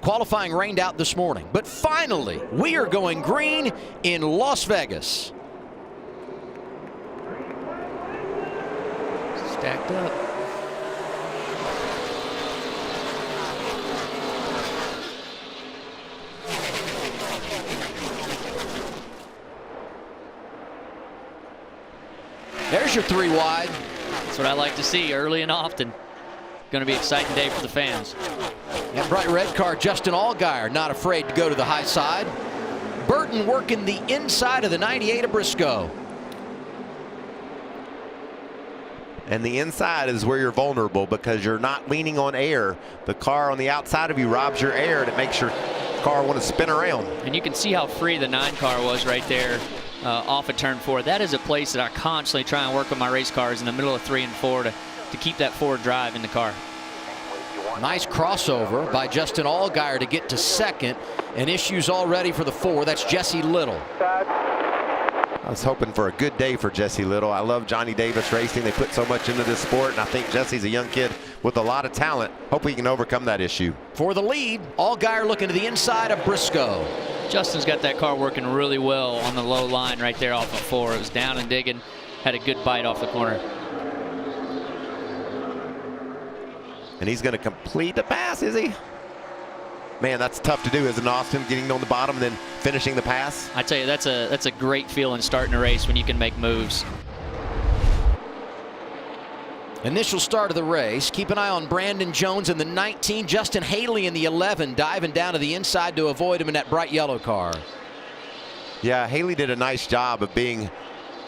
Qualifying rained out this morning, but finally we are going green in Las Vegas. Stacked up. There's your 3 wide. That's what I like to see early and often. Going to be an exciting day for the fans. That bright red car, Justin Allgaier, not afraid to go to the high side. Burton working the inside of the 98 of Briscoe. And the inside is where you're vulnerable because you're not leaning on air. The car on the outside of you robs your air, and it makes your car want to spin around. And you can see how free the 9 car was right there off of turn 4. That is a place that I constantly try and work with my race cars in the middle of 3 and 4 to keep that forward drive in the car. Nice crossover by Justin Allgaier to get to second, and issues already for the 4. That's Jesse Little. I was hoping for a good day for Jesse Little. I love Johnny Davis Racing. They put so much into this sport, and I think Jesse's a young kid with a lot of talent. Hope he can overcome that issue. For the lead, Allgaier looking to the inside of Briscoe. Justin's got that car working really well on the low line right there off of 4. It was down and digging, had a good bite off the corner. And he's going to complete the pass, is he? Man, that's tough to do, isn't it, Austin? Getting on the bottom and then finishing the pass. I tell you, that's a great feeling starting a race when you can make moves. Initial start of the race. Keep an eye on Brandon Jones in the 19. Justin Haley in the 11, diving down to the inside to avoid him in that bright yellow car. Yeah, Haley did a nice job of being.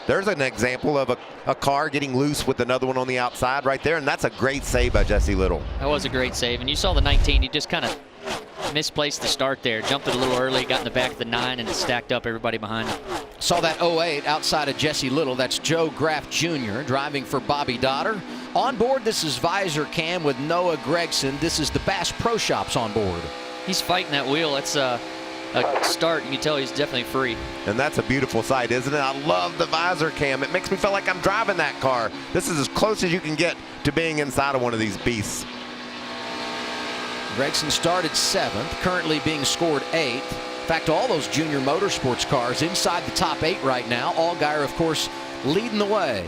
There's an example of a car getting loose with another one on the outside right there, and that's a great save by Jesse Little. That was a great save, and you saw the 19. He just kind of misplaced the start there. Jumped it a little early, got in the back of the 9, and it stacked up everybody behind him. Saw that 08 outside of Jesse Little. That's Joe Graff Jr. driving for Bobby Dotter. On board, this is Visor Cam with Noah Gregson. This is the Bass Pro Shops on board. He's fighting that wheel. It's a start. You can tell he's definitely free. And that's a beautiful sight, isn't it? I love the Visor Cam. It makes me feel like I'm driving that car. This is as close as you can get to being inside of one of these beasts. Gregson started 7th, currently being scored 8th. In fact, all those junior motorsports cars inside the top 8 right now. Allgaier, of course, leading the way.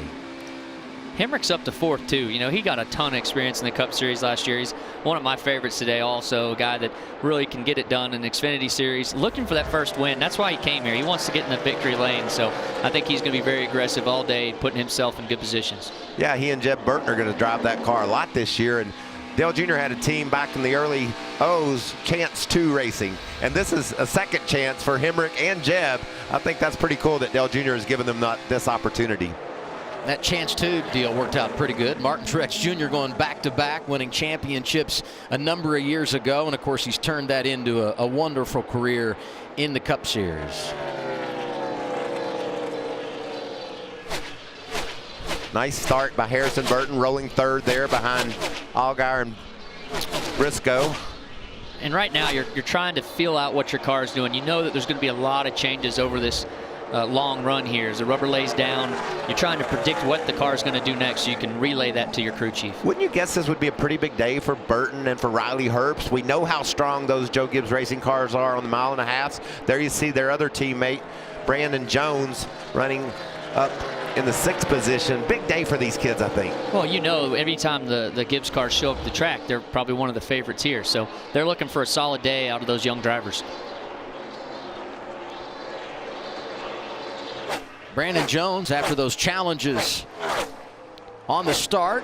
Hemrick's up to 4th, too. You know, he got a ton of experience in the Cup Series last year. He's one of my favorites today also, a guy that really can get it done in the Xfinity Series. Looking for that first win. That's why he came here. He wants to get in the victory lane, so I think he's going to be very aggressive all day, putting himself in good positions. Yeah, he and Jeb Burton are going to drive that car a lot this year, and Dale Jr. had a team back in the early O's, Chance 2 Racing, and this is a second chance for Hemrick and Jeb. I think that's pretty cool that Dale Jr. has given them this opportunity. That Chance 2 deal worked out pretty good. Martin Truex Jr. going back-to-back, winning championships a number of years ago, and of course he's turned that into a wonderful career in the Cup Series. Nice start by Harrison Burton, rolling 3rd there behind Allgaier and Briscoe. And right now you're trying to feel out what your car is doing. You know that there's going to be a lot of changes over this long run here. As the rubber lays down, you're trying to predict what the car is going to do next so you can relay that to your crew chief. Wouldn't you guess this would be a pretty big day for Burton and for Riley Herbst? We know how strong those Joe Gibbs Racing cars are on the 1.5 miles. There you see their other teammate, Brandon Jones, running up in the 6th position. Big day for these kids, I think. Well, you know, every time the Gibbs cars show up at the track, they're probably one of the favorites here. So they're looking for a solid day out of those young drivers. Brandon Jones, after those challenges on the start,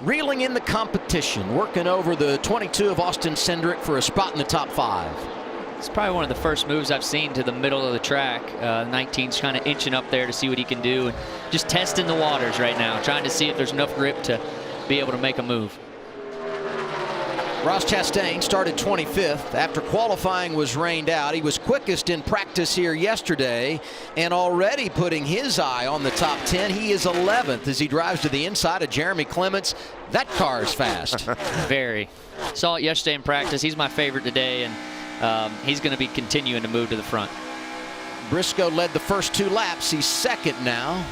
reeling in the competition, working over the 22 of Austin Cindric for a spot in the top 5. It's probably one of the first moves I've seen to the middle of the track. 19's kind of inching up there to see what he can do, and just testing the waters right now, trying to see if there's enough grip to be able to make a move. Ross Chastain started 25th after qualifying was rained out. He was quickest in practice here yesterday and already putting his eye on the top 10. He is 11th as he drives to the inside of Jeremy Clements. That car is fast. Very. Saw it yesterday in practice. He's my favorite today, and he's going to be continuing to move to the front. Briscoe led the first 2 laps. He's 2nd now.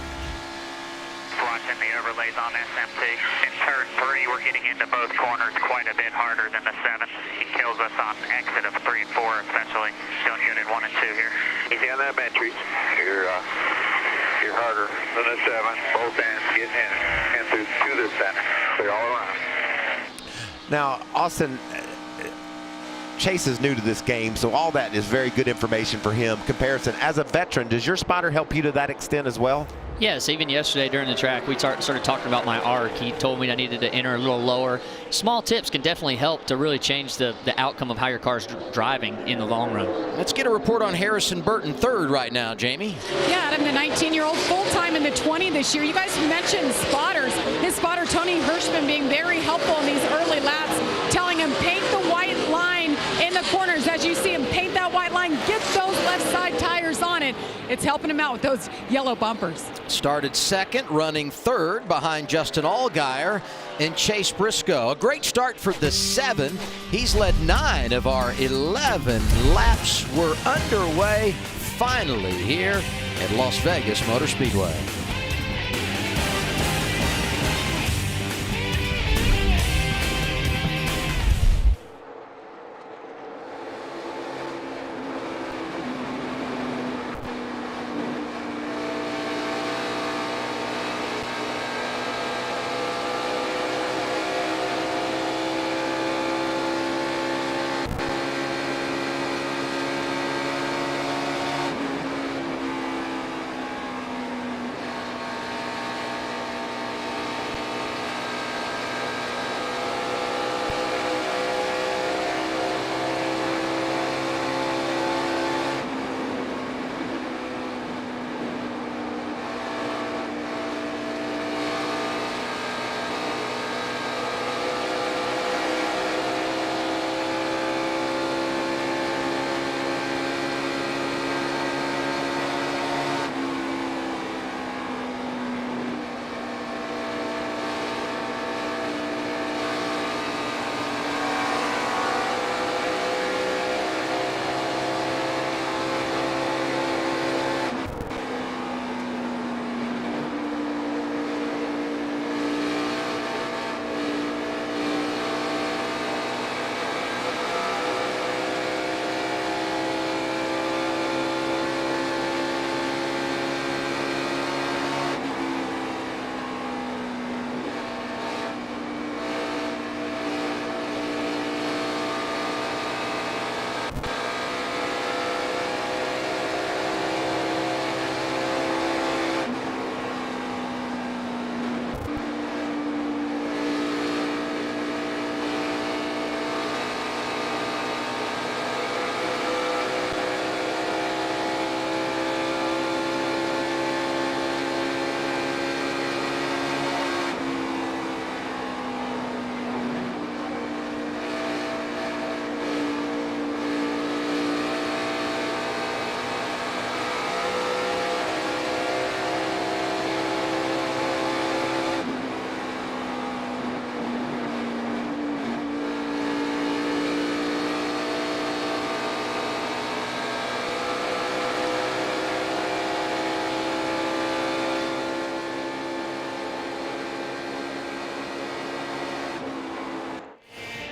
in the overlays on SMT. In turn 3, we're getting into both corners quite a bit harder than the 7. He kills us on exit of 3 and 4, especially. Doing good in 1 and 2 here. Easy on that battery. You're harder than the 7. Both ends getting in to the center. Clear all around. Now, Austin, Chase is new to this game, so all that is very good information for him. Comparison, as a veteran, does your spotter help you to that extent as well? Yes, even yesterday during the track, we started talking about my arc. He told me I needed to enter a little lower. Small tips can definitely help to really change the outcome of how your car's driving in the long run. Let's get a report on Harrison Burton, third right now, Jamie. Yeah, Adam, the 19-year-old, full-time in the 20 this year. You guys mentioned spotters. His spotter, Tony Hirschman, being very helpful in these early laps, telling him paint the white line in the corners. As you see him paint that white line, get those left side tires on it. It's helping him out with those yellow bumpers. Started second, running third behind Justin Allgaier and Chase Briscoe. A great start for the 7. He's led 9 of our 11 laps. We're underway finally here at Las Vegas Motor Speedway.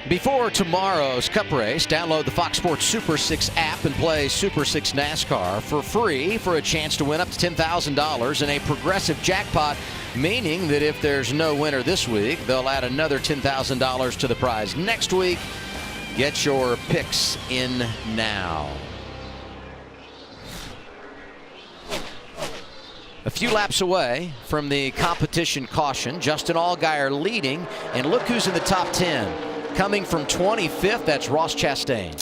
Before tomorrow's Cup race, download the Fox Sports Super 6 app and play Super 6 NASCAR for free for a chance to win up to $10,000 in a progressive jackpot, meaning that if there's no winner this week, they'll add another $10,000 to the prize next week. Get your picks in now. A few laps away from the competition caution, Justin Allgaier leading, and look who's in the top 10. Coming from 25th, that's Ross Chastain.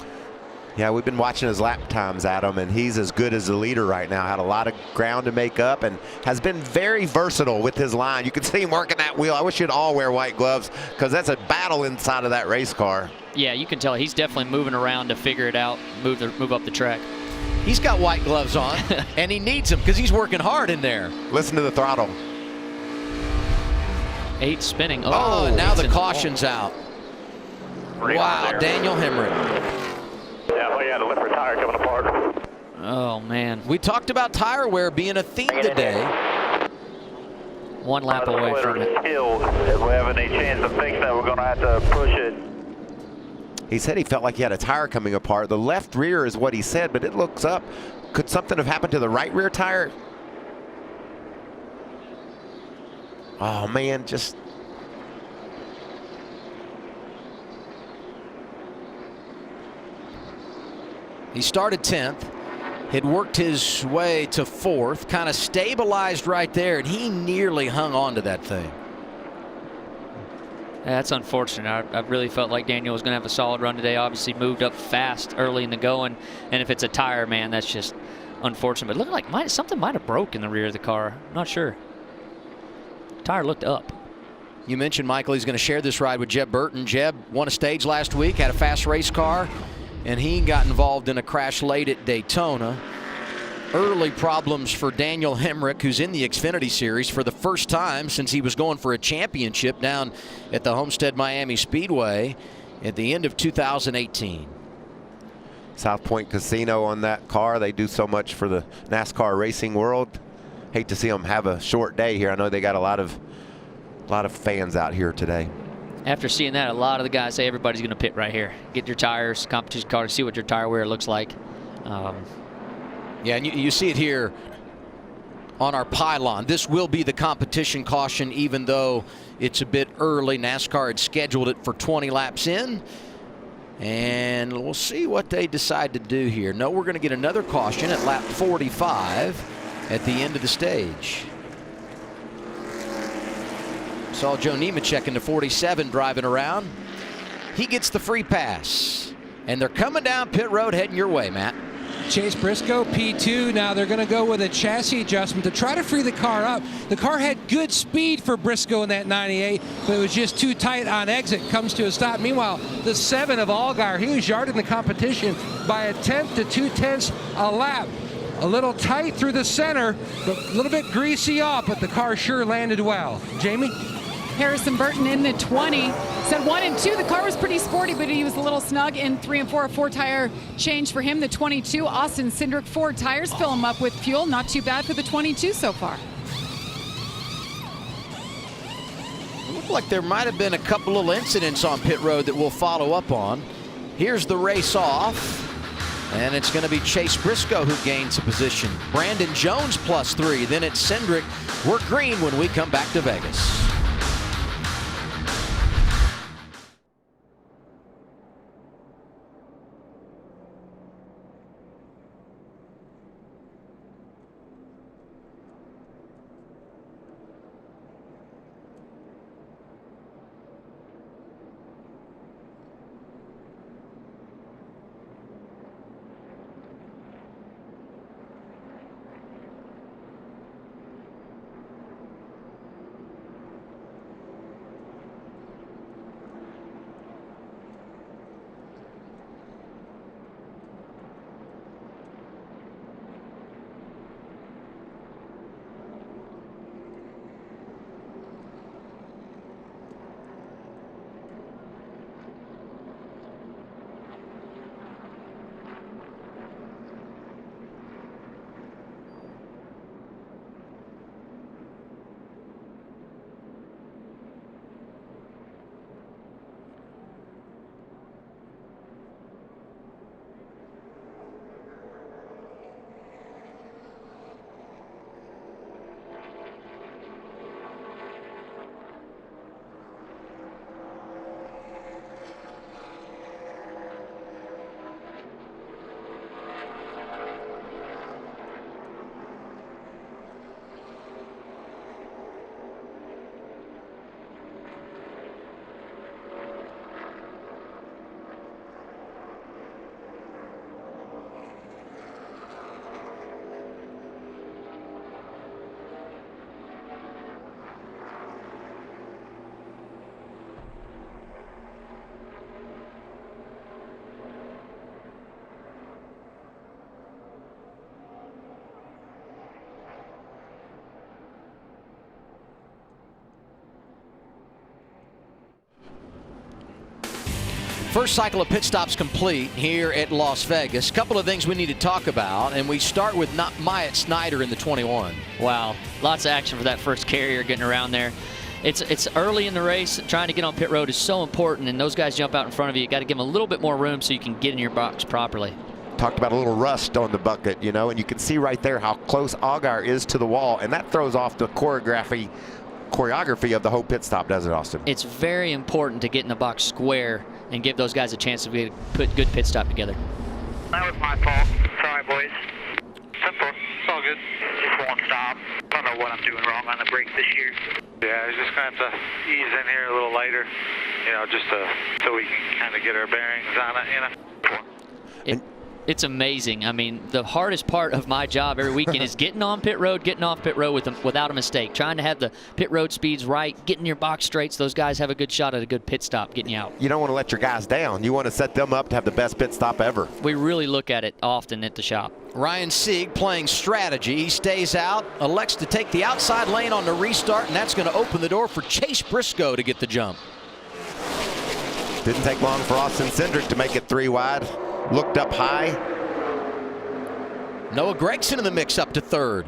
Yeah, we've been watching his lap times, Adam, and he's as good as the leader right now. Had a lot of ground to make up and has been very versatile with his line. You can see him working that wheel. I wish you'd all wear white gloves because that's a battle inside of that race car. Yeah, you can tell he's definitely moving around to figure it out, move up the track. He's got white gloves on, and he needs them because he's working hard in there. Listen to the throttle. 8 spinning. Oh, now the caution's out. Wow, Daniel Hemrick. Yeah, well, yeah, the lifter tire coming apart. Oh, man. We talked about tire wear being a theme today. one lap away from it. Killed. If we have any chance of fixing that, we're going to have to push it. He said he felt like he had a tire coming apart. The left rear is what he said, but it looks up. Could something have happened to the right rear tire? Oh, man, just... He started 10th, had worked his way to 4th, kind of stabilized right there, and he nearly hung on to that thing. Yeah, that's unfortunate. I really felt like Daniel was going to have a solid run today. Obviously moved up fast early in the going, and if it's a tire, man, that's just unfortunate. But it looked like something might have broke in the rear of the car. Not sure. Tire looked up. You mentioned, Michael, he's going to share this ride with Jeb Burton. Jeb won a stage last week, had a fast race car, and he got involved in a crash late at Daytona. Early problems for Daniel Hemrick, who's in the Xfinity Series for the first time since he was going for a championship down at the Homestead Miami Speedway at the end of 2018. South Point Casino on that car. They do so much for the NASCAR racing world. Hate to see them have a short day here. I know they got a lot of fans out here today. After seeing that, a lot of the guys say everybody's going to pit right here. Get your tires, competition car, see what your tire wear looks like. Yeah, and you see it here on our pylon. This will be the competition caution, even though it's a bit early. NASCAR had scheduled it for 20 laps in. And we'll see what they decide to do here. No, we're going to get another caution at lap 45 at the end of the stage. Saw Joe Nemechek in the 47 driving around. He gets the free pass. And they're coming down pit road heading your way, Matt. Chase Briscoe, P2. Now they're going to go with a chassis adjustment to try to free the car up. The car had good speed for Briscoe in that 98, but it was just too tight on exit. Comes to a stop. Meanwhile, the 7 of Allgaier, he was yarded in the competition by a 1/10 to 2/10 a lap. A little tight through the center, but a little bit greasy off, but the car sure landed well. Jamie? Harrison Burton in the 20. Said 1 and 2. The car was pretty sporty, but he was a little snug in 3 and 4. A 4-tire change for him. The 22. Austin Cindric, 4 tires. Fill him up with fuel. Not too bad for the 22 so far. It looked like there might have been a couple little incidents on pit road that we'll follow up on. Here's the race off. And it's going to be Chase Briscoe who gains a position. Brandon Jones +3. Then it's Cindric. We're green when we come back to Vegas. First cycle of pit stops complete here at Las Vegas. Couple of things we need to talk about, and we start with Myatt Snyder in the 21. Wow, lots of action for that first carrier getting around there. It's early in the race. Trying to get on pit road is so important, and those guys jump out in front of you. You got to give them a little bit more room so you can get in your box properly. Talked about a little rust on the bucket, you know, and you can see right there how close Allgaier is to the wall, and that throws off the choreography of the whole pit stop, doesn't it, Austin? It's very important to get in the box square and give those guys a chance to put good pit stop together. That was my fault. Sorry, boys. Simple. It's all good. Just one stop. I don't know what I'm doing wrong on the brakes this year. Yeah, I was just going to have to ease in here a little lighter, you know, just so we can kind of get our bearings on it, you know. It's amazing. I mean, the hardest part of my job every weekend is getting on pit road, getting off pit road without a mistake, trying to have the pit road speeds right, getting your box straight so those guys have a good shot at a good pit stop, getting you out. You don't want to let your guys down. You want to set them up to have the best pit stop ever. We really look at it often at the shop. Ryan Sieg playing strategy. He stays out, elects to take the outside lane on the restart, and that's going to open the door for Chase Briscoe to get the jump. Didn't take long for Austin Cindric to make it 3 wide. Looked up high. Noah Gragson in the mix up to third.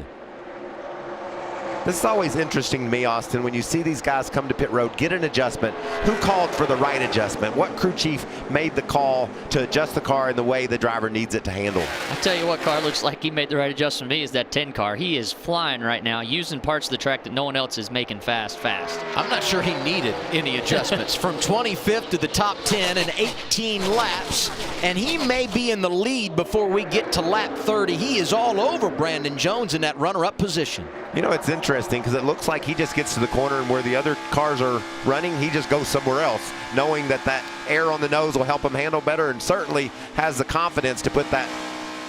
This is always interesting to me, Austin, when you see these guys come to pit road, get an adjustment. Who called for the right adjustment? What crew chief made the call to adjust the car in the way the driver needs it to handle? I'll tell you what car looks like he made the right adjustment to me is that 10 car. He is flying right now, using parts of the track that no one else is making fast. I'm not sure he needed any adjustments. From 25th to the top 10 in 18 laps, and he may be in the lead before we get to lap 30. He is all over Brandon Jones in that runner-up position. You know, it's interesting because it looks like he just gets to the corner, and where the other cars are running, he just goes somewhere else, knowing that that air on the nose will help him handle better, and certainly has the confidence to put that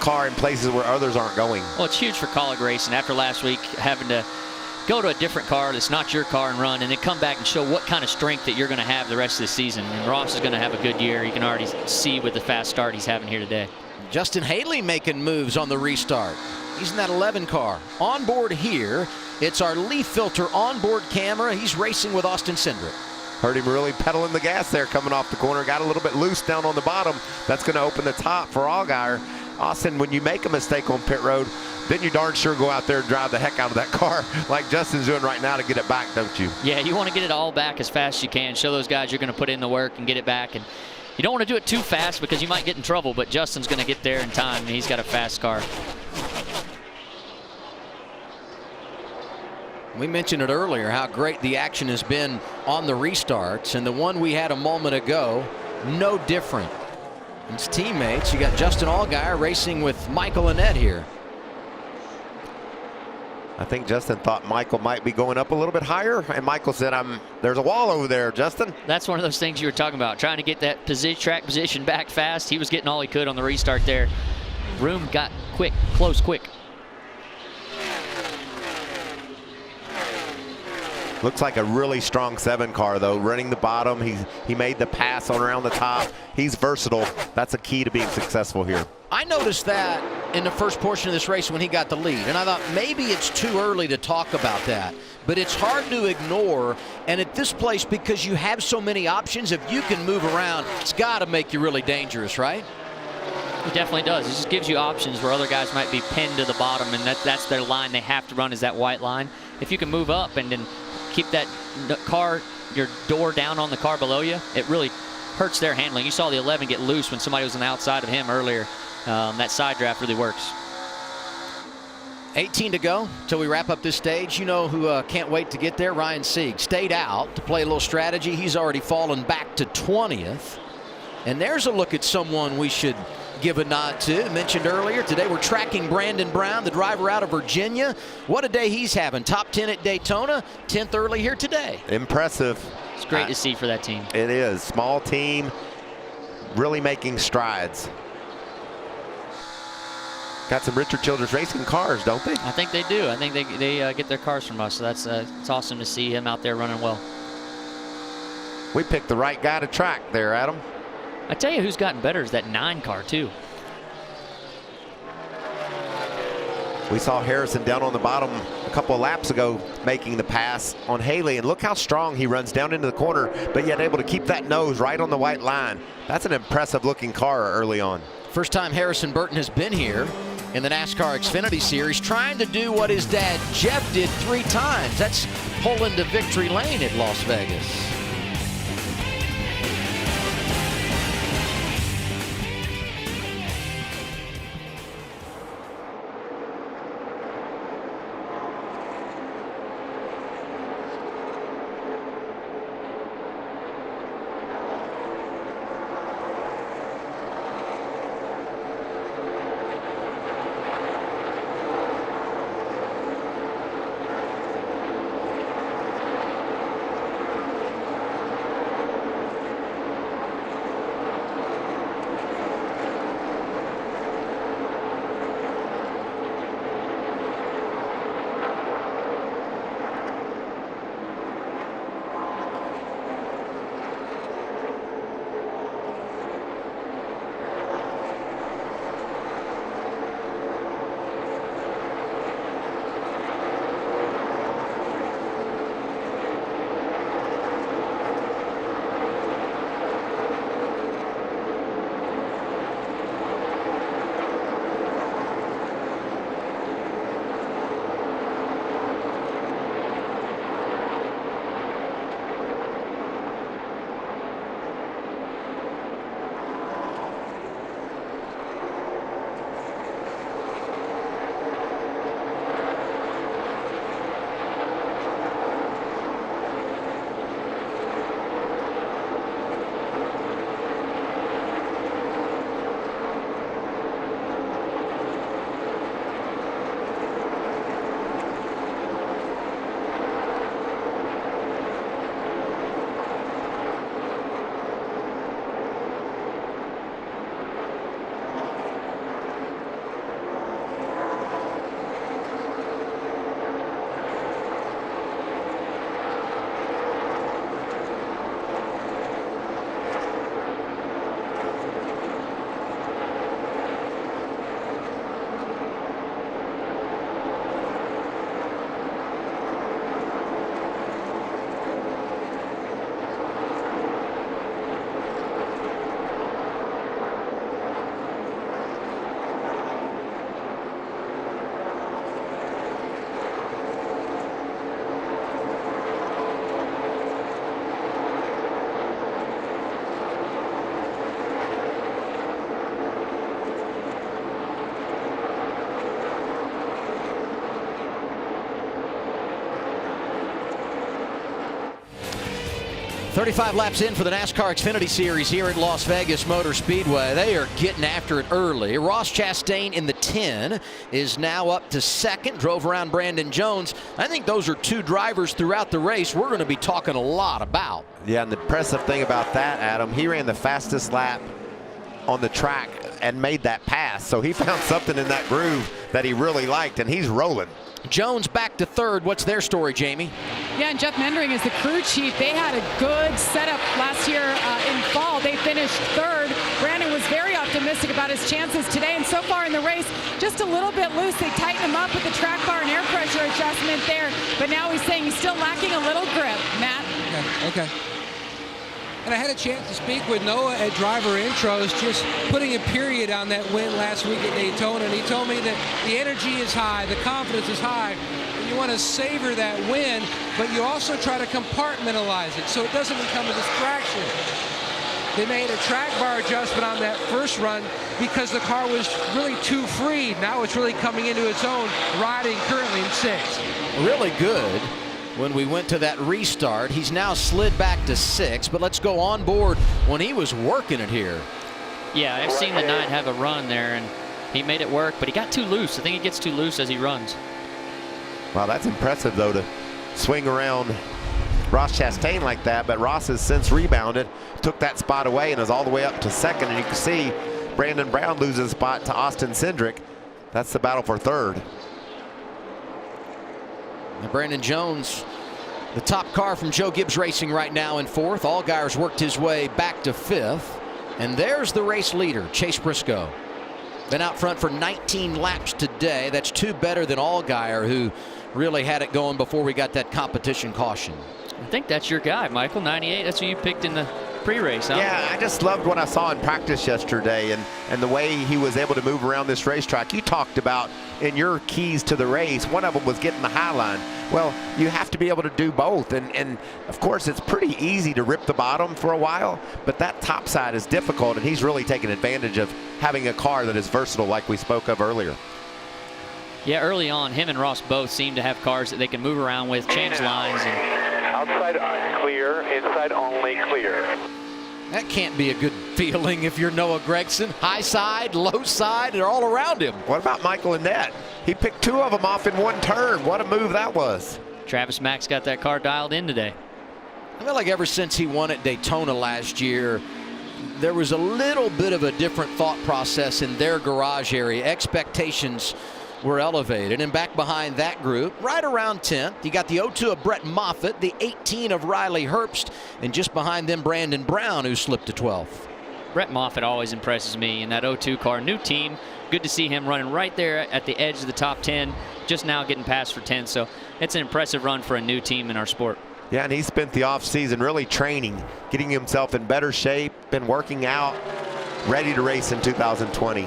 car in places where others aren't going. Well, it's huge for college racing after last week having to go to a different car that's not your car and run, and then come back and show what kind of strength that you're going to have the rest of the season. And Ross is going to have a good year. You can already see with the fast start he's having here today. Justin Haley making moves on the restart. He's in that 11 car. On board here, it's our leaf filter onboard camera. He's racing with Austin Cindric. Heard him really pedaling the gas there coming off the corner. Got a little bit loose down on the bottom. That's going to open the top for Allgaier. Austin, when you make a mistake on pit road, then you darn sure go out there and drive the heck out of that car like Justin's doing right now to get it back, don't you? Yeah, you want to get it all back as fast as you can. Show those guys you're going to put in the work and get it back. And you don't want to do it too fast because you might get in trouble, but Justin's going to get there in time, and he's got a fast car. We mentioned it earlier how great the action has been on the restarts, and the one we had a moment ago, no different. It's teammates. You got Justin Allgaier racing with Michael Annett here. I think Justin thought Michael might be going up a little bit higher, and Michael said, there's a wall over there, Justin. That's one of those things you were talking about, trying to get that track position back fast. He was getting all he could on the restart there. Room got close quick. Looks like a really strong 7 car, though, running the bottom. He made the pass on around the top. He's versatile. That's a key to being successful here. I noticed that in the first portion of this race when he got the lead, and I thought maybe it's too early to talk about that, but it's hard to ignore. And at this place, because you have so many options, if you can move around, it's got to make you really dangerous, right? It definitely does. It just gives you options where other guys might be pinned to the bottom, and that's their line they have to run, is that white line. If you can move up and then keep that car, your door down on the car below you, it really hurts their handling. You saw the 11 get loose when somebody was on the outside of him earlier. That side draft really works. 18 to go till we wrap up this stage. You know who can't wait to get there? Ryan Sieg stayed out to play a little strategy. He's already fallen back to 20th. And there's a look at someone we should give a nod to. Mentioned earlier, today we're tracking Brandon Brown, the driver out of Virginia. What a day he's having. Top 10 at Daytona, 10th early here today. Impressive. It's great to see for that team. It is. Small team, really making strides. Got some Richard Childress Racing cars, don't they? I think they do. I think they get their cars from us. So that's it's awesome to see him out there running well. We picked the right guy to track there, Adam. I tell you who's gotten better is that 9 car too. We saw Harrison down on the bottom a couple of laps ago making the pass on Haley, and look how strong he runs down into the corner, but yet able to keep that nose right on the white line. That's an impressive looking car early on. First time Harrison Burton has been here in the NASCAR Xfinity Series, trying to do what his dad Jeff did 3 times. That's pull into victory lane at Las Vegas. "35 laps in for the NASCAR Xfinity Series here at Las Vegas Motor Speedway. They are getting after it early. Ross Chastain in the 10 is now up to second. Drove around Brandon Jones. I think those are 2 drivers throughout the race we're going to be talking a lot about. Yeah, and the impressive thing about that, Adam, he ran the fastest lap on the track and made that pass. So he found something in that groove that he really liked, and he's rolling. Jones back to third. What's their story, Jamie? Yeah, and Jeff Mendering is the crew chief. They had a good setup last year in fall. They finished third. Brandon was very optimistic about his chances today, and so far in the race, just a little bit loose. They tightened him up with the track bar and air pressure adjustment there, but now he's saying he's still lacking a little grip. Matt? Okay. And I had a chance to speak with Noah at driver intros, just putting a period on that win last week at Daytona. And he told me that the energy is high, the confidence is high, and you want to savor that win, but you also try to compartmentalize it so it doesn't become a distraction. They made a track bar adjustment on that first run because the car was really too free. Now it's really coming into its own, riding currently in 6th. Really good. When we went to that restart, he's now slid back to 6, but let's go on board when he was working it here. Yeah, I've seen the 9 have a run there, and he made it work, but he got too loose. I think he gets too loose as he runs. Wow, that's impressive, though, to swing around Ross Chastain like that, but Ross has since rebounded, took that spot away, and is all the way up to second, and you can see Brandon Brown loses spot to Austin Cindric. That's the battle for third. And Brandon Jones, the top car from Joe Gibbs Racing right now in 4th. Allgaier's worked his way back to 5th. And there's the race leader, Chase Briscoe. Been out front for 19 laps today. That's 2 better than Allgaier, who really had it going before we got that competition caution. I think that's your guy, Michael. 98. That's who you picked in the pre-race, huh? Yeah, I just loved what I saw in practice yesterday and the way he was able to move around this racetrack. You talked about in your keys to the race, one of them was getting the high line. Well, you have to be able to do both. And of course, it's pretty easy to rip the bottom for a while, but that top side is difficult, and he's really taken advantage of having a car that is versatile like we spoke of earlier. Yeah, early on, him and Ross both seem to have cars that they can move around with, change lines. Outside clear, inside only clear. That can't be a good feeling if you're Noah Gragson. High side, low side, they're all around him. What about Michael Annett? He picked 2 of them off in one turn. What a move that was. Travis Mack's got that car dialed in today. I feel like ever since he won at Daytona last year, there was a little bit of a different thought process in their garage area. Expectations were elevated. And back behind that group, right around 10th, you got the 02 of Brett Moffitt, the 18 of Riley Herbst, and just behind them, Brandon Brown, who slipped to 12th. Brett Moffitt always impresses me in that 02 car. New team. Good to see him running right there at the edge of the top 10, just now getting passed for 10. So it's an impressive run for a new team in our sport. Yeah, and he spent the offseason really training, getting himself in better shape, been working out, ready to race in 2020.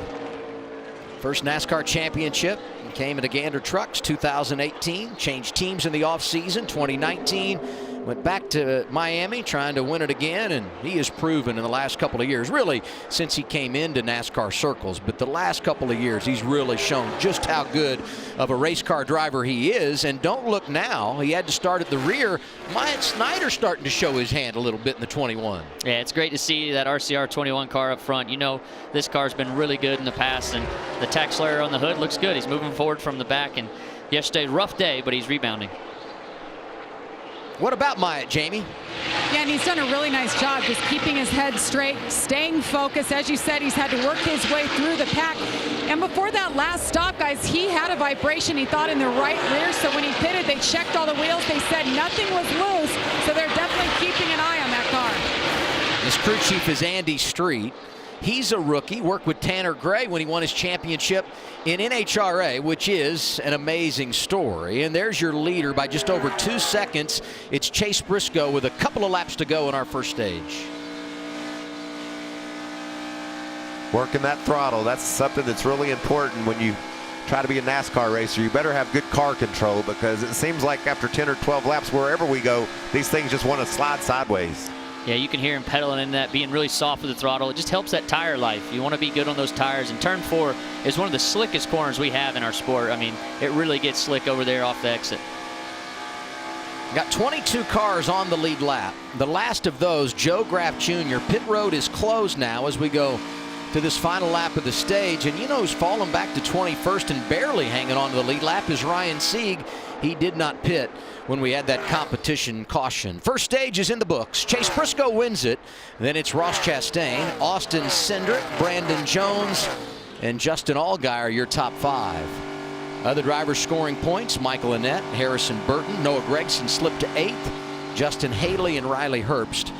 First NASCAR championship came at Gander Trucks 2018. Changed teams in the offseason. 2019 went back to Miami trying to win it again, and he has proven in the last couple of years, really since he came into NASCAR circles, but the last couple of years he's really shown just how good of a race car driver he is. And don't look now, he had to start at the rear. Myatt Snyder's starting to show his hand a little bit in the 21. Yeah, it's great to see that RCR 21 car up front. You know, this car's been really good in the past, and the tack slayer on the hood looks good. He's moving forward from the back, and yesterday, rough day, but he's rebounding. What about Myatt, Jamie? Yeah, and he's done a really nice job just keeping his head straight, staying focused. As you said, he's had to work his way through the pack. And before that last stop, guys, he had a vibration, he thought, in the right rear. So when he pitted, they checked all the wheels. They said nothing was loose. So they're definitely keeping an eye on that car. His crew chief is Andy Street. He's a rookie, worked with Tanner Gray when he won his championship in NHRA, which is an amazing story. And there's your leader by just over 2 seconds. It's Chase Briscoe with a couple of laps to go in our first stage. Working that throttle, that's something that's really important when you try to be a NASCAR racer. You better have good car control, because it seems like after 10 or 12 laps, wherever we go, these things just want to slide sideways. Yeah, you can hear him pedaling in that, being really soft with the throttle. It just helps that tire life. You want to be good on those tires. And turn 4 is one of the slickest corners we have in our sport. I mean, it really gets slick over there off the exit. Got 22 cars on the lead lap. The last of those, Joe Graff Jr. Pit road is closed now as we go to this final lap of the stage. And you know who's fallen back to 21st and barely hanging on to the lead lap is Ryan Sieg. He did not pit when we had that competition caution. First stage is in the books. Chase Briscoe wins it. Then it's Ross Chastain, Austin Cindric, Brandon Jones, and Justin Allgaier, your top 5. Other drivers scoring points: Michael Annett, Harrison Burton, Noah Gragson slipped to 8th, Justin Haley and Riley Herbst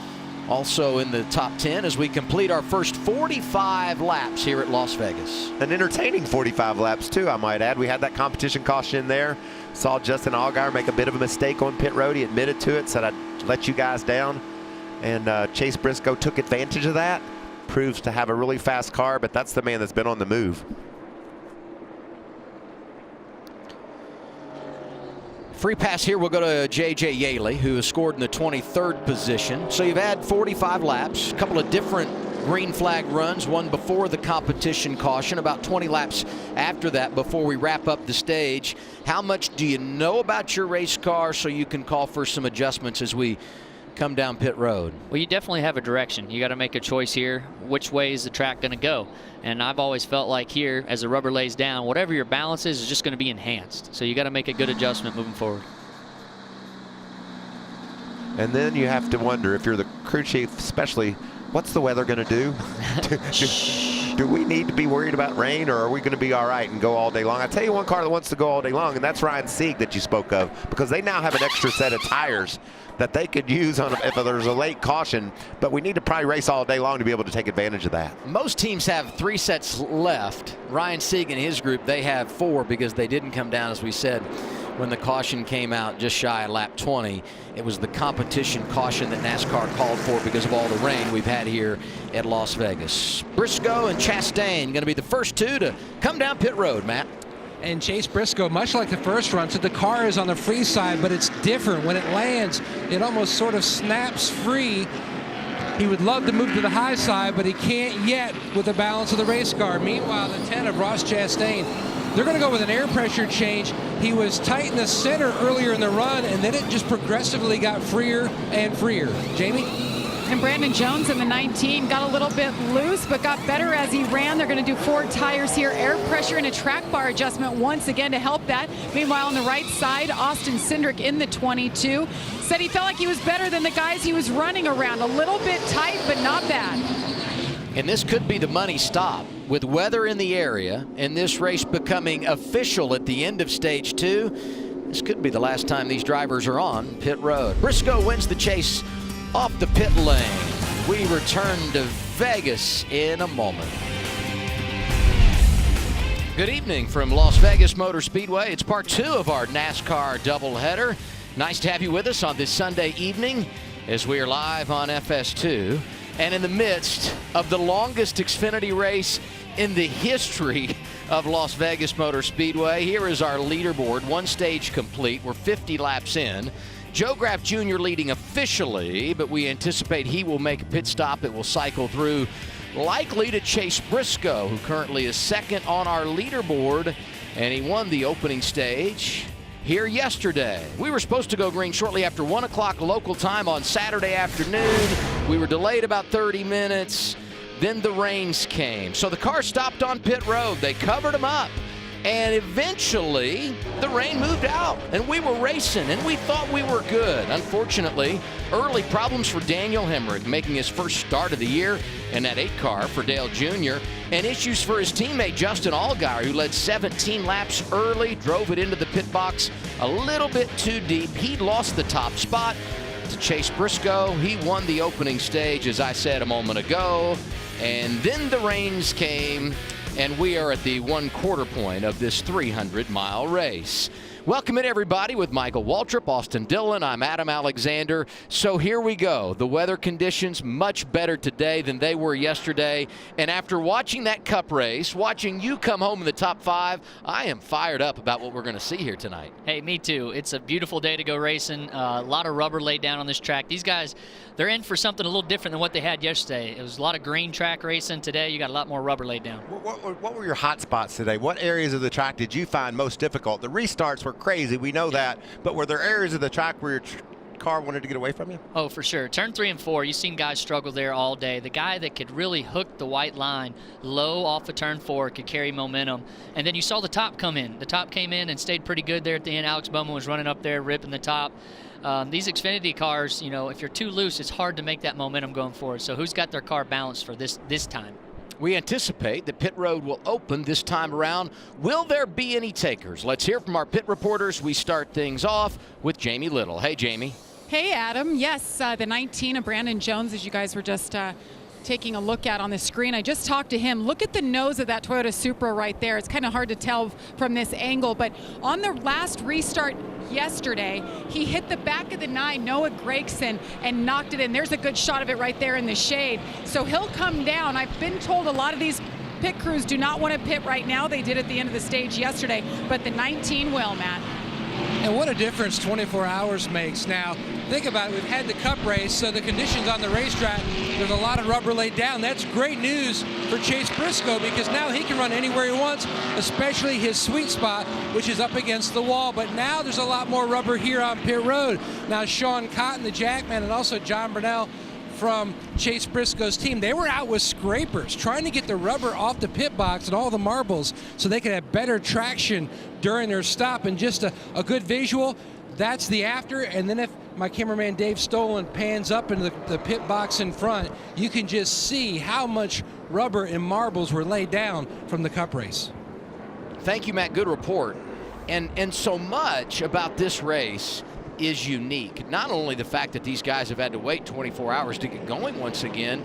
also in the top 10 as we complete our first 45 laps here at Las Vegas. An entertaining 45 laps too, I might add. We had that competition caution in there. Saw Justin Allgaier make a bit of a mistake on pit road. He admitted to it, said, "I'd let you guys down." And Chase Briscoe took advantage of that. Proves to have a really fast car, but that's the man that's been on the move. Free pass here will go to J.J. Yaley, who has scored in the 23rd position. So you've had 45 laps, a couple of different green flag runs, one before the competition caution, about 20 laps after that before we wrap up the stage. How much do you know about your race car so you can call for some adjustments as we come down pit road? Well, you definitely have a direction. You got to make a choice here. Which way is the track going to go? And I've always felt like here, as the rubber lays down, whatever your balance is just going to be enhanced. So you got to make a good adjustment moving forward. And then you have to wonder, if you're the crew chief especially, what's the weather going to do? do we need to be worried about rain, or are we going to be all right and go all day long? I tell you one car that wants to go all day long, and that's Ryan Sieg that you spoke of, because they now have an extra set of tires that they could use on if there's a late caution, but we need to probably race all day long to be able to take advantage of that. Most teams have 3 sets left. Ryan Sieg and his group, they have 4 because they didn't come down, as we said, when the caution came out just shy of lap 20. It was the competition caution that NASCAR called for because of all the rain we've had here at Las Vegas. Briscoe and Chastain going to be the first 2 to come down pit road, Matt. And Chase Briscoe, much like the first run, said the car is on the free side, but it's different. When it lands, it almost sort of snaps free. He would love to move to the high side, but he can't yet with the balance of the race car. Meanwhile, the 10 of Ross Chastain, they're going to go with an air pressure change. He was tight in the center earlier in the run, and then it just progressively got freer and freer. Jamie? And Brandon Jones in the 19 got a little bit loose, but got better as he ran. They're going to do 4 tires here. Air pressure and a track bar adjustment once again to help that. Meanwhile, on the right side, Austin Cindric in the 22 said he felt like he was better than the guys he was running around. A little bit tight, but not bad. And this could be the money stop. With weather in the area and this race becoming official at the end of stage 2, this could be the last time these drivers are on pit road. Briscoe wins the chase off the pit lane. We return to Vegas in a moment. Good evening from Las Vegas Motor Speedway. It's part 2 of our NASCAR doubleheader. Nice to have you with us on this Sunday evening as we are live on FS2 and in the midst of the longest Xfinity race in the history of Las Vegas Motor Speedway. Here is our leaderboard, 1 stage complete. We're 50 laps in. Joe Graff Jr. leading officially, but we anticipate he will make a pit stop. It will cycle through, likely to Chase Briscoe, who currently is 2nd on our leaderboard, and he won the opening stage here yesterday. We were supposed to go green shortly after 1 o'clock local time on Saturday afternoon. We were delayed about 30 minutes. Then the rains came. So the car stopped on pit road. They covered them up. And eventually, the rain moved out, and we were racing, and we thought we were good. Unfortunately, early problems for Daniel Hemrick, making his first start of the year in that 8 car for Dale Jr., and issues for his teammate Justin Allgaier, who led 17 laps early, drove it into the pit box a little bit too deep. He lost the top spot to Chase Briscoe. He won the opening stage, as I said a moment ago, and then the rains came, and we are at the 1/4 point of this 300-mile race. Welcome in, everybody, with Michael Waltrip, Austin Dillon. I'm Adam Alexander. So here we go. The weather conditions much better today than they were yesterday. And after watching that Cup race, watching you come home in the top 5, I am fired up about what we're going to see here tonight. Hey, me too. It's a beautiful day to go racing. A lot of rubber laid down on this track. These guys, they're in for something a little different than what they had yesterday. It was a lot of green track racing. Today, you got a lot more rubber laid down. What were your hot spots today? What areas of the track did you find most difficult? The restarts were crazy, we know that, but were there areas of the track where your car wanted to get away from you? Oh, for sure. Turn 3 and 4, you've seen guys struggle there all day. The guy that could really hook the white line low off of turn 4 could carry momentum. And then you saw the top come in. The top came in and stayed pretty good there at the end. Alex Bowman was running up there, ripping the top. These Xfinity cars, you know, if you're too loose, it's hard to make that momentum going forward. So who's got their car balanced for this time? We anticipate that pit road will open this time around. Will there be any takers? Let's hear from our pit reporters. We start things off with Jamie Little. Hey, Jamie. Hey, Adam. Yes, the 19 of Brandon Jones, as you guys were just taking a look at on the screen. I just talked to him. Look at the nose of that Toyota Supra right there. It's kind of hard to tell from this angle, but on the last restart yesterday, he hit the back of the 9, Noah Gregson, and knocked it in. There's a good shot of it right there in the shade. So he'll come down. I've been told a lot of these pit crews do not want to pit right now. They did at the end of the stage yesterday, but the 19 will, Matt. And what a difference 24 hours makes. Now, think about it. We've had the Cup race, so the conditions on the racetrack, there's a lot of rubber laid down. That's great news for Chase Briscoe because now he can run anywhere he wants, especially his sweet spot, which is up against the wall. But now there's a lot more rubber here on pit road. Now, Sean Cotton, the Jackman, and also John Burnell from Chase Briscoe's team, they were out with scrapers trying to get the rubber off the pit box and all the marbles so they could have better traction during their stop. And just a good visual, that's the after. And then if my cameraman Dave Stolen pans up into the pit box in front, you can just see how much rubber and marbles were laid down from the Cup race. Thank you, Matt. Good report. And so much about this race is unique. Not only the fact that these guys have had to wait 24 hours to get going once again,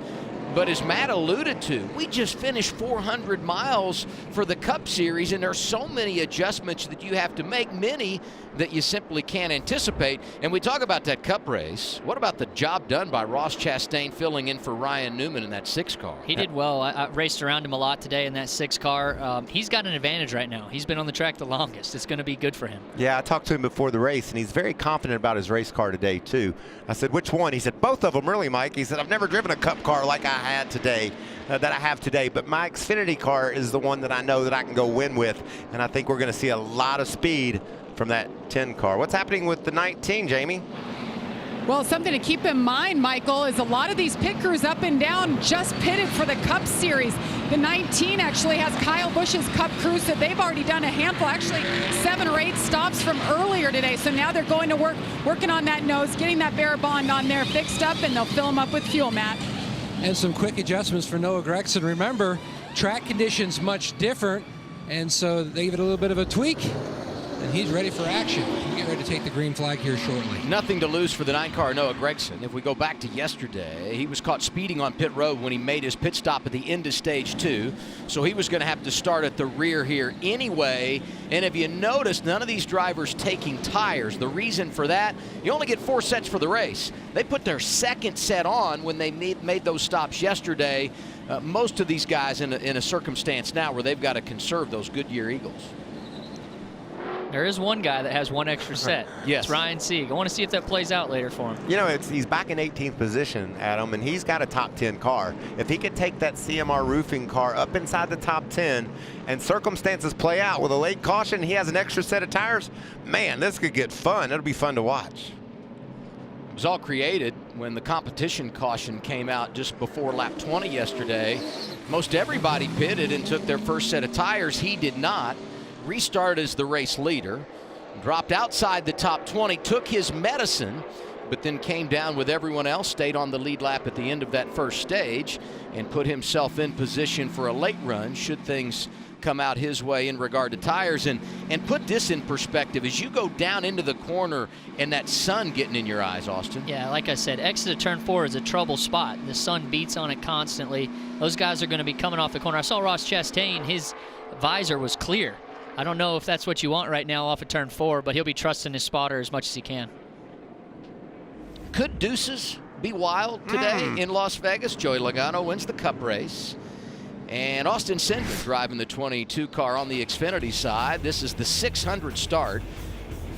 but as Matt alluded to, we just finished 400 miles for the Cup Series, and there's so many adjustments that you have to make, many that you simply can't anticipate. And we talk about that Cup race. What about the job done by Ross Chastain filling in for Ryan Newman in that 6 car? He did well. I raced around him a lot today in that 6 car. He's got an advantage right now. He's been on the track the longest. It's going to be good for him. Yeah, I talked to him before the race, and he's very confident about his race car today, too. I said, which one? He said, both of them, really, Mike. He said, I've never driven a Cup car like I had today, that I have today, but my Xfinity car is the one that I know that I can go win with, and I think we're going to see a lot of speed from that 10 car. What's happening with the 19, Jamie? Well, something to keep in mind, Michael, is a lot of these pit crews up and down just pitted for the Cup Series. The 19 actually has Kyle Busch's Cup crew, so they've already done a handful, actually 7 or 8 stops from earlier today. So now they're going to working on that nose, getting that bare bond on there fixed up, and they'll fill them up with fuel, Matt. And some quick adjustments for Noah Gragson. Remember, track conditions much different, and so they give it a little bit of a tweak, and he's ready for action. We'll get ready to take the green flag here shortly. Nothing to lose for the 9-car Noah Gragson. If we go back to yesterday, he was caught speeding on pit road when he made his pit stop at the end of stage 2. So he was going to have to start at the rear here anyway. And if you notice, none of these drivers taking tires. The reason for that, you only get 4 sets for the race. They put their 2nd set on when they made those stops yesterday. Most of these guys in a circumstance now where they've got to conserve those Goodyear Eagles. There is one guy that has 1 extra set. Yes. It's Ryan Sieg. I want to see if that plays out later for him. You know, he's back in 18th position, Adam, and he's got a top 10 car. If he could take that CMR roofing car up inside the top 10 and circumstances play out with a late caution, he has an extra set of tires, man, this could get fun. It'll be fun to watch. It was all created when the competition caution came out just before lap 20 yesterday. Most everybody pitted and took their first set of tires. He did not. Restarted as the race leader, dropped outside the top 20, took his medicine, but then came down with everyone else, stayed on the lead lap at the end of that first stage, and put himself in position for a late run should things come out his way in regard to tires. And put this in perspective, as you go down into the corner and that sun getting in your eyes, Austin. Yeah, like I said, exit of turn 4 is a trouble spot. The sun beats on it constantly. Those guys are going to be coming off the corner. I saw Ross Chastain, his visor was clear. I don't know if that's what you want right now off of turn 4, but he'll be trusting his spotter as much as he can. Could deuces be wild today in Las Vegas? Joey Logano wins the Cup race. And Austin Cindric driving the 22 car on the Xfinity side. This is the 600 start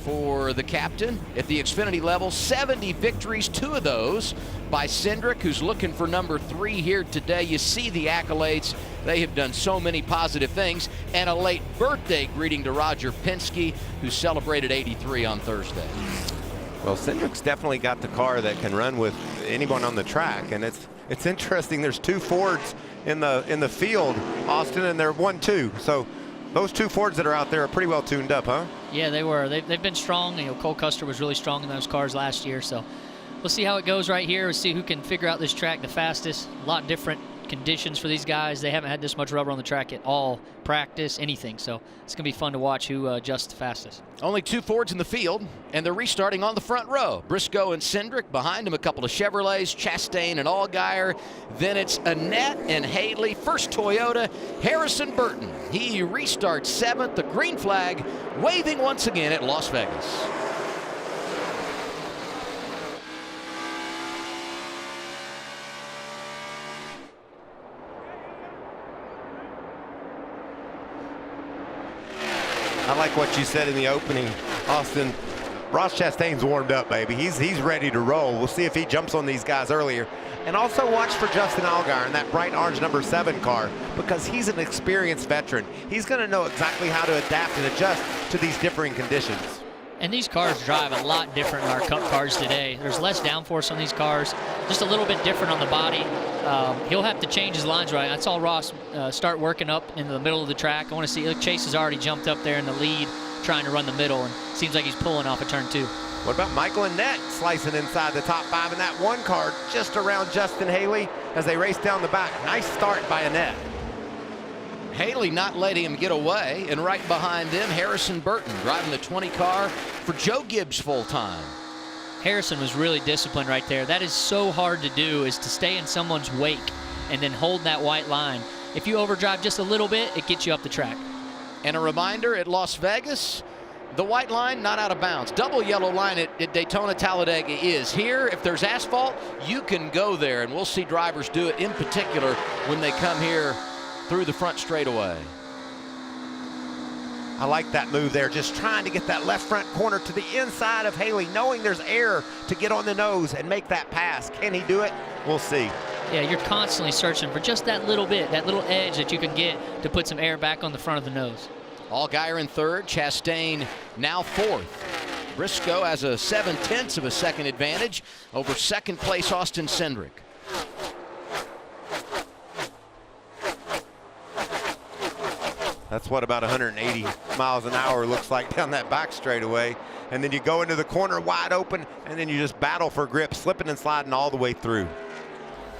for the captain at the Xfinity level. 70 victories, 2 of those by Cindric, who's looking for number 3 here today. You see the accolades. They have done so many positive things. And a late birthday greeting to Roger Penske, who celebrated 83 on Thursday. Well, Cindric's definitely got the car that can run with anyone on the track, and it's interesting. There's 2 Fords in the field, Austin, and they're 1-2. So those 2 Fords that are out there are pretty well tuned up, huh? Yeah, they were. They've been strong. You know, Cole Custer was really strong in those cars last year. So we'll see how it goes right here. We'll see who can figure out this track the fastest. A lot different conditions for these guys. They haven't had this much rubber on the track at all, practice, anything. So it's going to be fun to watch who adjusts the fastest. Only 2 Fords in the field, and they're restarting on the front row. Briscoe and Cindric, behind him a couple of Chevrolets, Chastain and Allgaier. Then it's Annette and Haley. First Toyota, Harrison Burton. He restarts 7th, the green flag waving once again at Las Vegas. I like what you said in the opening, Austin. Ross Chastain's warmed up, baby. He's ready to roll. We'll see if he jumps on these guys earlier. And also watch for Justin Allgaier in that bright orange number 7 car, because he's an experienced veteran. He's going to know exactly how to adapt and adjust to these differing conditions. And these cars drive a lot different than our Cup cars today. There's less downforce on these cars, just a little bit different on the body. He'll have to change his lines right. I saw Ross start working up in the middle of the track. I want to see, look, Chase has already jumped up there in the lead trying to run the middle, and seems like he's pulling off a turn 2. What about Michael Annett slicing inside the top 5 in that one car just around Justin Haley as they race down the back? Nice start by Annett. Haley not letting him get away, and right behind them, Harrison Burton driving the 20 car for Joe Gibbs full time. Harrison was really disciplined right there. That is so hard to do, is to stay in someone's wake and then hold that white line. If you overdrive just a little bit, it gets you up the track. And a reminder, at Las Vegas, the white line not out of bounds. Double yellow line at Daytona Talladega is. Here, if there's asphalt, you can go there, and we'll see drivers do it, in particular when they come here through the front straightaway. I like that move there, just trying to get that left front corner to the inside of Haley, knowing there's air to get on the nose and make that pass. Can he do it? We'll see. Yeah, you're constantly searching for just that little bit, that little edge that you can get to put some air back on the front of the nose. Allgaier in third, Chastain now fourth. Briscoe has a 7/10 of a second advantage over second place Austin Cindric. That's what about 180 miles an hour looks like down that back straightaway. And then you go into the corner wide open, and then you just battle for grip, slipping and sliding all the way through.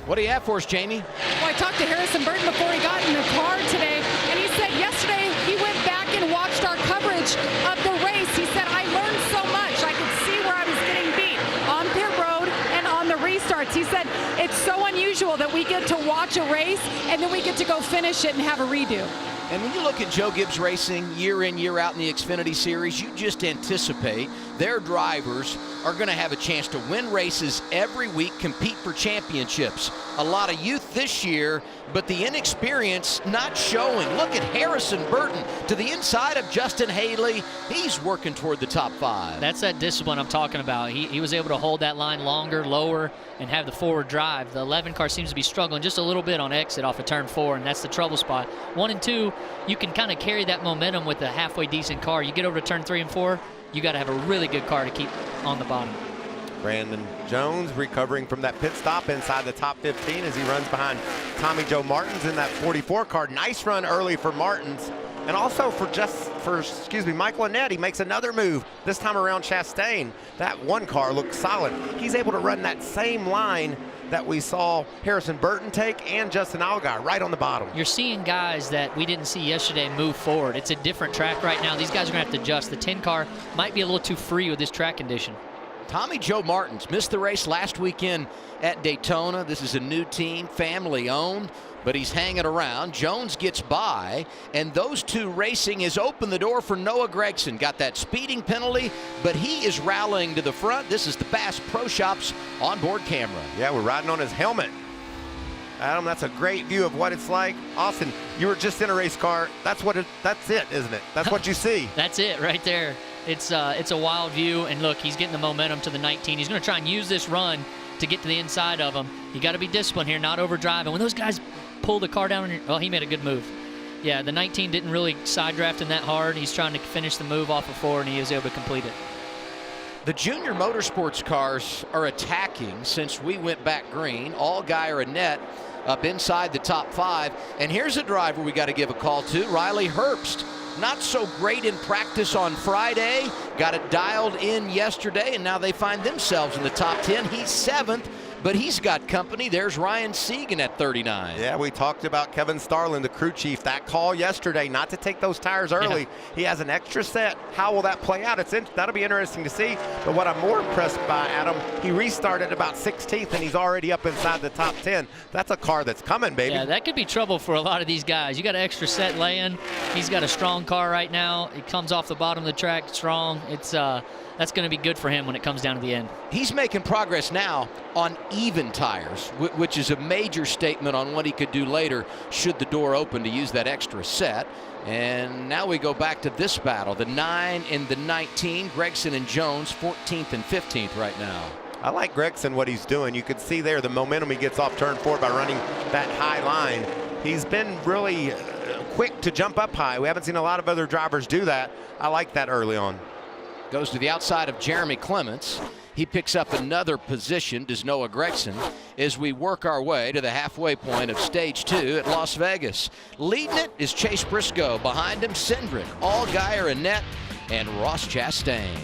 What do you have for us, Jamie? Well, I talked to Harrison Burton before he got in the car today, and he said yesterday he went back and watched our coverage of the race. He said, I learned so much. I could see where I was getting beat on pit road and on the restarts. He said, it's so unusual that we get to watch a race and then we get to go finish it and have a redo. And when you look at Joe Gibbs Racing year in, year out in the Xfinity Series, you just anticipate their drivers are going to have a chance to win races every week, compete for championships. A lot of youth this year, but the inexperience not showing. Look at Harrison Burton to the inside of Justin Haley. He's working toward the top 5. That's that discipline I'm talking about. He was able to hold that line longer, lower, and have the forward drive. The 11 car seems to be struggling just a little bit on exit off of turn 4, and that's the trouble spot. 1 and 2, you can kind of carry that momentum with a halfway decent car. You get over to turn 3 and 4, you got to have a really good car to keep on the bottom. Brandon Jones recovering from that pit stop inside the top 15 as he runs behind Tommy Joe Martins in that 44 car. Nice run early for Martins. And also for Michael Annett, he makes another move, this time around Chastain. That one car looks solid. He's able to run that same line that we saw Harrison Burton take and Justin Allgaier right on the bottom. You're seeing guys that we didn't see yesterday move forward. It's a different track right now. These guys are going to have to adjust. The 10 car might be a little too free with this track condition. Tommy Joe Martins missed the race last weekend at Daytona. This is a new team, family owned, but he's hanging around. Jones gets by, and those two racing has opened the door for Noah Gragson. Got that speeding penalty, but he is rallying to the front. This is the Bass Pro Shops onboard camera. Yeah, we're riding on his helmet. Adam, that's a great view of what it's like. Austin, you were just in a race car. That's it, isn't it? That's what you see. That's it right there. It's a wild view, and look, he's getting the momentum to the 19. He's going to try and use this run to get to the inside of him. You got to be disciplined here, not overdrive. And when those guys pull the car down, well, he made a good move. Yeah, the 19 didn't really side draft him that hard. He's trying to finish the move off of 4, and he was able to complete it. The junior motorsports cars are attacking since we went back green. Allgaier and Annett up inside the top 5. And here's a driver we got to give a call to, Riley Herbst. Not so great in practice on Friday. Got it dialed in yesterday, and now they find themselves in the top 10. He's 7th, but he's got company. There's Ryan Segan at 39. Yeah, we talked about Kevin Starlin, the crew chief. That call yesterday, not to take those tires early. Yeah. He has an extra set. How will that play out? That'll be interesting to see. But what I'm more impressed by, Adam, he restarted about 16th, and he's already up inside the top 10. That's a car that's coming, baby. Yeah, that could be trouble for a lot of these guys. You got an extra set laying. He's got a strong car right now. He comes off the bottom of the track strong. That's going to be good for him when it comes down to the end. He's making progress now on even tires, which is a major statement on what he could do later should the door open to use that extra set. And now we go back to this battle, the 9 and the 19, Gragson and Jones, 14th and 15th right now. I like Gragson, what he's doing. You can see there the momentum he gets off turn 4 by running that high line. He's been really quick to jump up high. We haven't seen a lot of other drivers do that. I like that early on. Goes to the outside of Jeremy Clements. He picks up another position, does Noah Gragson, as we work our way to the halfway point of stage 2 at Las Vegas. Leading it is Chase Briscoe. Behind him, Cindric, Allgaier, Annett, and Ross Chastain.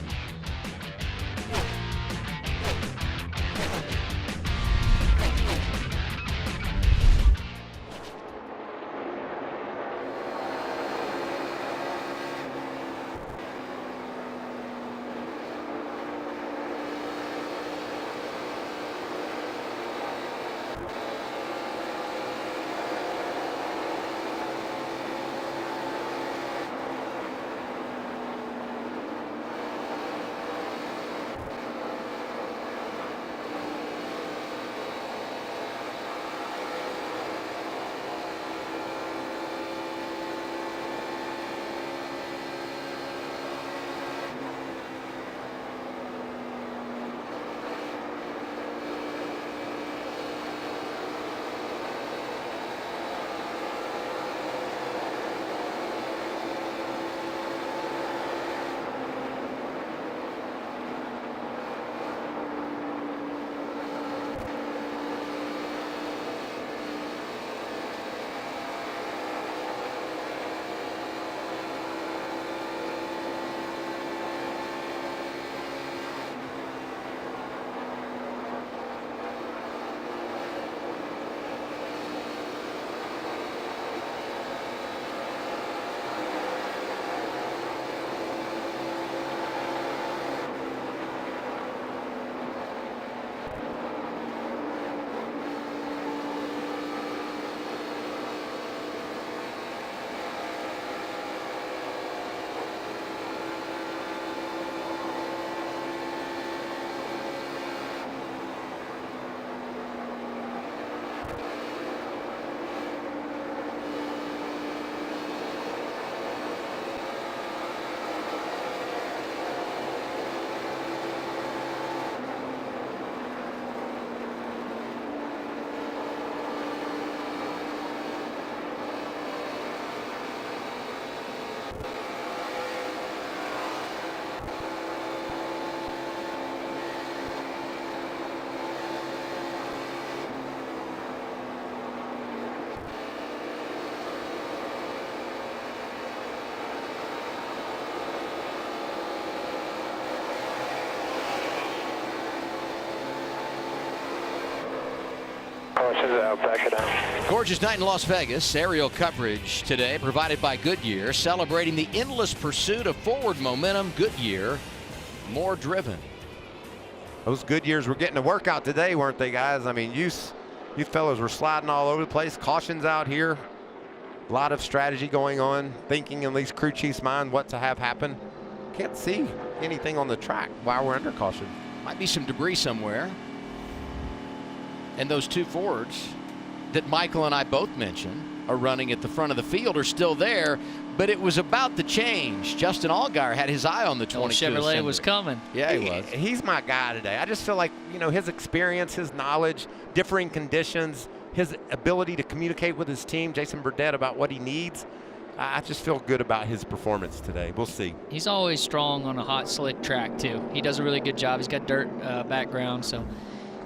is out, back it out. Gorgeous night in Las Vegas. Aerial coverage today provided by Goodyear, celebrating the endless pursuit of forward momentum. Goodyear, more driven. Those Goodyears were getting a workout today, weren't they, guys? I mean, you fellas were sliding all over the place. Cautions out here. A lot of strategy going on, thinking in these crew chiefs' mind what to have happen. Can't see anything on the track while we're under caution. Might be some debris somewhere. And those two Fords that Michael and I both mentioned are running at the front of the field are still there, but it was about to change. Justin Allgaier had his eye on the 22 Chevrolet was coming. Yeah, he was. He's my guy today. I just feel like, you know, his experience, his knowledge, differing conditions, his ability to communicate with his team, Jason Burdett, about what he needs. I just feel good about his performance today. We'll see. He's always strong on a hot, slick track, too. He does a really good job. He's got dirt background, so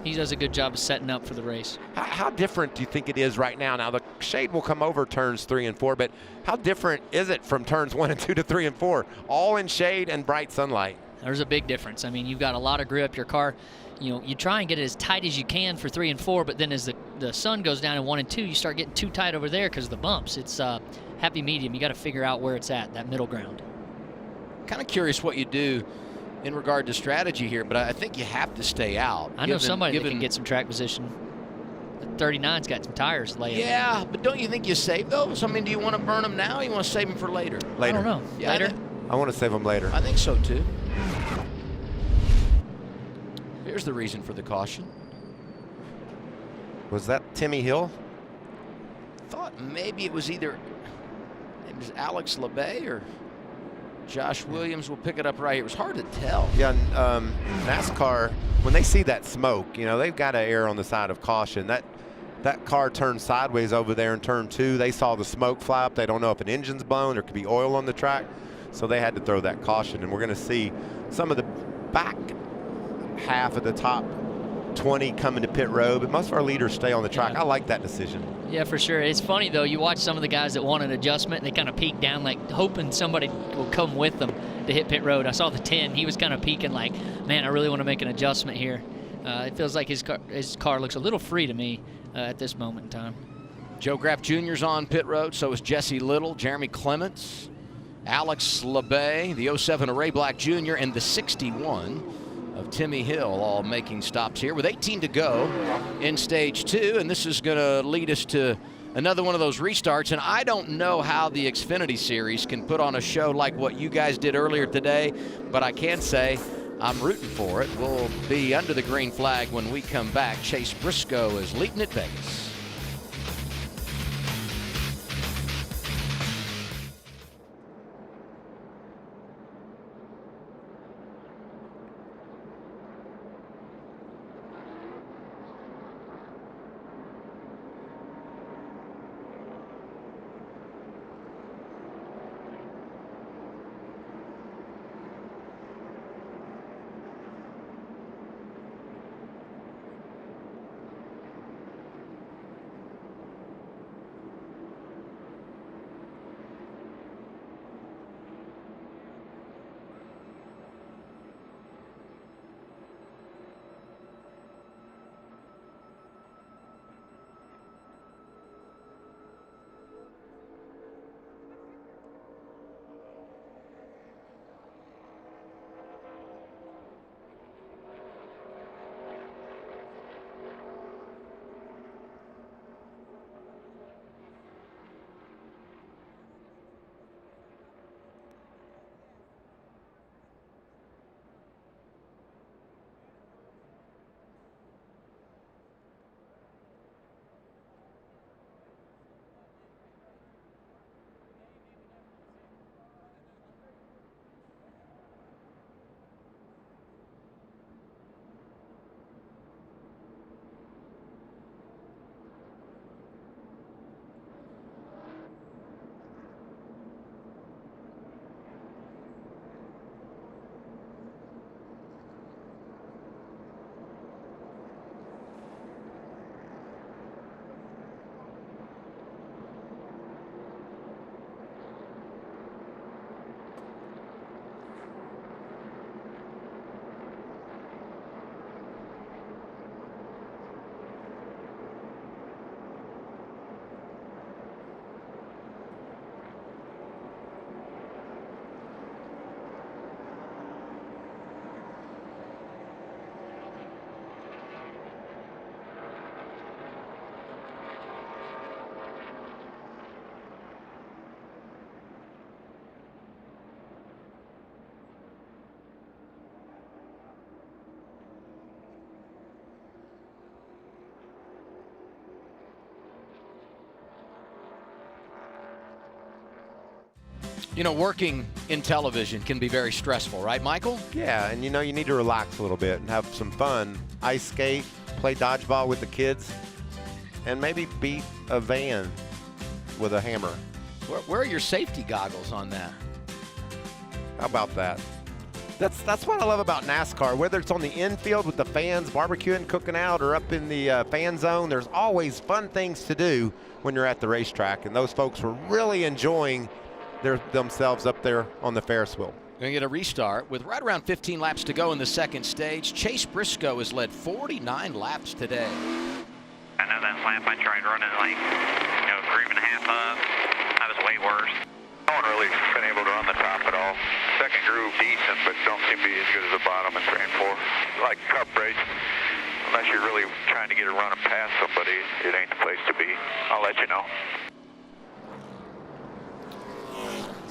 he does a good job of setting up for the race. How different do you think it is right now? Now, the shade will come over turns 3 and 4, but how different is it from turns 1 and 2 to 3 and 4? All in shade and bright sunlight. There's a big difference. I mean, you've got a lot of grip. Your car, you know, you try and get it as tight as you can for 3 and 4, but then as the sun goes down in 1 and 2, you start getting too tight over there because of the bumps. It's happy medium. You got to figure out where it's at, that middle ground. Kind of curious what you do in regard to strategy here, but I think you have to stay out. I know somebody that can get some track position. The 39's got some tires laying. Yeah, but don't you think you save those? I mean, do you want to burn them now or you want to save them for later? Later. I don't know. Yeah, Later? I want to save them later. I think so, too. Here's the reason for the caution. Was that Timmy Hill? Thought maybe it was Alex LeBay or Josh Williams. Will pick it up right here. It was hard to tell. Yeah, NASCAR, when they see that smoke, you know, they've got to err on the side of caution. That car turned sideways over there in turn 2. They saw the smoke fly up. They don't know if an engine's blown. There could be oil on the track. So they had to throw that caution. And we're going to see some of the back half of the top 20 coming to pit road, but most of our leaders stay on the track. Yeah. I like that decision. Yeah, for sure. It's funny, though. You watch some of the guys that want an adjustment, and they kind of peek down, like hoping somebody will come with them to hit pit road. I saw the 10. He was kind of peeking like, man, I really want to make an adjustment here. It feels like his car looks a little free to me at this moment in time. Joe Graff Jr.'s on pit road. So is Jesse Little, Jeremy Clements, Alex LeBay, the 07 of Ray Black Jr., and the 61 of Timmy Hill, all making stops here with 18 to go in stage 2, and this is going to lead us to another one of those restarts. And I don't know how the Xfinity Series can put on a show like what you guys did earlier today, but I can say I'm rooting for it. We'll be under the green flag when we come back. Chase Briscoe is leading at Vegas. You know, working in television can be very stressful, right, Michael? Yeah, and you know, you need to relax a little bit and have some fun. Ice skate, play dodgeball with the kids, and maybe beat a van with a hammer. Where are your safety goggles on that? How about that? That's what I love about NASCAR. Whether it's on the infield with the fans barbecuing, cooking out, or up in the fan zone, there's always fun things to do when you're at the racetrack. And those folks were really enjoying themselves up there on the Ferris wheel. Going to get a restart with right around 15 laps to go in the second stage. Chase Briscoe has led 49 laps today. I know that lap I tried running like, a groove and a half up. I was way worse. No one really been able to run the top at all. Second groove decent, but don't seem to be as good as the bottom in 3 and 4. Like cup race, unless you're really trying to get a run past somebody, it ain't the place to be. I'll let you know.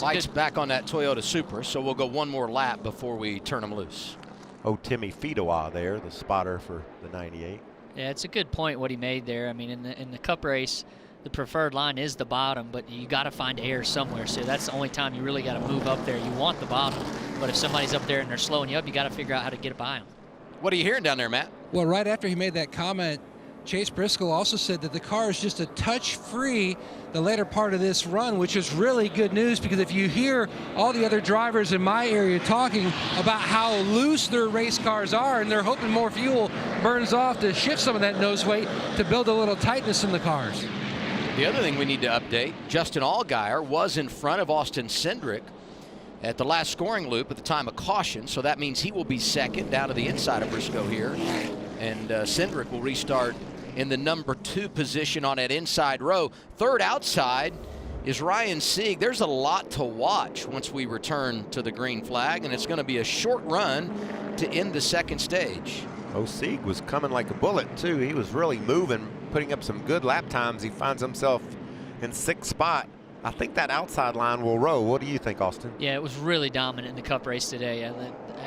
Lights back on that Toyota Supra, so we'll go one more lap before we turn them loose. Oh, Timmy Fidowa there, the spotter for the 98. Yeah, it's a good point what he made there. I mean, in the Cup race, the preferred line is the bottom, but you got to find air somewhere. So that's the only time you really got to move up there. You want the bottom, but if somebody's up there and they're slowing you up, you got to figure out how to get by them. What are you hearing down there, Matt? Well, right after he made that comment, Chase Briscoe also said that the car is just a touch free the later part of this run, which is really good news, because if you hear all the other drivers in my area talking about how loose their race cars are, and they're hoping more fuel burns off to shift some of that nose weight to build a little tightness in the cars. The other thing we need to update, Justin Allgaier was in front of Austin Cindric at the last scoring loop at the time of caution, so that means he will be second down to the inside of Briscoe here, and Cindric will restart in the number 2 position on that inside row. Third outside is Ryan Sieg. There's a lot to watch once we return to the green flag, and it's going to be a short run to end the second stage. Oh, Sieg was coming like a bullet, too. He was really moving, putting up some good lap times. He finds himself in 6th spot. I think that outside line will row. What do you think, Austin? Yeah, it was really dominant in the Cup race today.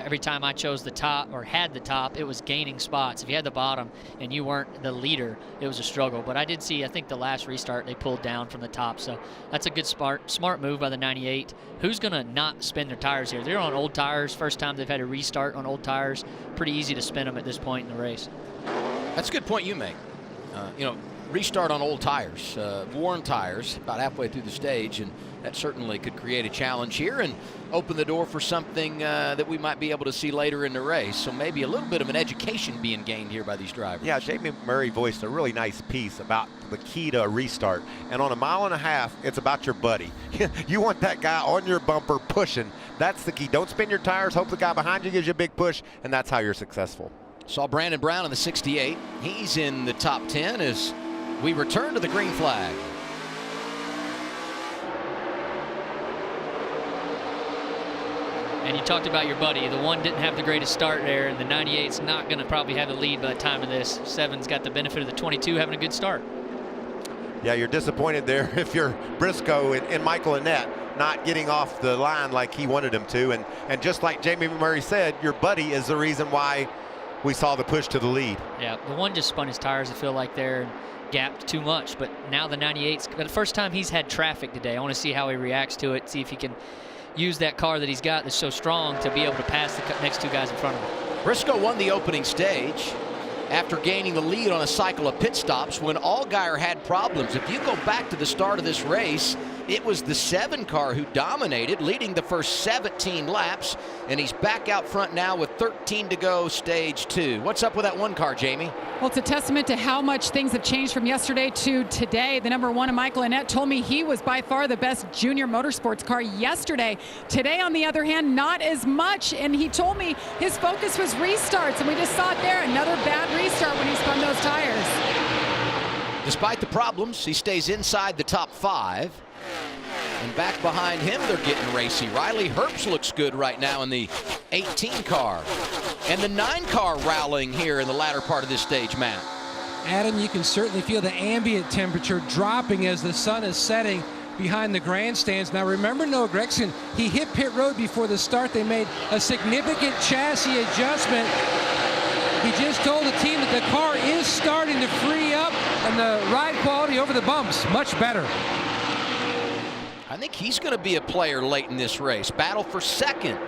Every time I chose the top or had the top, it was gaining spots. If you had the bottom and you weren't the leader, it was a struggle. But I did see, I think the last restart, they pulled down from the top. So that's a good smart move by the 98. Who's going to not spin their tires here? They're on old tires. First time they've had a restart on old tires. Pretty easy to spin them at this point in the race. That's a good point you make. Restart on old tires, worn tires about halfway through the stage, and that certainly could create a challenge here and open the door for something that we might be able to see later in the race. So maybe a little bit of an education being gained here by these drivers. Yeah, Jamie Murray voiced a really nice piece about the key to a restart. And on a 1.5 miles, it's about your buddy. You want that guy on your bumper pushing. That's the key. Don't spin your tires. Hope the guy behind you gives you a big push, and that's how you're successful. Saw Brandon Brown in the 68. He's in the top 10 as we return to the green flag. And you talked about your buddy. The 1 didn't have the greatest start there, and the 98's not going to probably have the lead by the time of this. 7's got the benefit of the 22 having a good start. Yeah, you're disappointed there if you're Briscoe and Michael Annett not getting off the line like he wanted him to. And just like Jamie Murray said, your buddy is the reason why we saw the push to the lead. Yeah, the 1 just spun his tires, I feel like, there and gapped too much. But now the 98's the first time he's had traffic today. I want to see how he reacts to it, see if he can use that car that he's got that's so strong to be able to pass the next 2 guys in front of him. Briscoe won the opening stage after gaining the lead on a cycle of pit stops when Allgaier had problems. If you go back to the start of this race, it was the 7 car who dominated, leading the first 17 laps, and he's back out front now with 13 to go, stage 2. What's up with that 1 car, Jamie? Well, it's a testament to how much things have changed from yesterday to today. The number 1, Michael Annett, told me he was by far the best junior motorsports car yesterday. Today, on the other hand, not as much, and he told me his focus was restarts, and we just saw it there, another bad restart when he spun those tires. Despite the problems, he stays inside the top 5. And back behind him, they're getting racy. Riley Herbst looks good right now in the 18 car. And the 9 car rallying here in the latter part of this stage, Matt. Adam, you can certainly feel the ambient temperature dropping as the sun is setting behind the grandstands. Now remember Noah Gragson, he hit pit road before the start. They made a significant chassis adjustment. He just told the team that the car is starting to free up and the ride quality over the bumps much better. I I think he's going to be a player late in this race. Battle for second.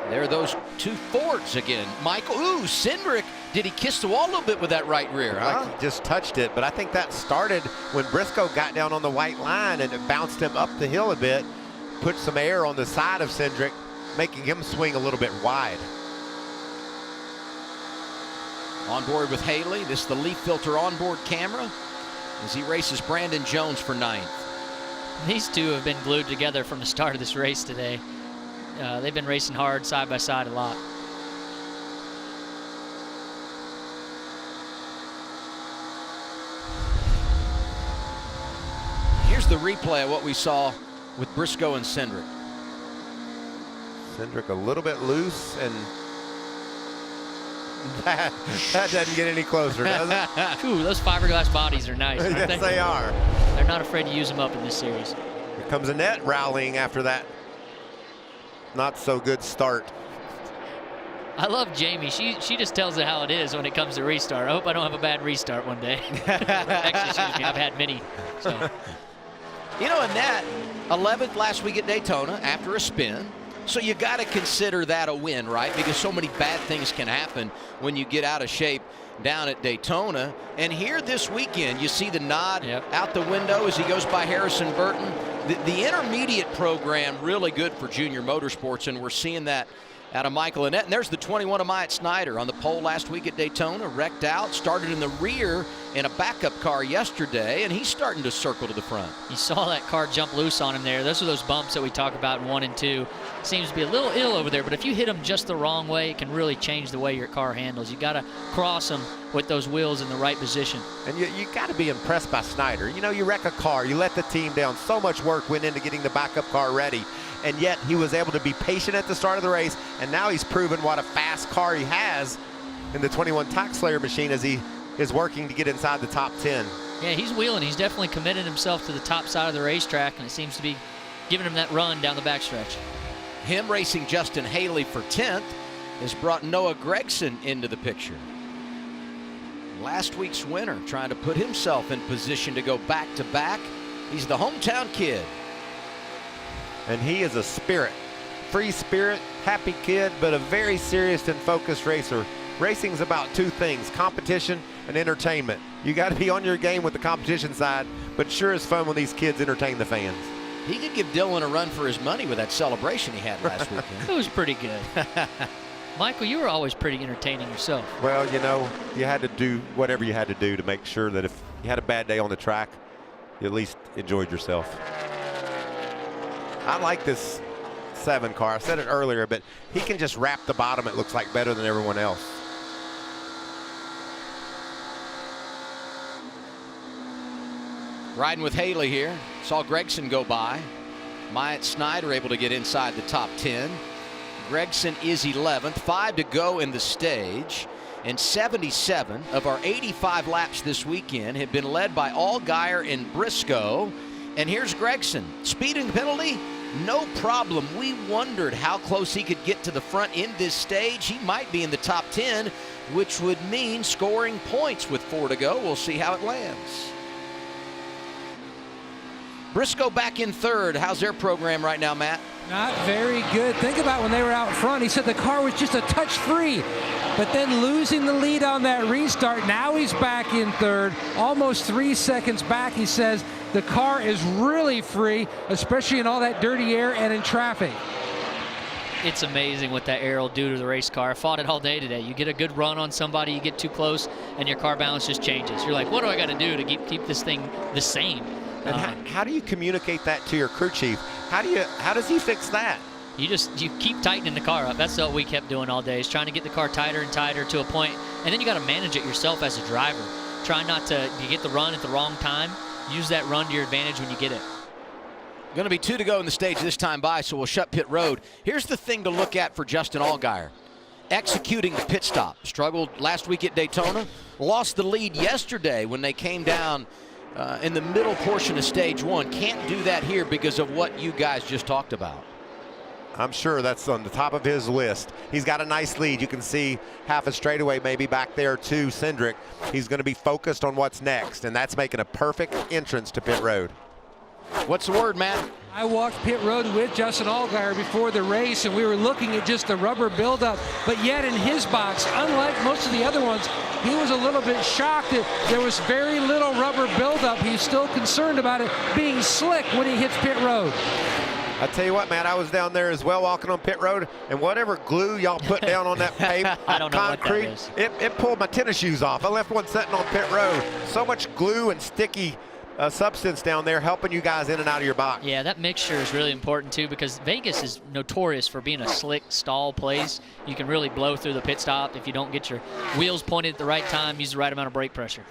There are those two Fords again. Michael, ooh, Cindric, did he kiss the wall a little bit with that right rear, huh? Like he just touched it, but I think that started when Briscoe got down on the white line and it bounced him up the hill a bit, put some air on the side of Cindric, making him swing a little bit wide. On board with Haley, this is the leaf filter onboard camera as he races Brandon Jones for 9th. These two have been glued together from the start of this race today. They've been racing hard side by side a lot. Here's the replay of what we saw with Briscoe and Cindric. Cindric a little bit loose, and that doesn't get any closer, does it? Ooh, those fiberglass bodies are nice, aren't Yes, they are. They're not afraid to use them up in this series. Here comes Annette rallying after that not so good start. I love Jamie. She just tells it how it is when it comes to restart. I hope I don't have a bad restart one day. Actually, excuse me, I've had many. So. You know, Annette, 11th last week at Daytona after a spin. So you got to consider that a win, right? Because so many bad things can happen when you get out of shape down at Daytona. And here this weekend, you see the nod out the window as he goes by Harrison Burton. The intermediate program really good for junior motorsports, and we're seeing that out of Michael Annett. And there's the 21 of Myatt Snyder on the pole last week at Daytona, wrecked out, started in the rear in a backup car yesterday, and he's starting to circle to the front. You saw that car jump loose on him there. Those are those bumps that we talk about in 1 and 2. Seems to be a little ill over there, but if you hit them just the wrong way, it can really change the way your car handles. You got to cross them with those wheels in the right position. And you got to be impressed by Snyder. You know, you wreck a car, you let the team down. So much work went into getting the backup car ready, and yet he was able to be patient at the start of the race, and now he's proven what a fast car he has in the 21 Tax Slayer machine as he is working to get inside the top 10. Yeah, he's wheeling. He's definitely committed himself to the top side of the racetrack, and it seems to be giving him that run down the backstretch. Him racing Justin Haley for 10th has brought Noah Gragson into the picture. Last week's winner trying to put himself in position to go back-to-back. He's the hometown kid. And he is a spirit, free spirit, happy kid, but a very serious and focused racer. Racing's about two things, competition and entertainment. You got to be on your game with the competition side, but sure is fun when these kids entertain the fans. He could give Dylan a run for his money with that celebration he had last weekend. It was pretty good. Michael, you were always pretty entertaining yourself. Well, you know, you had to do whatever you had to do to make sure that if you had a bad day on the track, you at least enjoyed yourself. I like this 7 car. I said it earlier, but he can just wrap the bottom, it looks like, better than everyone else. Riding with Haley here. Saw Gragson go by. Myatt Snyder able to get inside the top 10. Gragson is 11th. 5 to go in the stage. And 77 of our 85 laps this weekend have been led by Allgaier and Briscoe. And here's Gragson. Speeding penalty? No problem. We wondered how close he could get to the front in this stage. He might be in the top 10, which would mean scoring points with 4 to go. We'll see how it lands. Briscoe back in 3rd. How's their program right now, Matt? Not very good. Think about when they were out front. He said the car was just a touch free, but then losing the lead on that restart. Now he's back in 3rd, almost 3 seconds back. He says the car is really free, especially in all that dirty air and in traffic. It's amazing what that air will do to the race car. I fought it all day today. You get a good run on somebody, you get too close, and your car balance just changes. You're like, what do I got to do to keep this thing the same? And how do you communicate that to your crew chief? How does he fix that? You keep tightening the car up. That's what we kept doing all day, is trying to get the car tighter and tighter to a point, and then you got to manage it yourself as a driver. Try not to get the run at the wrong time. Use that run to your advantage when you get it. Going to be 2 to go in the stage this time by, so we'll shut pit road. Here's the thing to look at for Justin Allgaier. Executing the pit stop. Struggled last week at Daytona. Lost the lead yesterday when they came down in the middle portion of stage 1. Can't do that here because of what you guys just talked about. I'm sure that's on the top of his list. He's got a nice lead. You can see half a straightaway maybe back there to Cindric. He's going to be focused on what's next, and that's making a perfect entrance to pit road. What's the word, Matt? I walked pit road with Justin Allgaier before the race, and we were looking at just the rubber buildup. But yet in his box, unlike most of the other ones, he was a little bit shocked that there was very little rubber buildup. He's still concerned about it being slick when he hits pit road. I tell you what, man, I was down there as well walking on pit road, and whatever glue y'all put down on that pavement, I don't know concrete, what that is. it pulled my tennis shoes off. I left one sitting on pit road. So much glue and sticky substance down there helping you guys in and out of your box. Yeah, that mixture is really important too, because Vegas is notorious for being a slick stall place. You can really blow through the pit stop if you don't get your wheels pointed at the right time, use the right amount of brake pressure.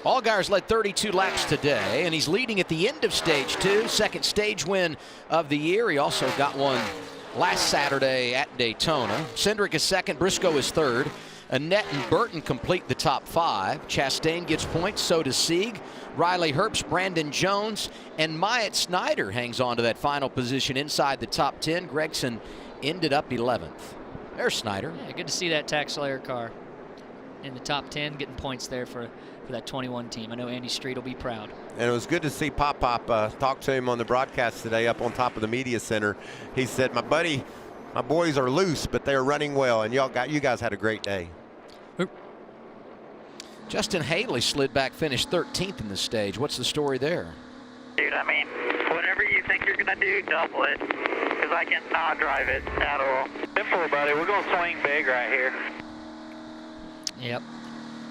Allgaier's led 32 laps today, and he's leading at the end of stage 2, second stage win of the year. He also got one last Saturday at Daytona. Cindric is second, Briscoe is third. Annette and Burton complete the top 5. Chastain gets points, so does Sieg. Riley Herbst, Brandon Jones, and Myatt Snyder hangs on to that final position inside the top 10. Gregson ended up 11th. There's Snyder. Yeah, good to see that tax Slayer car in the top 10, getting points there for that 21 team. I know Andy Street will be proud. And it was good to see Pop talk to him on the broadcast today up on top of the media center. He said, my boys are loose, but they're running well, and you guys had a great day. Justin Haley slid back, finished 13th in the stage. What's the story there? Dude, I mean, whatever you think you're going to do, double it, because I cannot drive it at all. Simple, buddy. We're going to swing big right here. Yep.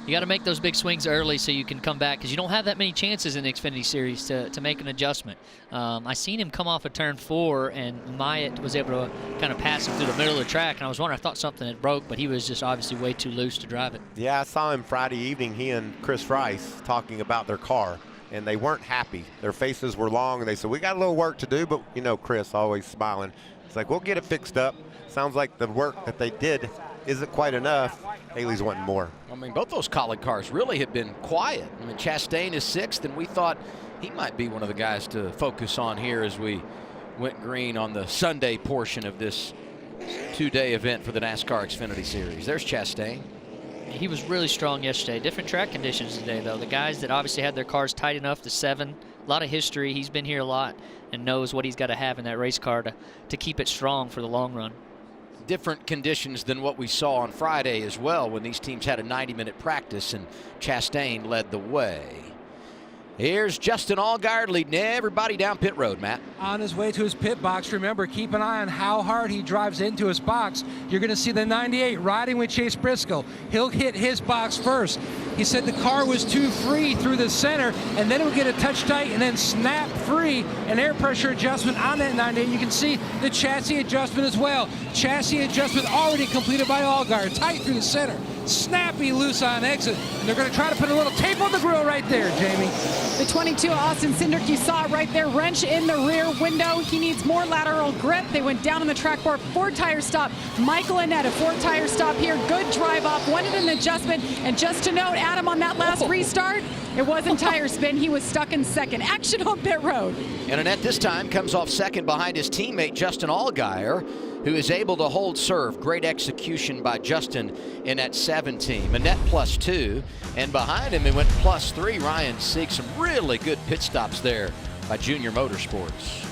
You got to make those big swings early so you can come back, because you don't have that many chances in the Xfinity Series to make an adjustment. I seen him come off of turn 4, and Myatt was able to kind of pass him through the middle of the track, and I was wondering, I thought something had broke, but he was just obviously way too loose to drive it. Yeah, I saw him Friday evening, he and Chris Rice talking about their car, and they weren't happy. Their faces were long, and they said, we got a little work to do, but you know, Chris always smiling. It's like, we'll get it fixed up. Sounds like the work that they did isn't quite enough. Haley's wanting more. I mean, both those Collin cars really have been quiet. I mean, Chastain is 6th, and we thought he might be one of the guys to focus on here as we went green on the Sunday portion of this 2-day event for the NASCAR Xfinity Series. There's Chastain. He was really strong yesterday. Different track conditions today, though. The guys that obviously had their cars tight enough to 7, a lot of history. He's been here a lot and knows what he's got to have in that race car to keep it strong for the long run. Different conditions than what we saw on Friday as well, when these teams had a 90-minute practice and Chastain led the way. Here's Justin Allgaier leading everybody down pit road, Matt. On his way to his pit box, remember, keep an eye on how hard he drives into his box. You're going to see the 98 riding with Chase Briscoe. He'll hit his box first. He said the car was too free through the center, and then it would get a touch tight and then snap free. An air pressure adjustment on that 98. You can see the chassis adjustment as well. Chassis adjustment already completed by Allgaier. Tight through the center. Snappy loose on exit. And they're going to try to put a little tape on the grill right there, Jamie. The 22 Austin Cindric, you saw it right there, wrench in the rear window. He needs more lateral grip. They went down on the track board, 4-tire stop. Michael Annette, a 4-tire stop here. Good drive off, wanted an adjustment. And just to note, Adam, on that last restart, it wasn't tire spin. He was stuck in second. Action on pit road. And Annette this time comes off second behind his teammate Justin Allgaier, who is able to hold serve. Great execution by Justin in that 7 team. Annette +2, and behind him it went +3. Ryan Sieg. Some really good pit stops there by Junior Motorsports.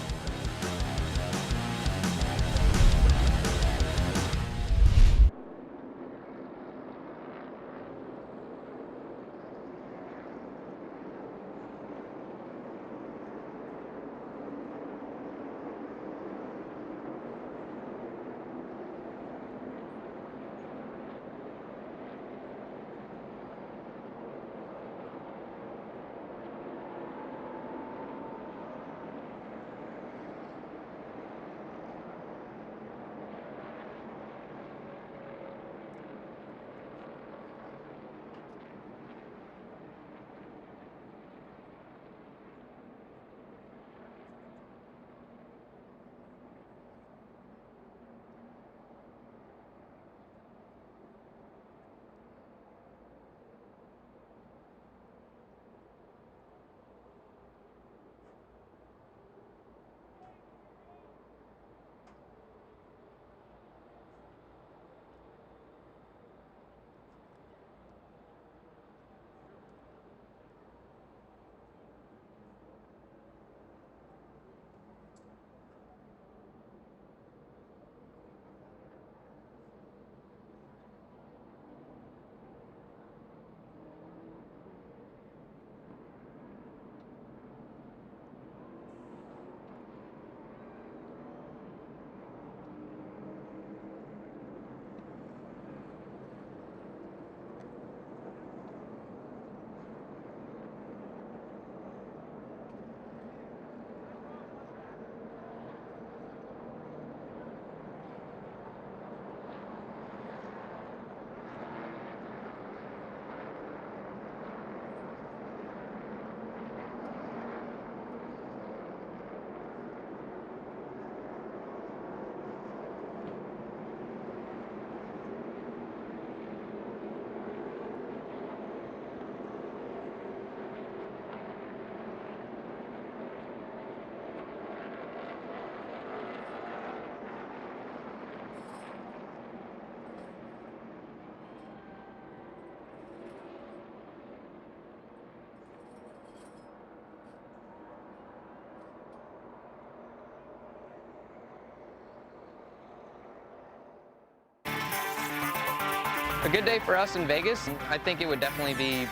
A good day for us in Vegas. I think it would definitely be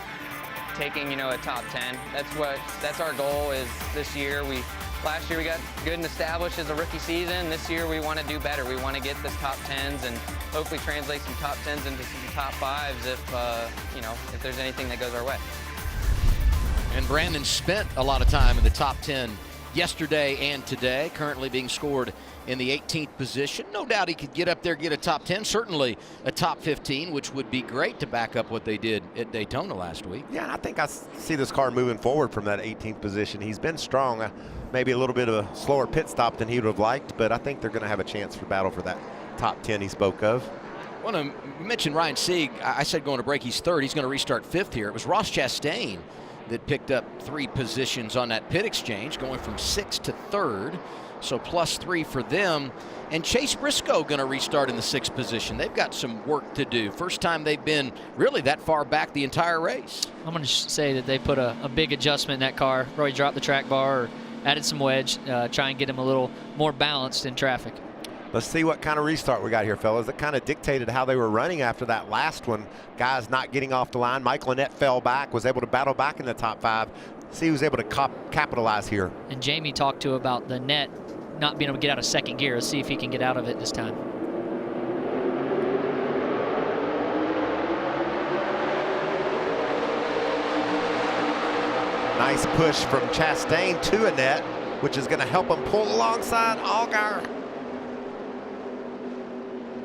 taking, a top 10. That's our goal is this year. Last year we got good and established as a rookie season. This year we want to do better. We want to get this top 10s and hopefully translate some top 10s into some top 5s if there's anything that goes our way. And Brandon spent a lot of time in the top 10 yesterday and today, currently being scored in the 18th position. No doubt he could get up there, get a top 10, certainly a top 15, which would be great to back up what they did at Daytona last week. Yeah, I think I see this car moving forward from that 18th position. He's been strong, maybe a little bit of a slower pit stop than he would have liked, but I think they're going to have a chance for battle for that top 10 he spoke of. I want to mention Ryan Sieg. I said going to break, he's third. He's going to restart fifth here. It was Ross Chastain that picked up 3 positions on that pit exchange, going from 6th to 3rd. So +3 for them. And Chase Briscoe going to restart in the 6th position. They've got some work to do. First time they've been really that far back the entire race. I'm going to say that they put a big adjustment in that car. Probably dropped the track bar or added some wedge, try and get him a little more balanced in traffic. Let's see what kind of restart we got here, fellas. It kind of dictated how they were running after that last one. Guys not getting off the line. Michael Annett fell back, was able to battle back in the top 5. See who's able to capitalize here. And Jamie talked to about the net not being able to get out of second gear. Let's see if he can get out of it this time. Nice push from Chastain to Annett, which is going to help him pull alongside Allgaier.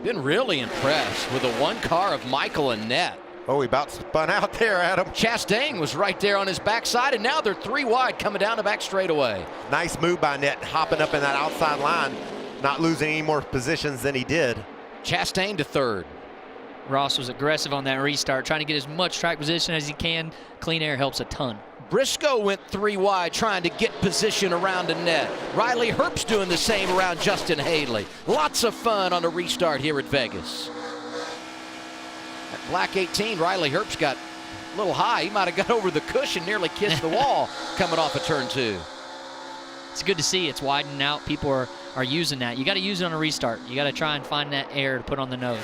Been really impressed with the one car of Michael Annett. Oh, he about spun out there, Adam. Chastain was right there on his backside, and now they're 3 wide coming down the back straightaway. Nice move by Annett, hopping up in that outside line, not losing any more positions than he did. Chastain to 3rd. Ross was aggressive on that restart, trying to get as much track position as he can. Clean air helps a ton. Briscoe went 3 wide trying to get position around Annett. Riley Herbst doing the same around Justin Haley. Lots of fun on the restart here at Vegas. At black 18, Riley Herbst got a little high. He might have got over the cushion, nearly kissed the wall coming off of turn 2. It's good to see it's widening out. People are using that. You got to use it on a restart. You got to try and find that air to put on the nose.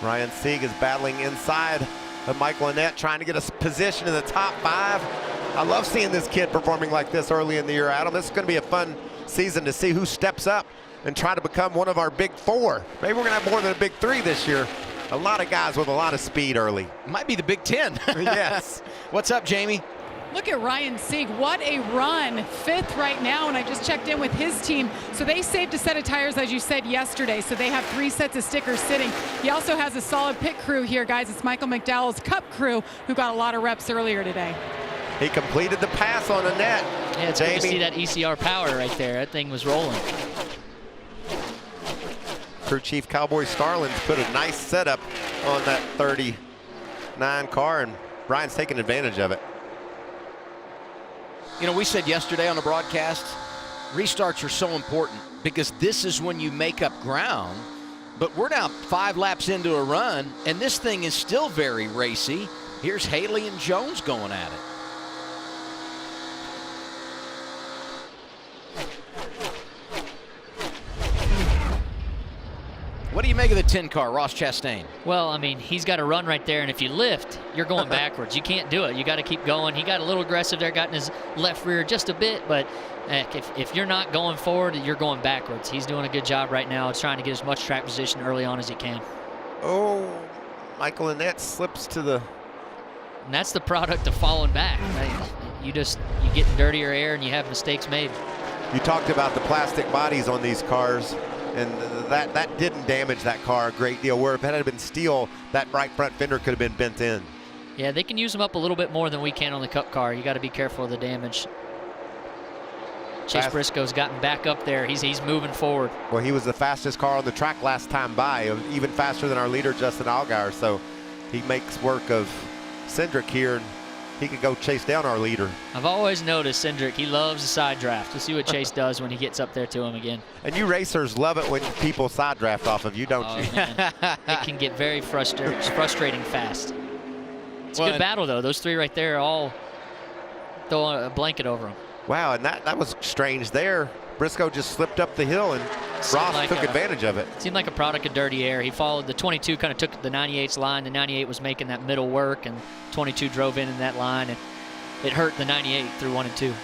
Ryan Sieg is battling inside of Michael Annett, trying to get a position in the top 5. I love seeing this kid performing like this early in the year, Adam. This is going to be a fun season to see who steps up and try to become one of our big 4. Maybe we're going to have more than a big 3 this year. A lot of guys with a lot of speed early. Might be the big 10. Yes. What's up, Jamie? Look at Ryan Sieg. What a run. 5th right now, and I just checked in with his team. So they saved a set of tires, as you said, yesterday. So they have 3 sets of stickers sitting. He also has a solid pit crew here, guys. It's Michael McDowell's Cup crew, who got a lot of reps earlier today. He completed the pass on Annett. Yeah, it's good to see that ECR power right there. That thing was rolling. Crew Chief Cowboy Starlins put a nice setup on that 39 car, and Brian's taking advantage of it. You know, we said yesterday on the broadcast, restarts are so important because this is when you make up ground. But we're now 5 laps into a run, and this thing is still very racy. Here's Haley and Jones going at it. What do you make of the 10 car, Ross Chastain? Well, I mean, he's got to run right there, and if you lift, you're going backwards. You can't do it. You got to keep going. He got a little aggressive there, got in his left rear just a bit, but heck, if you're not going forward, you're going backwards. He's doing a good job right now. He's trying to get as much track position early on as he can. Oh, Michael Annett slips to the... And that's the product of falling back. You get in dirtier air, and you have mistakes made. You talked about the plastic bodies on these cars, and that didn't damage that car a great deal. Where if it had been steel, that right front fender could have been bent in. Yeah, they can use them up a little bit more than we can on the Cup car. You got to be careful of the damage. Chase Briscoe's gotten back up there. He's moving forward. Well, he was the fastest car on the track last time by, even faster than our leader, Justin Allgaier. So he makes work of Cindric here, and he could go chase down our leader. I've always noticed Cindric, he loves a side draft. We'll see what Chase does when he gets up there to him again. And you racers love it when people side draft off of you, don't you? Man. It can get very frustrating fast. It's a good battle, though. Those 3 right there all throw a blanket over them. Wow, and that was strange there. Briscoe just slipped up the hill, and Ross took advantage of it. Seemed like a product of dirty air. He followed the 22, kind of took the 98's line. The 98 was making that middle work, and 22 drove in that line, and it hurt the 98 through 1 and 2.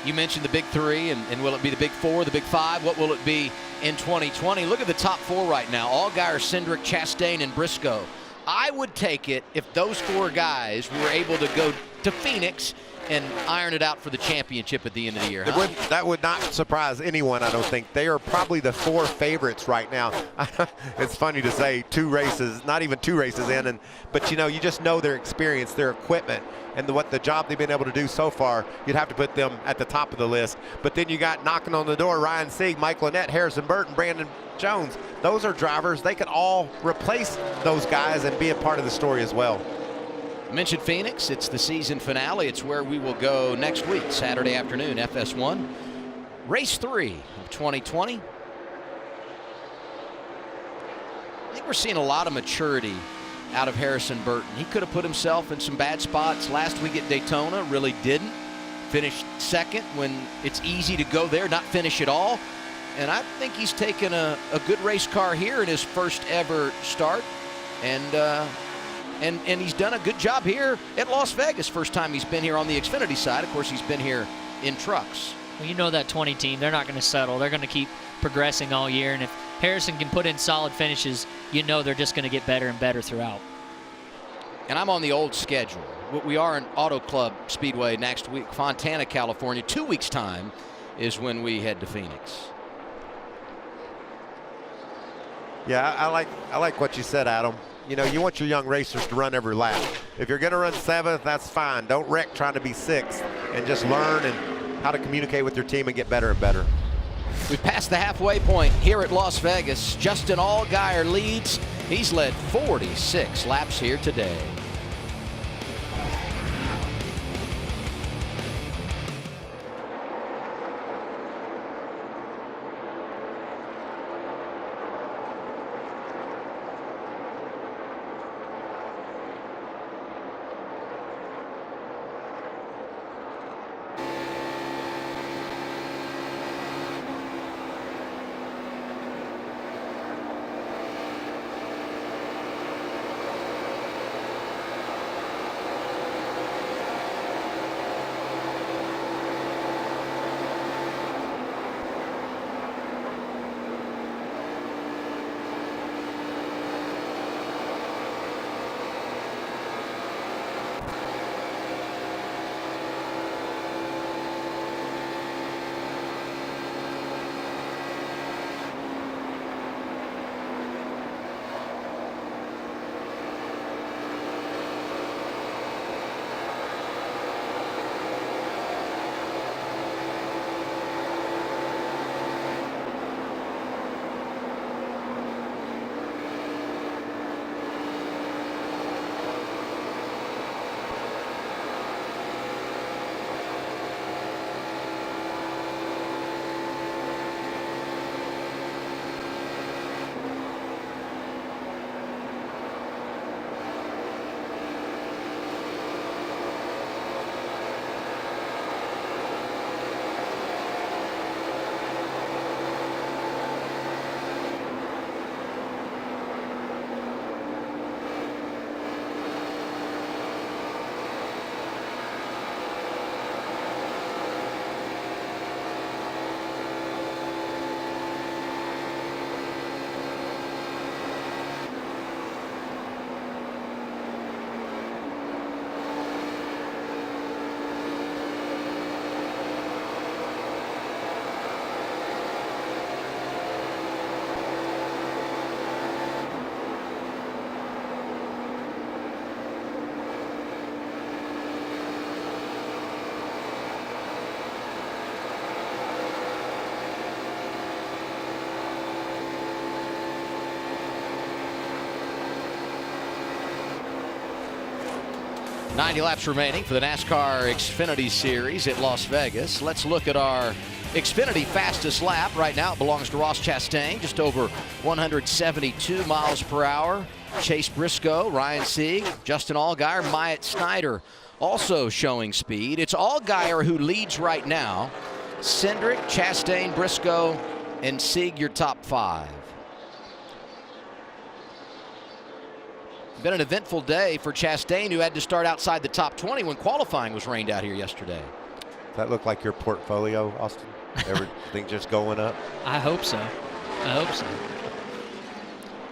You mentioned the big 3, and will it be the big 4, the big 5? What will it be in 2020? Look at the top 4 right now. Allgaier, Cindric, Chastain, and Briscoe. I would take it if those 4 guys were able to go to Phoenix and iron it out for the championship at the end of the year. Huh? That would not surprise anyone, I don't think. They are probably the 4 favorites right now. It's funny to say 2 races, not even 2 races in, but you know, you just know their experience, their equipment, and what the job they've been able to do so far. You'd have to put them at the top of the list. But then you got knocking on the door Ryan Sieg, Mike Lynette, Harrison Burton, Brandon Jones. Those are drivers. They could all replace those guys and be a part of the story as well. I mentioned Phoenix. It's the season finale. It's where we will go next week, Saturday afternoon, FS1. Race 3 of 2020. I think we're seeing a lot of maturity out of Harrison Burton. He could have put himself in some bad spots last week at Daytona, really didn't. Finished second when it's easy to go there, not finish at all. And I think he's taken a good race car here in his first ever start. And he's done a good job here at Las Vegas. First time he's been here on the Xfinity side. Of course, he's been here in trucks. Well, you know that 20 team, they're not going to settle. They're going to keep progressing all year. And if Harrison can put in solid finishes, you know they're just going to get better and better throughout. And I'm on the old schedule. We are in Auto Club Speedway next week, Fontana, California. 2 weeks' time is when we head to Phoenix. Yeah, I like what you said, Adam. You know, you want your young racers to run every lap. If you're going to run 7th, that's fine. Don't wreck trying to be 6th, and just learn and how to communicate with your team and get better and better. We've passed the halfway point here at Las Vegas. Justin Allgaier leads. He's led 46 laps here today. .90 laps remaining for the NASCAR Xfinity Series at Las Vegas. Let's look at our Xfinity fastest lap. Right now it belongs to Ross Chastain, just over 172 miles per hour. Chase Briscoe, Ryan Sieg, Justin Allgaier, Myatt Snyder also showing speed. It's Allgaier who leads right now. Cindric, Chastain, Briscoe, and Sieg your top 5. Been an eventful day for Chastain, who had to start outside the top 20 when qualifying was rained out here yesterday. Does that look like your portfolio, Austin? Everything just going up? I hope so. I hope so.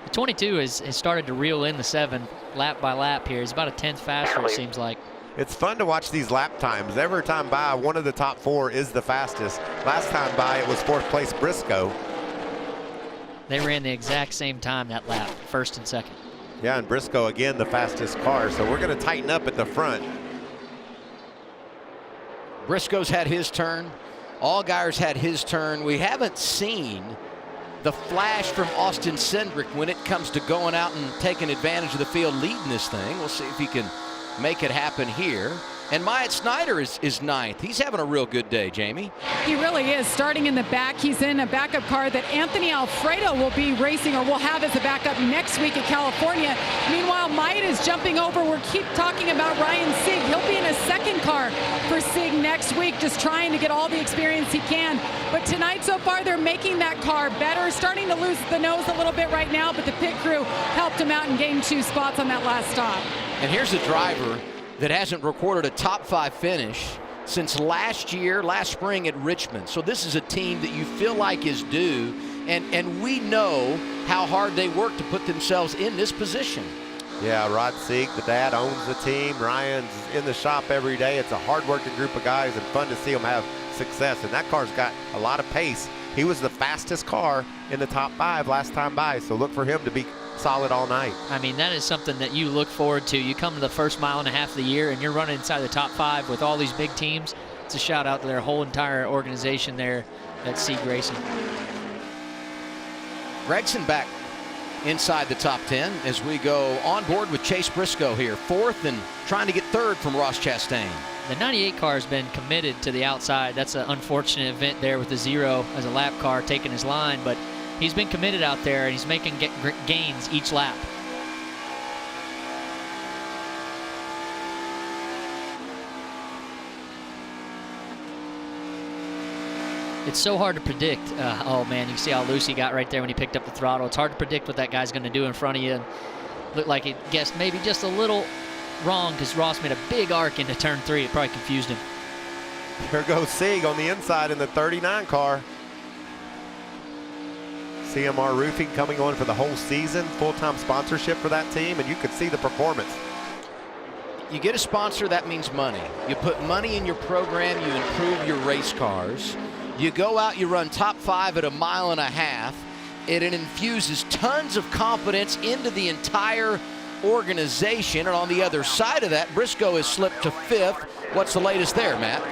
The 22 has started to reel in the 7 lap by lap here. It's about a 10th faster, it seems like. It's fun to watch these lap times. Every time by, one of the top 4 is the fastest. Last time by, it was 4th place Briscoe. They ran the exact same time that lap, first and second. Yeah, and Briscoe, again, the fastest car. So we're going to tighten up at the front. Briscoe's had his turn. Allgaier's had his turn. We haven't seen the flash from Austin Cindric when it comes to going out and taking advantage of the field, leading this thing. We'll see if he can make it happen here. And Myatt Snyder is 9th. He's having a real good day, Jamie. He really is. Starting in the back, he's in a backup car that Anthony Alfredo will be racing, or will have as a backup next week at California. Meanwhile, Myatt is jumping over. We'll keep talking about Ryan Sieg. He'll be in a second car for Sieg next week, just trying to get all the experience he can. But tonight so far, they're making that car better, starting to lose the nose a little bit right now, but the pit crew helped him out and gained 2 spots on that last stop. And here's a driver that hasn't recorded a top 5 finish since last spring at Richmond. So this is a team that you feel like is due, and we know how hard they work to put themselves in this position. Yeah, Rod Sieg, the dad, owns the team. Ryan's in the shop every day. It's a hard-working group of guys, and fun to see them have success. And that car's got a lot of pace. He was the fastest car in the top 5 last time by, so look for him to be solid all night. I mean, that is something that you look forward to. You come to the first mile and a half of the year and you're running inside the top 5 with all these big teams. It's a shout out to their whole entire organization there at Sieg Racing. Gregson back inside the top 10 as we go on board with Chase Briscoe here, 4th and trying to get 3rd from Ross Chastain. The 98 car has been committed to the outside. That's an unfortunate event there with the 0 as a lap car taking his line, but he's been committed out there and he's making gains each lap. It's so hard to predict. Oh man, you see how loose he got right there when he picked up the throttle. It's hard to predict what that guy's going to do in front of you. And looked like he guessed maybe just a little wrong because Ross made a big arc into turn 3. It probably confused him. Here goes Sieg on the inside in the 39 car. CMR Roofing coming on for the whole season, full-time sponsorship for that team, and you could see the performance. You get a sponsor, that means money. You put money in your program, you improve your race cars. You go out, you run top 5 at a mile and a half. It infuses tons of confidence into the entire organization. And on the other side of that, Briscoe has slipped to 5th. What's the latest there, Matt?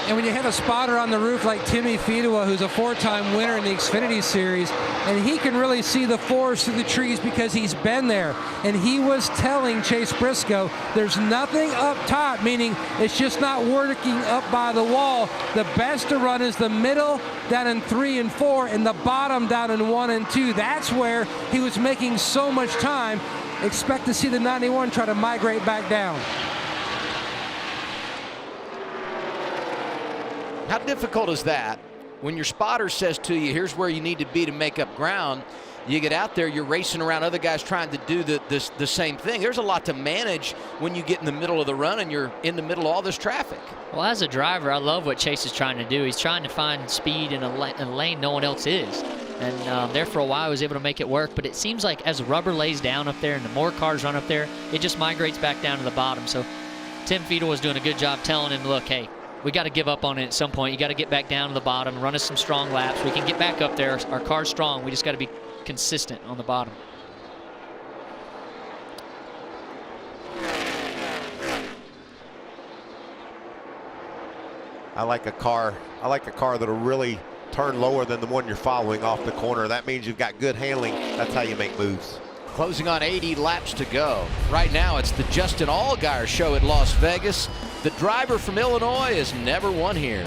And when you have a spotter on the roof like Timmy Fedewa, who's a 4-time winner in the Xfinity Series, and he can really see the forest through the trees because he's been there. And he was telling Chase Briscoe, there's nothing up top, meaning it's just not working up by the wall. The best to run is the middle down in 3 and 4 and the bottom down in 1 and 2. That's where he was making so much time. Expect to see the 91 try to migrate back down. How difficult is that when your spotter says to you, here's where you need to be to make up ground? You get out there, you're racing around other guys trying to do the same thing. There's a lot to manage when you get in the middle of the run and you're in the middle of all this traffic. Well, as a driver, I love what Chase is trying to do. He's trying to find speed in a lane no one else is. And there for a while, I was able to make it work. But it seems like as the rubber lays down up there and the more cars run up there, it just migrates back down to the bottom. So Tim Fedewa was doing a good job telling him, look, hey, we got to give up on it at some point. You got to get back down to the bottom, run us some strong laps. We can get back up there. Our car's strong. We just got to be consistent on the bottom. I like a car that'll really turn lower than the one you're following off the corner. That means you've got good handling. That's how you make moves. Closing on 80 laps to go. Right now, it's the Justin Allgaier show at Las Vegas. The driver from Illinois has never won here.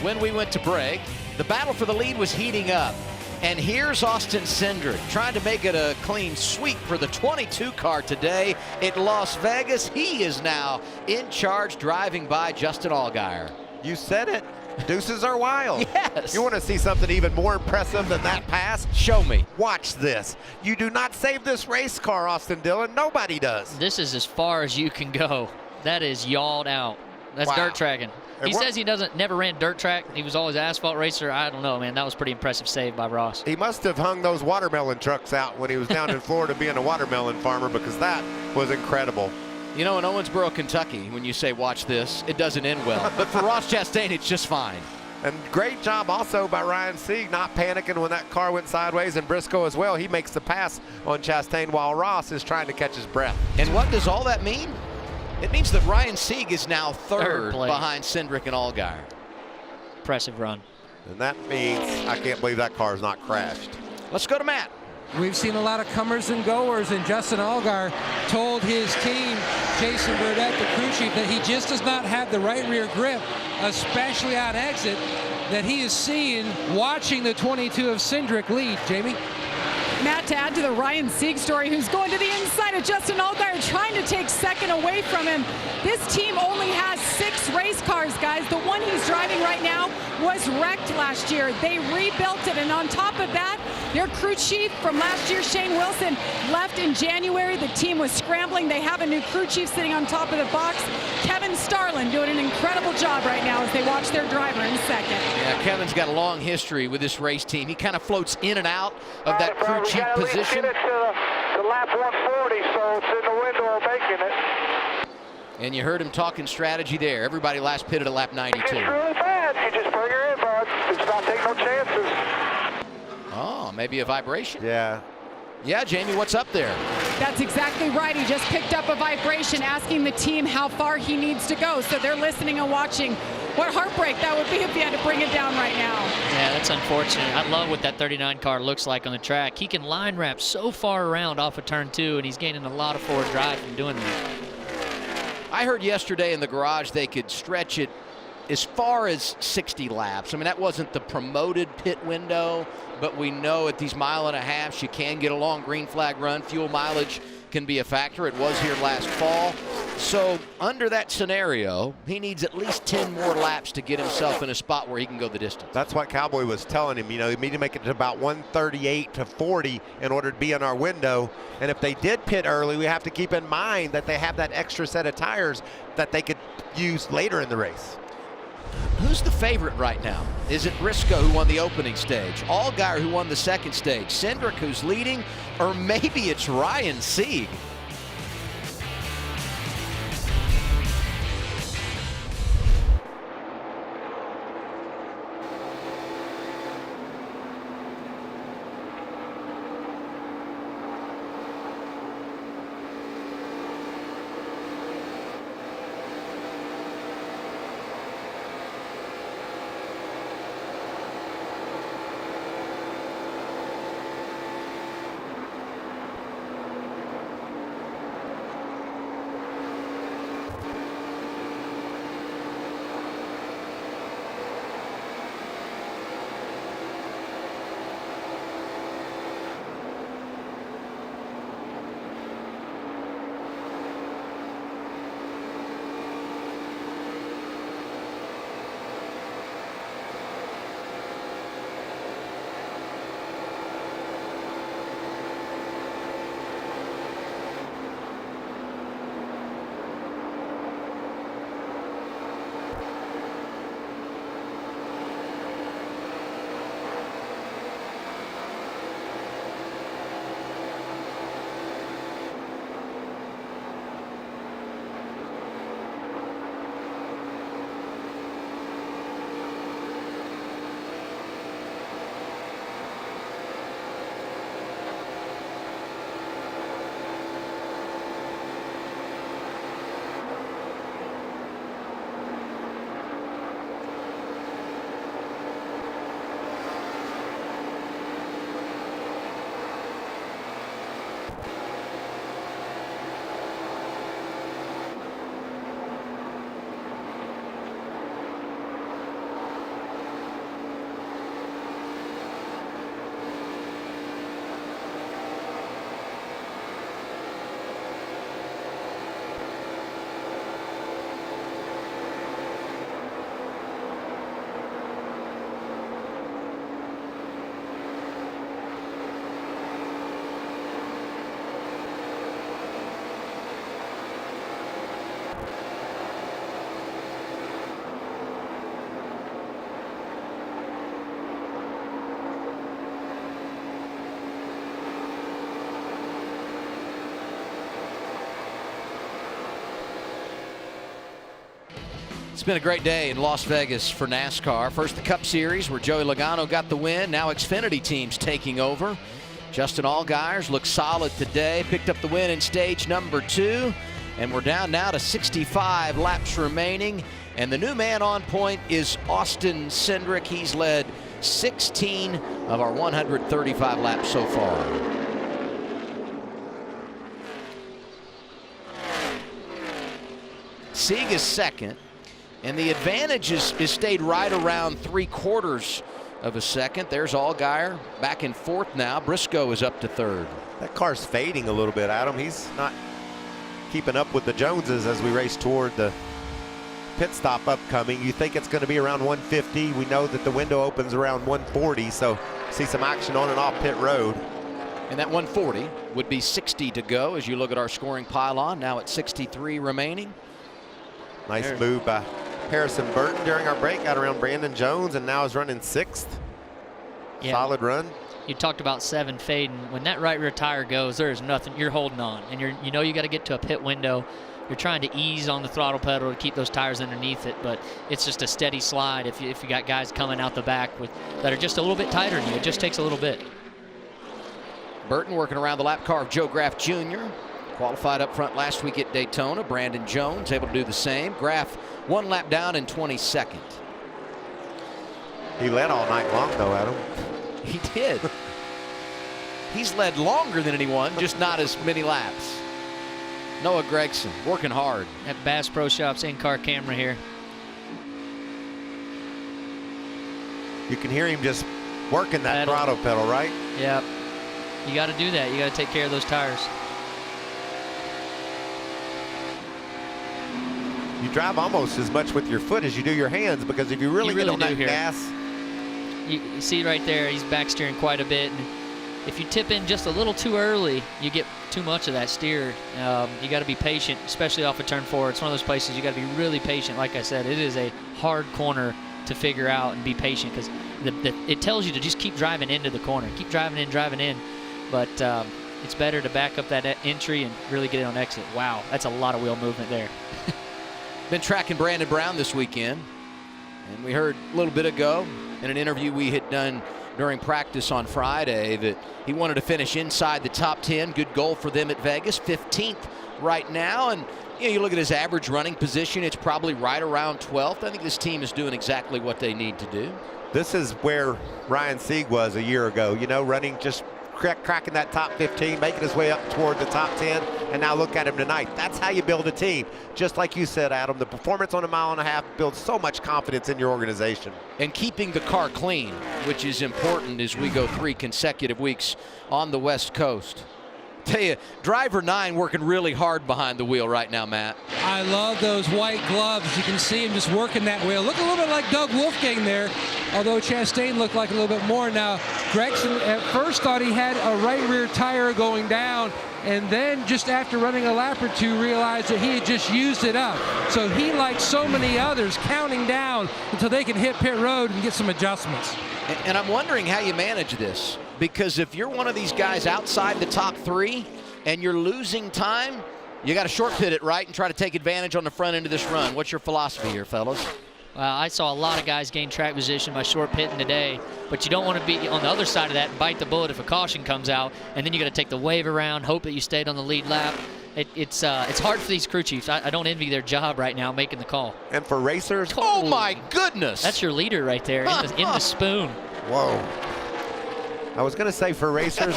when we went to break. The battle for the lead was heating up. And here's Austin Cindric trying to make it a clean sweep for the 22 car today at Las Vegas. He is now in charge, driving by Justin Allgaier. You said it. Deuces are wild. Yes. You want to see something even more impressive than that pass? Show me. Watch this. You do not save this race car, Austin Dillon. Nobody does. This is as far as you can go. That is yawed out. That's Wow. dirt tracking. He says he never ran dirt track. He was always an asphalt racer. I don't know, man. That was pretty impressive save by Ross. He must have hung those watermelon trucks out when he was down in Florida being a watermelon farmer, because that was incredible. You know, in Owensboro, Kentucky, when you say watch this, it doesn't end well. But for Ross Chastain, it's just fine. And great job also by Ryan Sieg not panicking when that car went sideways, and Briscoe as well. He makes the pass on Chastain while Ross is trying to catch his breath. And what does all that mean? It means that Ryan Sieg is now third place behind Cindric and Allgaier. Impressive run. And that means I can't believe that car is not crashed. Let's go to Matt. We've seen a lot of comers and goers, and Justin Allgaier told his team, Jason Burdett, the crew chief, that he just does not have the right rear grip, especially on exit, that he is seeing watching the 22 of Cindric lead. Jamie? Matt, to add to the Ryan Sieg story, who's going to the inside of Justin Allgaier, trying to take second away from him. This team only has 6 race cars, guys. The one he's driving right now was wrecked last year. They rebuilt it, and on top of that, their crew chief from last year, Shane Wilson, left in January. The team was scrambling. They have a new crew chief sitting on top of the box. Kevin Starlin doing an incredible job right now as they watch their driver in second. Yeah, Kevin's got a long history with this race team. He kind of floats in and out of that crew chief position. Get it to lap 140, so it's in the window of making it. And you heard him talking strategy there. Everybody last pitted at lap 92. It's really bad. You just bring her in, bud. It's not taking no chances. Oh, maybe a vibration. Yeah. Yeah, Jamie, what's up there? That's exactly right. He just picked up a vibration, asking the team how far he needs to go. So they're listening and watching. What heartbreak that would be if he had to bring it down right now. Yeah, that's unfortunate. I love what that 39 car looks like on the track. He can line wrap so far around off of turn 2, and he's gaining a lot of forward drive from doing that. I heard yesterday in the garage they could stretch it as far as 60 laps. I mean, that wasn't the promoted pit window, but we know at these mile and a half you can get a long green flag run. Fuel mileage can be a factor. It was here last fall. So under that scenario, he needs at least 10 more laps to get himself in a spot where he can go the distance. That's what Cowboy was telling him. You know, you need to make it to about 138 to 40 in order to be in our window. And if they did pit early, we have to keep in mind that they have that extra set of tires that they could use later in the race. Who's the favorite right now? Is it Briscoe, who won the opening stage, Allgaier, who won the second stage, Cindric, who's leading, or maybe it's Ryan Sieg? It's been a great day in Las Vegas for NASCAR. First the Cup Series where Joey Logano got the win. Now Xfinity teams taking over. Justin Allgaier looked solid today. Picked up the win in stage number 2. And we're down now to 65 laps remaining. And the new man on point is Austin Cindric. He's led 16 of our 135 laps so far. Sieg is second, and the advantage is stayed right around 3/4 of a second. There's Allgaier back in 4th now. Briscoe is up to 3rd. That car's fading a little bit, Adam. He's not keeping up with the Joneses as we race toward the pit stop upcoming. You think it's going to be around 150. We know that the window opens around 140, so see some action on and off pit road. And that 140 would be 60 to go as you look at our scoring pylon. Now at 63 remaining. Nice move by Harrison Burton during our break, got around Brandon Jones, and now is running 6th. Yeah. Solid run. You talked about 7 fading. When that right rear tire goes, there's nothing. You're holding on, and you know you got to get to a pit window. You're trying to ease on the throttle pedal to keep those tires underneath it, but it's just a steady slide if you got guys coming out the back that are just a little bit tighter than you. It just takes a little bit. Burton working around the lap car of Joe Graff Jr. Qualified up front last week at Daytona. Brandon Jones able to do the same. Graff 1 lap down in 22nd. He led all night long though, Adam. He did. He's led longer than anyone, just not as many laps. Noah Gragson working hard. At Bass Pro Shops in-car camera here. You can hear him just working that throttle pedal, right? Yep. You got to do that. You got to take care of those tires. You drive almost as much with your foot as you do your hands, because if you really get on that gas. You see right there, he's back steering quite a bit. And if you tip in just a little too early, you get too much of that steer. You got to be patient, especially off of turn 4. It's one of those places you got to be really patient. Like I said, it is a hard corner to figure out and be patient, because it tells you to just keep driving into the corner. Keep driving in. But it's better to back up that entry and really get it on exit. Wow, that's a lot of wheel movement there. Been tracking Brandon Brown this weekend, and we heard a little bit ago in an interview we had done during practice on Friday that he wanted to finish inside the top 10. Good goal for them at Vegas, 15th right now. And you look at his average running position, it's probably right around 12th. I think this team is doing exactly what they need to do. This is where Ryan Sieg was a year ago, running, just cracking that top 15, making his way up toward the top 10, and now look at him tonight. That's how you build a team. Just like you said, Adam, the performance on a 1.5 mile builds so much confidence in your organization. And keeping the car clean, which is important as we go 3 consecutive weeks on the West Coast. Tell you, driver 9 working really hard behind the wheel right now, Matt. I love those white gloves. You can see him just working that wheel. Look a little bit like Doug Wolfgang there, although Chastain looked like a little bit more. Now, Gregson at first thought he had a right rear tire going down, and then just after running a lap or 2 realized that he had just used it up. So he, like so many others, counting down until they can hit pit road and get some adjustments. And I'm wondering how you manage this, because if you're one of these guys outside the top 3 and you're losing time, you got to short pit it right and try to take advantage on the front end of this run. What's your philosophy here, fellas? Well, I saw a lot of guys gain track position by short pitting today, but you don't want to be on the other side of that and bite the bullet if a caution comes out, and then you got to take the wave around, hope that you stayed on the lead lap. It's hard for these crew chiefs. I don't envy their job right now making the call. And for racers, oh my goodness, that's your leader right there in the spoon. Whoa. I was going to say, for racers,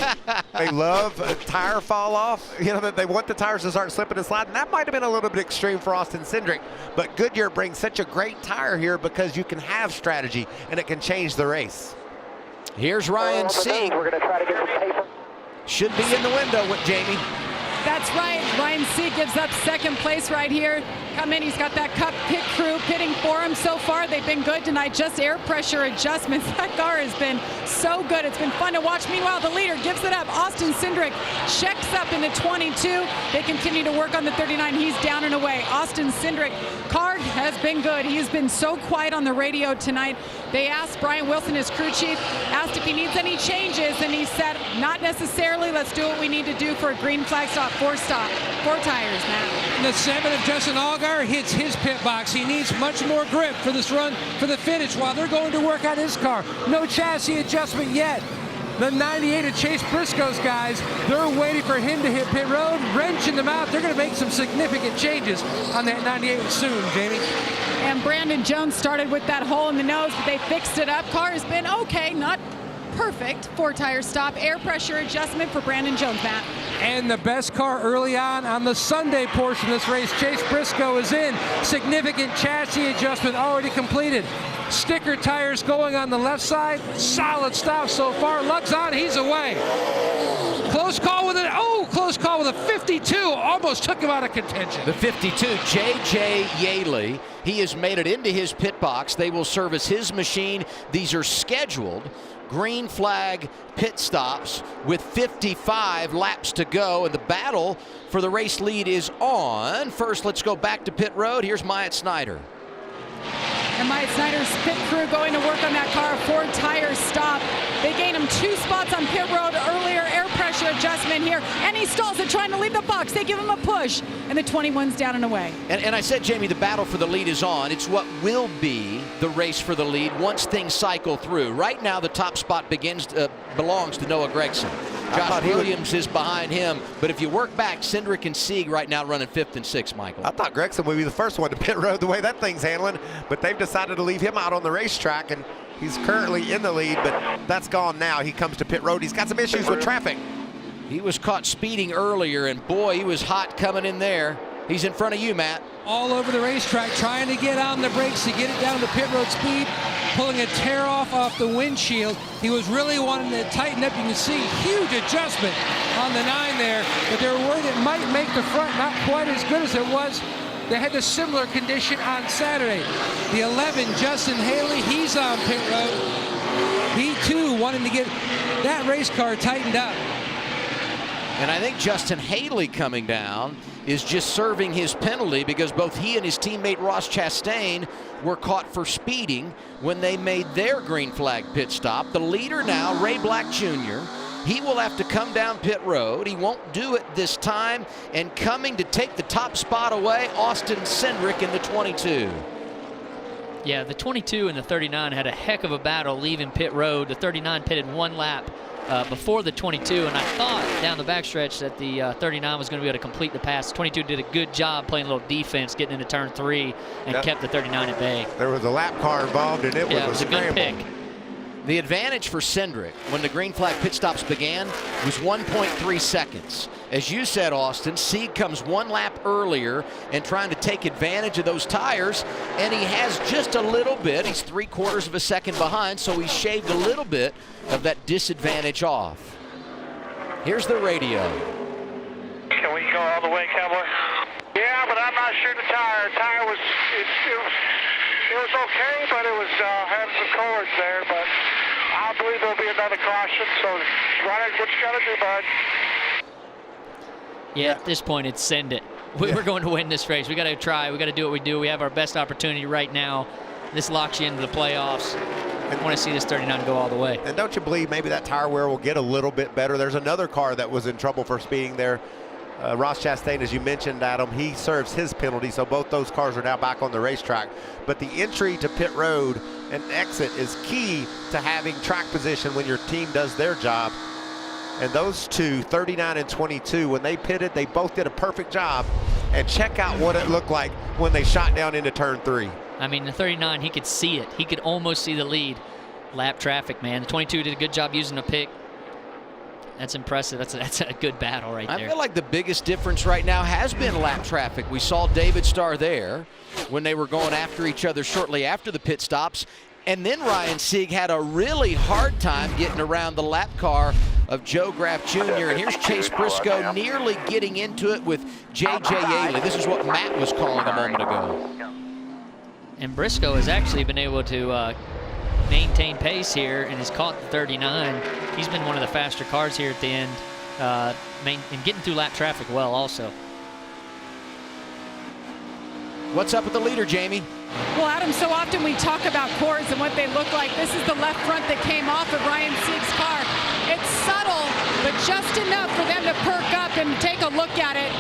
they love a tire fall off. They want the tires to start slipping and sliding. That might have been a little bit extreme for Austin Cindric, but Goodyear brings such a great tire here because you can have strategy and it can change the race. Here's Ryan Sieg. We're going to try to get some paper. Should be in the window with Jamie. That's right. Ryan Sieg gives up 2nd place right here. Come in, he's got that Cup pit crew pitting for him so far. They've been good tonight, just air pressure adjustments. That car has been so good. It's been fun to watch. Meanwhile, the leader gives it up. Austin Cindric checks up in the 22. They continue to work on the 39. He's down and away. Austin Cindric, car has been good. He's been so quiet on the radio tonight. They asked Brian Wilson, his crew chief, asked if he needs any changes, and he said, not necessarily. Let's do what we need to do for a green flag stop. 4 tires, Matt. And the 7 of Justin Allgaier Allgaier hits his pit box. He needs much more grip for this run for the finish while they're going to work on his car. No chassis adjustment yet. The 98 of Chase Briscoe's guys, they're waiting for him to hit pit road, wrenching them out. They're going to make some significant changes on that 98 soon, Jamie. And Brandon Jones started with that hole in the nose, but they fixed it up. Car has been okay, not perfect. 4-tire stop, air pressure adjustment for Brandon Jones, Matt. And the best car early on the Sunday portion of this race, Chase Briscoe is in. Significant chassis adjustment already completed. Sticker tires going on the left side. Solid stop so far. Luck's on, he's away. Close call with a 52. Almost took him out of contention. The 52, J.J. Yaley. He has made it into his pit box. They will service his machine. These are scheduled green flag pit stops with 55 laps to go, and the battle for the race lead is on. First, let's go back to pit road. Here's Myatt Snyder. And Myatt Snyder's pit crew going to work on that car, 4-tire stop. They gained him 2 spots on pit road earlier, air pressure adjustment here, and he stalls it trying to leave the box. They give him a push, and the 21's down and away. And I said, Jamie, the battle for the lead is on. It's what will be the race for the lead once things cycle through. Right now, the top spot belongs to Noah Gragson. Josh Williams is behind him, but if you work back, Cindric and Sieg right now running 5th and 6th, Michael. I thought Gragson would be the first one to pit road the way that thing's handling, but they've decided to leave him out on the racetrack, and he's currently in the lead, but that's gone now. He comes to pit road. He's got some issues with traffic. He was caught speeding earlier, and boy, he was hot coming in there. He's in front of you, Matt. All over the racetrack, trying to get on the brakes to get it down to pit road speed, pulling a tear off the windshield. He was really wanting to tighten up. You can see huge adjustment on the 9 there, but they were worried it might make the front not quite as good as it was. They had a similar condition on Saturday. The 11, Justin Haley, he's on pit road. He too wanting to get that race car tightened up. And I think Justin Haley coming down is just serving his penalty because both he and his teammate Ross Chastain were caught for speeding when they made their green flag pit stop. The leader now, Ray Black Jr., he will have to come down pit road. He won't do it this time. And coming to take the top spot away, Austin Cindric in the 22. Yeah, the 22 and the 39 had a heck of a battle leaving pit road. The 39 pitted 1 lap before the 22, and I thought down the backstretch that the 39 was going to be able to complete the pass. The 22 did a good job playing a little defense, getting into turn 3, and kept the 39 at bay. There was a lap car involved, and it was a good pick. The advantage for Cindric when the green flag pit stops began was 1.3 seconds. As you said, Austin, Sieg comes 1 lap earlier and trying to take advantage of those tires, and he has just a little bit. He's 3/4 of a second behind, so he's shaved a little bit of that disadvantage off. Here's the radio. Can we go all the way, Cowboy? Yeah, but I'm not sure the tire was, it was okay, but it was having some cords there, but I believe there'll be another caution, so run it, what you got to do, bud. Yeah, at this point, it's send it. We're going to win this race. We got to try. We got to do what we do. We have our best opportunity right now. This locks you into the playoffs. I want to see this 39 go all the way. And don't you believe maybe that tire wear will get a little bit better? There's another car that was in trouble for speeding there. Ross Chastain, as you mentioned, Adam, he serves his penalty, so both those cars are now back on the racetrack. But the entry to pit road and exit is key to having track position when your team does their job. And those two, 39 and 22, when they pitted, they both did a perfect job. And check out what it looked like when they shot down into turn 3. I mean, the 39, he could see it. He could almost see the lead. Lap traffic, man. The 22 did a good job using the pick. That's impressive. That's a good battle right there. I feel like the biggest difference right now has been lap traffic. We saw David Starr there when they were going after each other shortly after the pit stops. And then Ryan Sieg had a really hard time getting around the lap car of Joe Graff Jr. And here's Chase Briscoe nearly getting into it with J.J. Yaley. This is what Matt was calling a moment ago. And Briscoe has actually been able to maintain pace here and has caught the 39. He's been one of the faster cars here at the end and getting through lap traffic well also. What's up with the leader, Jamie? Well, Adam, so often we talk about cords and what they look like. This is the left front that came off of Ryan Sieg's car. It's subtle, but just enough for them to perk up and take a look at it.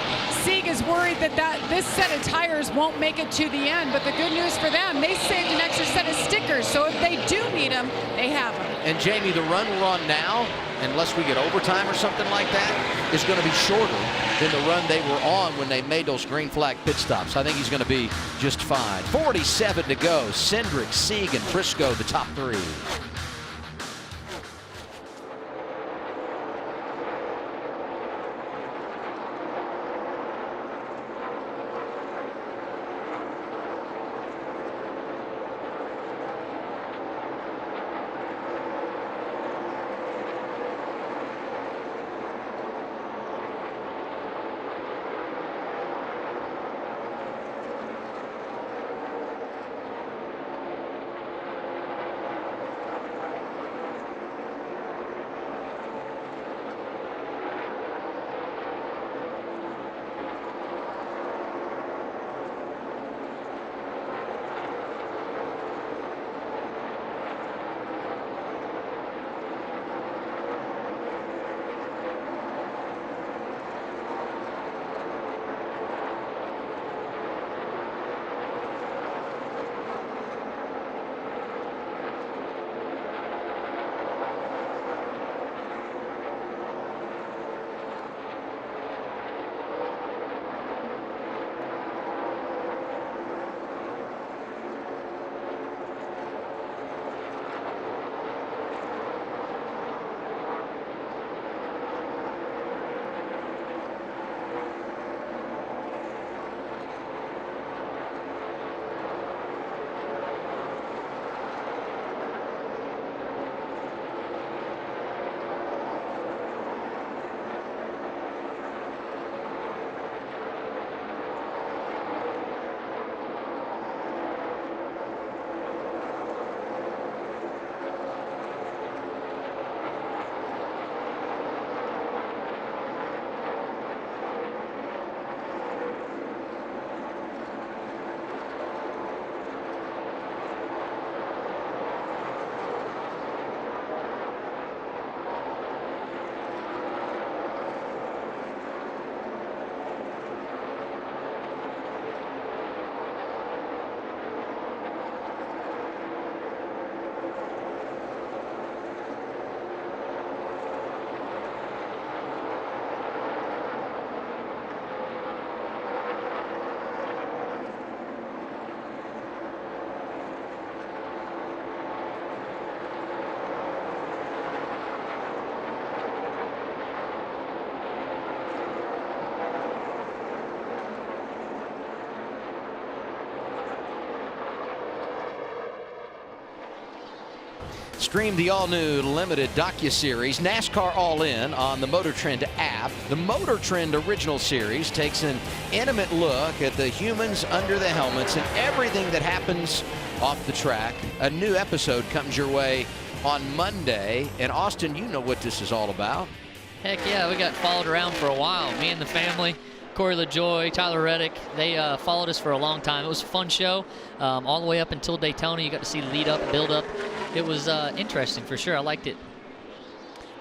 Sieg is worried that this set of tires won't make it to the end, but the good news for them, they saved an extra set of stickers, so if they do need them, they have them. And Jamie, the run we're on now, unless we get overtime or something like that, is going to be shorter than the run they were on when they made those green flag pit stops. I think he's going to be just fine. 47 to go. Cindric, Sieg, and Briscoe, the top three. Stream the all-new limited docuseries NASCAR All In on the Motor Trend app. The Motor Trend Original Series takes an intimate look at the humans under the helmets and everything that happens off the track. A new episode comes your way on Monday. And Austin, you know what this is all about. Heck yeah, we got followed around for a while. Me and the family, Corey LaJoy, Tyler Reddick, they followed us for a long time. It was a fun show all the way up until Daytona. You got to see lead up, build up. It was interesting for sure. I liked it.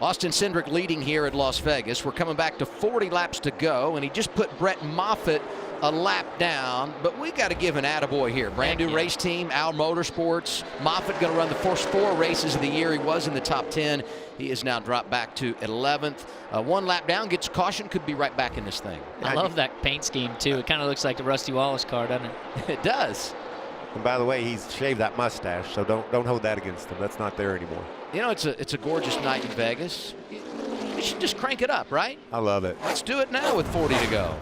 Austin Cindric leading here at Las Vegas. We're coming back to 40 laps to go, and he just put Brett Moffitt a lap down, but we got to give an attaboy here. Brand new race team, Al Motorsports. Moffitt going to run the first 4 races of the year. He was in the top 10. He is now dropped back to 11th. 1 lap down, gets caution, could be right back in this thing. I love that paint scheme too. It kind of looks like the Rusty Wallace car, doesn't it? It does. And by the way, he's shaved that mustache, so don't hold that against him. That's not there anymore. You know, it's a gorgeous night in Vegas. You should just crank it up, right? I love it. Let's do it now with 40 to go.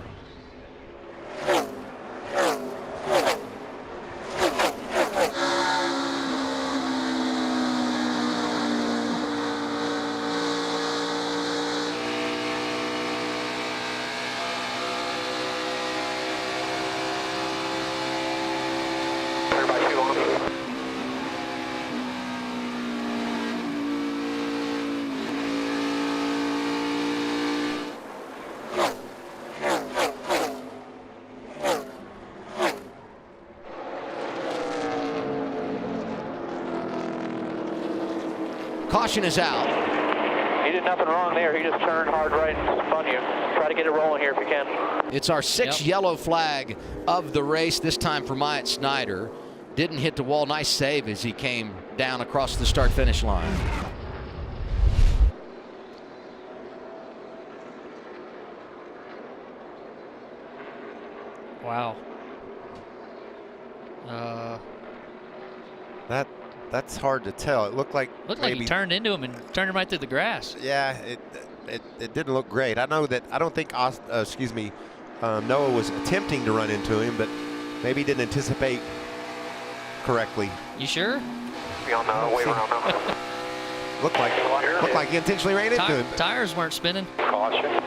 Caution is out. He didn't nothing wrong there. He just turned hard right and spun you. Try to get it rolling here if you can. It's our sixth yellow flag of the race, this time for Myatt Snyder. Didn't hit the wall. Nice save as he came down across the start-finish line. Wow. That's hard to tell. It looked like Like he turned into him and turned him right through the grass. Yeah, it didn't look great. I don't think Noah was attempting to run into him, but maybe didn't anticipate correctly. You sure? We don't know. We don't know. Looked like he intentionally ran into him. Tires weren't spinning. Caution.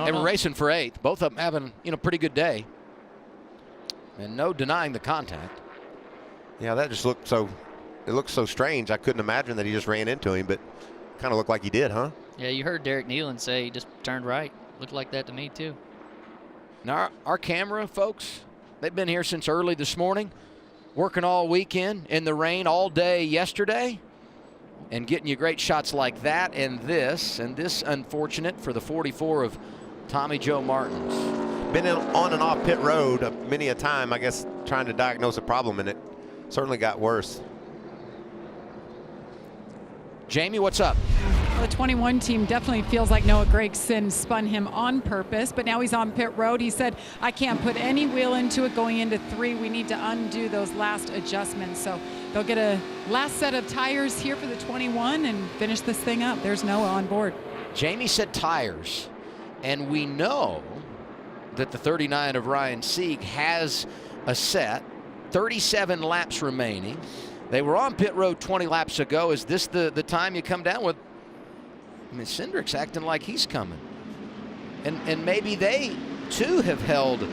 They were racing for 8th. Both of them having a pretty good day. And no denying the contact. Yeah, that just looked so. It looked so strange. I couldn't imagine that he just ran into him, but kind of looked like he did, huh? Yeah, you heard Derek Nealon say he just turned right. Looked like that to me too. Now our camera folks, they've been here since early this morning, working all weekend in the rain all day yesterday, and getting you great shots like that and this unfortunate for the 44 of Tommy Joe Martins. Been on and off pit road many a time, I guess, trying to diagnose a problem, and it certainly got worse. Jamie, what's up? The 21 team definitely feels like Noah Gragson spun him on purpose, but now he's on pit road. He said, I can't put any wheel into it going into 3. We need to undo those last adjustments. So they'll get a last set of tires here for the 21 and finish this thing up. There's Noah on board. Jamie said tires, and we know that the 39 of Ryan Sieg has a set, 37 laps remaining. They were on pit road 20 laps ago. Is this the time you come down with? I mean, Cindric's acting like he's coming. And maybe they, too, have held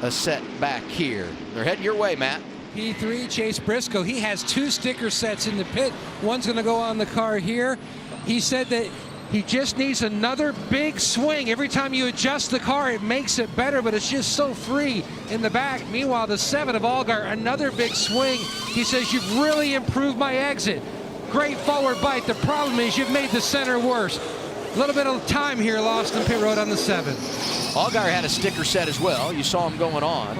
a set back here. They're heading your way, Matt. P3, Chase Briscoe, he has 2 sticker sets in the pit. One's going to go on the car here. He said that he just needs another big swing. Every time you adjust the car, it makes it better, but it's just so free in the back. Meanwhile, the 7 of Allgaier, another big swing. He says, you've really improved my exit. Great forward bite. The problem is you've made the center worse. A little bit of time here lost in pit road on the 7. Allgaier had a sticker set as well. You saw him going on.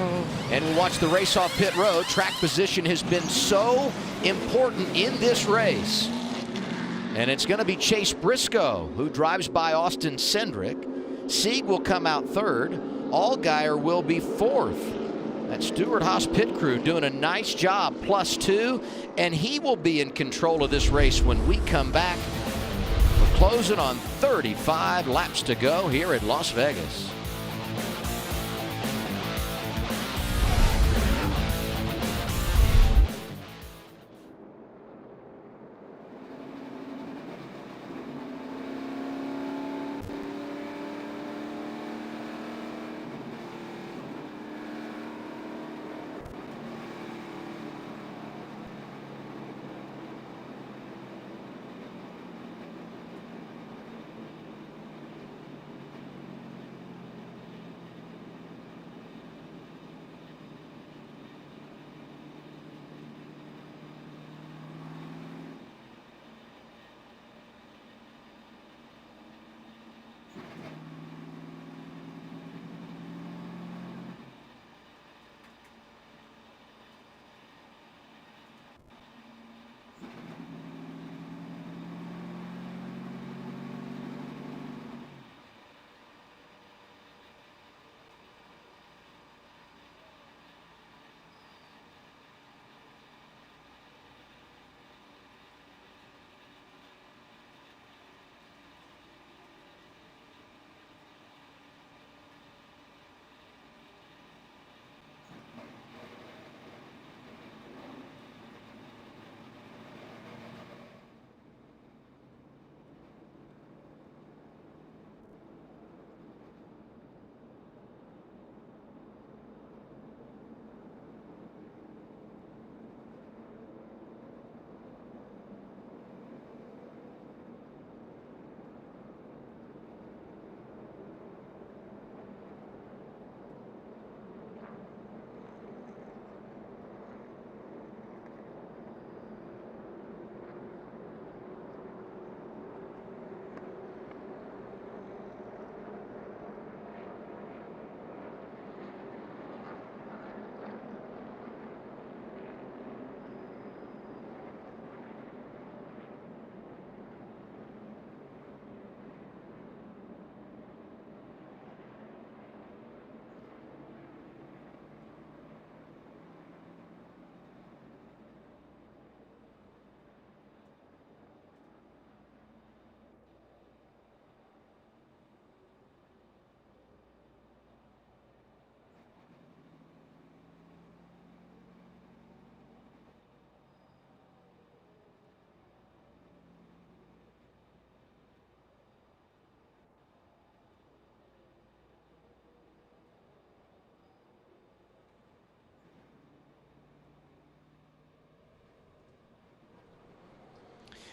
And we watched the race off pit road. Track position has been so important in this race. And it's going to be Chase Briscoe who drives by Austin Cindric. Sieg will come out 3rd. Allgaier will be 4th. That Stewart Haas pit crew doing a nice job, +2. And he will be in control of this race when we come back. We're closing on 35 laps to go here at Las Vegas.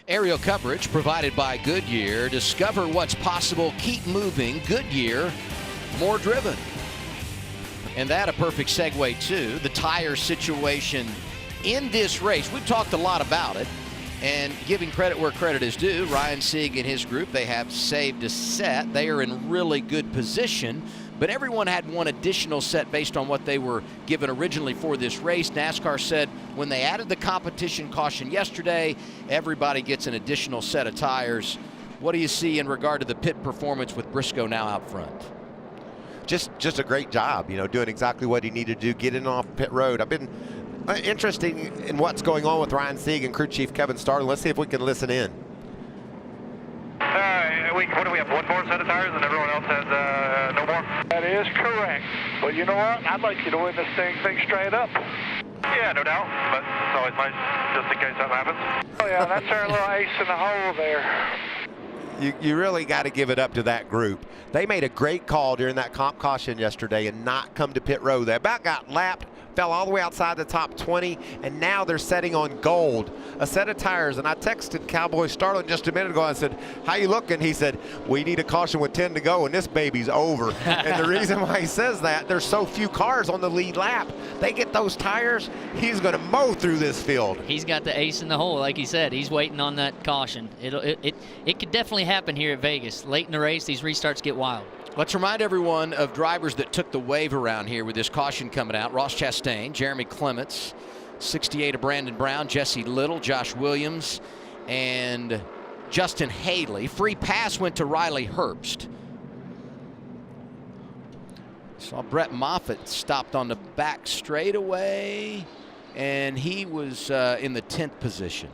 Aerial coverage provided by Goodyear. Discover what's possible. Keep moving. Goodyear, more driven. And that a perfect segue to the tire situation in this race. We've talked a lot about it, and giving credit where credit is due. Ryan Sieg and his group, they have saved a set. They are in really good position, but everyone had one additional set based on what they were given originally for this race. NASCAR said when they added the competition caution yesterday, everybody gets an additional set of tires. What do you see in regard to the pit performance with Briscoe now out front? Just a great job, you know, doing exactly what he needed to do, getting off pit road. I've been interested in what's going on with Ryan Sieg and crew chief Kevin Starling. Let's see if we can listen in. What do we have, one more set of tires and everyone else has no more? That is correct. But you know what? I'd like you to win this thing straight up. Yeah, no doubt, but it's always nice just in case something happens. Oh yeah, that's our little ace in the hole there. You really got to give it up to that group. They made a great call during that comp caution yesterday and not come to pit road. They about got lapped, fell all the way outside the top 20, and now they're setting on gold, a set of tires. And I texted Cowboy Starling just a minute ago. I said, how you looking? He said, we need a caution with 10 to go, and this baby's over. And the reason why he says that, there's so few cars on the lead lap. They get those tires, he's going to mow through this field. He's got the ace in the hole, like he said. He's waiting on that caution. It could definitely happen here at Vegas. Late in the race, these restarts get wild. Let's remind everyone of drivers that took the wave around here with this caution coming out. Ross Chastain, Jeremy Clements, 68 of Brandon Brown, Jesse Little, Josh Williams, and Justin Haley. Free pass went to Riley Herbst. Saw Brett Moffitt stopped on the back straightaway, and he was in the 10th position.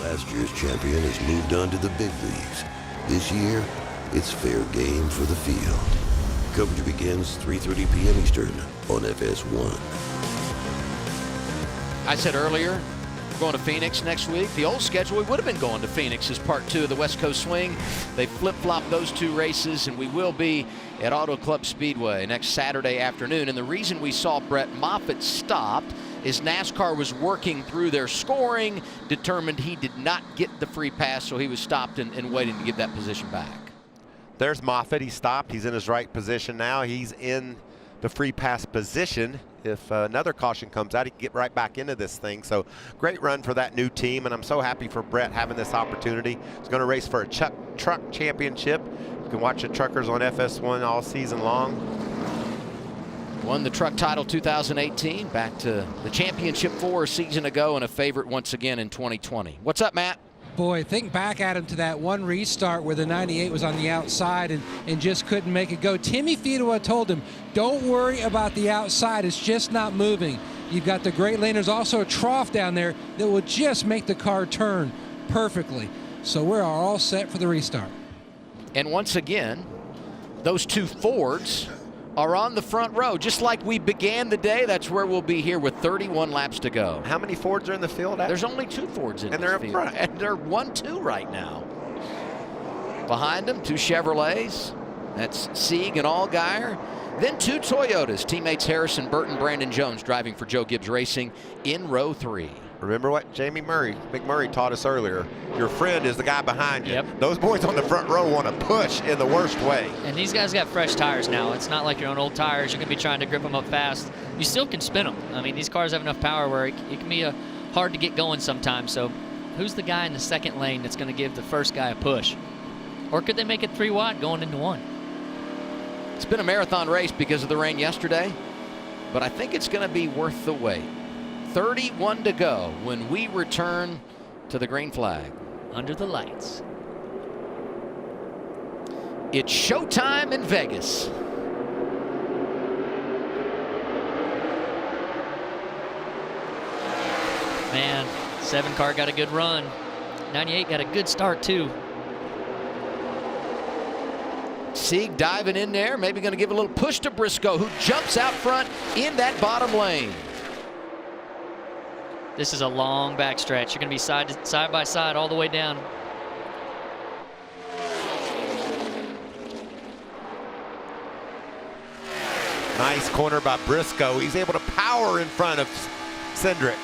Last year's champion has moved on to the big leagues. This year, it's fair game for the field. Coverage begins 3:30 p.m. Eastern on FS1. I said earlier, we're going to Phoenix next week. The old schedule, we would have been going to Phoenix as part 2 of the West Coast Swing. They flip-flopped those 2 races, and we will be at Auto Club Speedway next Saturday afternoon. And the reason we saw Brett Moffitt stopped is NASCAR was working through their scoring, determined he did not get the free pass, so he was stopped and waiting to give that position back. There's Moffitt. He stopped. He's in his right position now. He's in the free pass position. If another caution comes out, he can get right back into this thing. So great run for that new team, and I'm so happy for Brett having this opportunity. He's going to race for a truck championship. You can watch the truckers on FS1 all season long. Won the truck title 2018, back to the championship 4 a season ago, and a favorite once again in 2020. What's up, Matt? Boy, think back at him to that one restart where the 98 was on the outside and just couldn't make it go. Timmy Fedua told him, don't worry about the outside. It's just not moving. You've got the great lane. There's also a trough down there that will just make the car turn perfectly. So we're all set for the restart. And once again, those 2 Fords are on the front row. Just like we began the day, that's where we'll be here with 31 laps to go. How many Fords are in the field? There's only 2 Fords in and this they're field. Front. And they're 1-2 right now. Behind them, 2 Chevrolets. That's Sieg and Allgaier. Then 2 Toyotas. Teammates Harrison Burton, Brandon Jones driving for Joe Gibbs Racing in row 3. Remember what McMurray taught us earlier. Your friend is the guy behind you. Yep. Those boys on the front row want to push in the worst way. And these guys got fresh tires now. It's not like you're on old tires. You're going to be trying to grip them up fast. You still can spin them. I mean, these cars have enough power where it can be hard to get going sometimes. So who's the guy in the second lane that's going to give the first guy a push? Or could they make it 3 wide going into 1? It's been a marathon race because of the rain yesterday, but I think it's going to be worth the wait. 31 to go when we return to the green flag. Under the lights. It's showtime in Vegas. Man, 7 car got a good run. 98 got a good start too. Sieg diving in there, maybe going to give a little push to Briscoe, who jumps out front in that bottom lane. This is a long backstretch. You're going to be side by side all the way down. Nice corner by Briscoe. He's able to power in front of Cindric.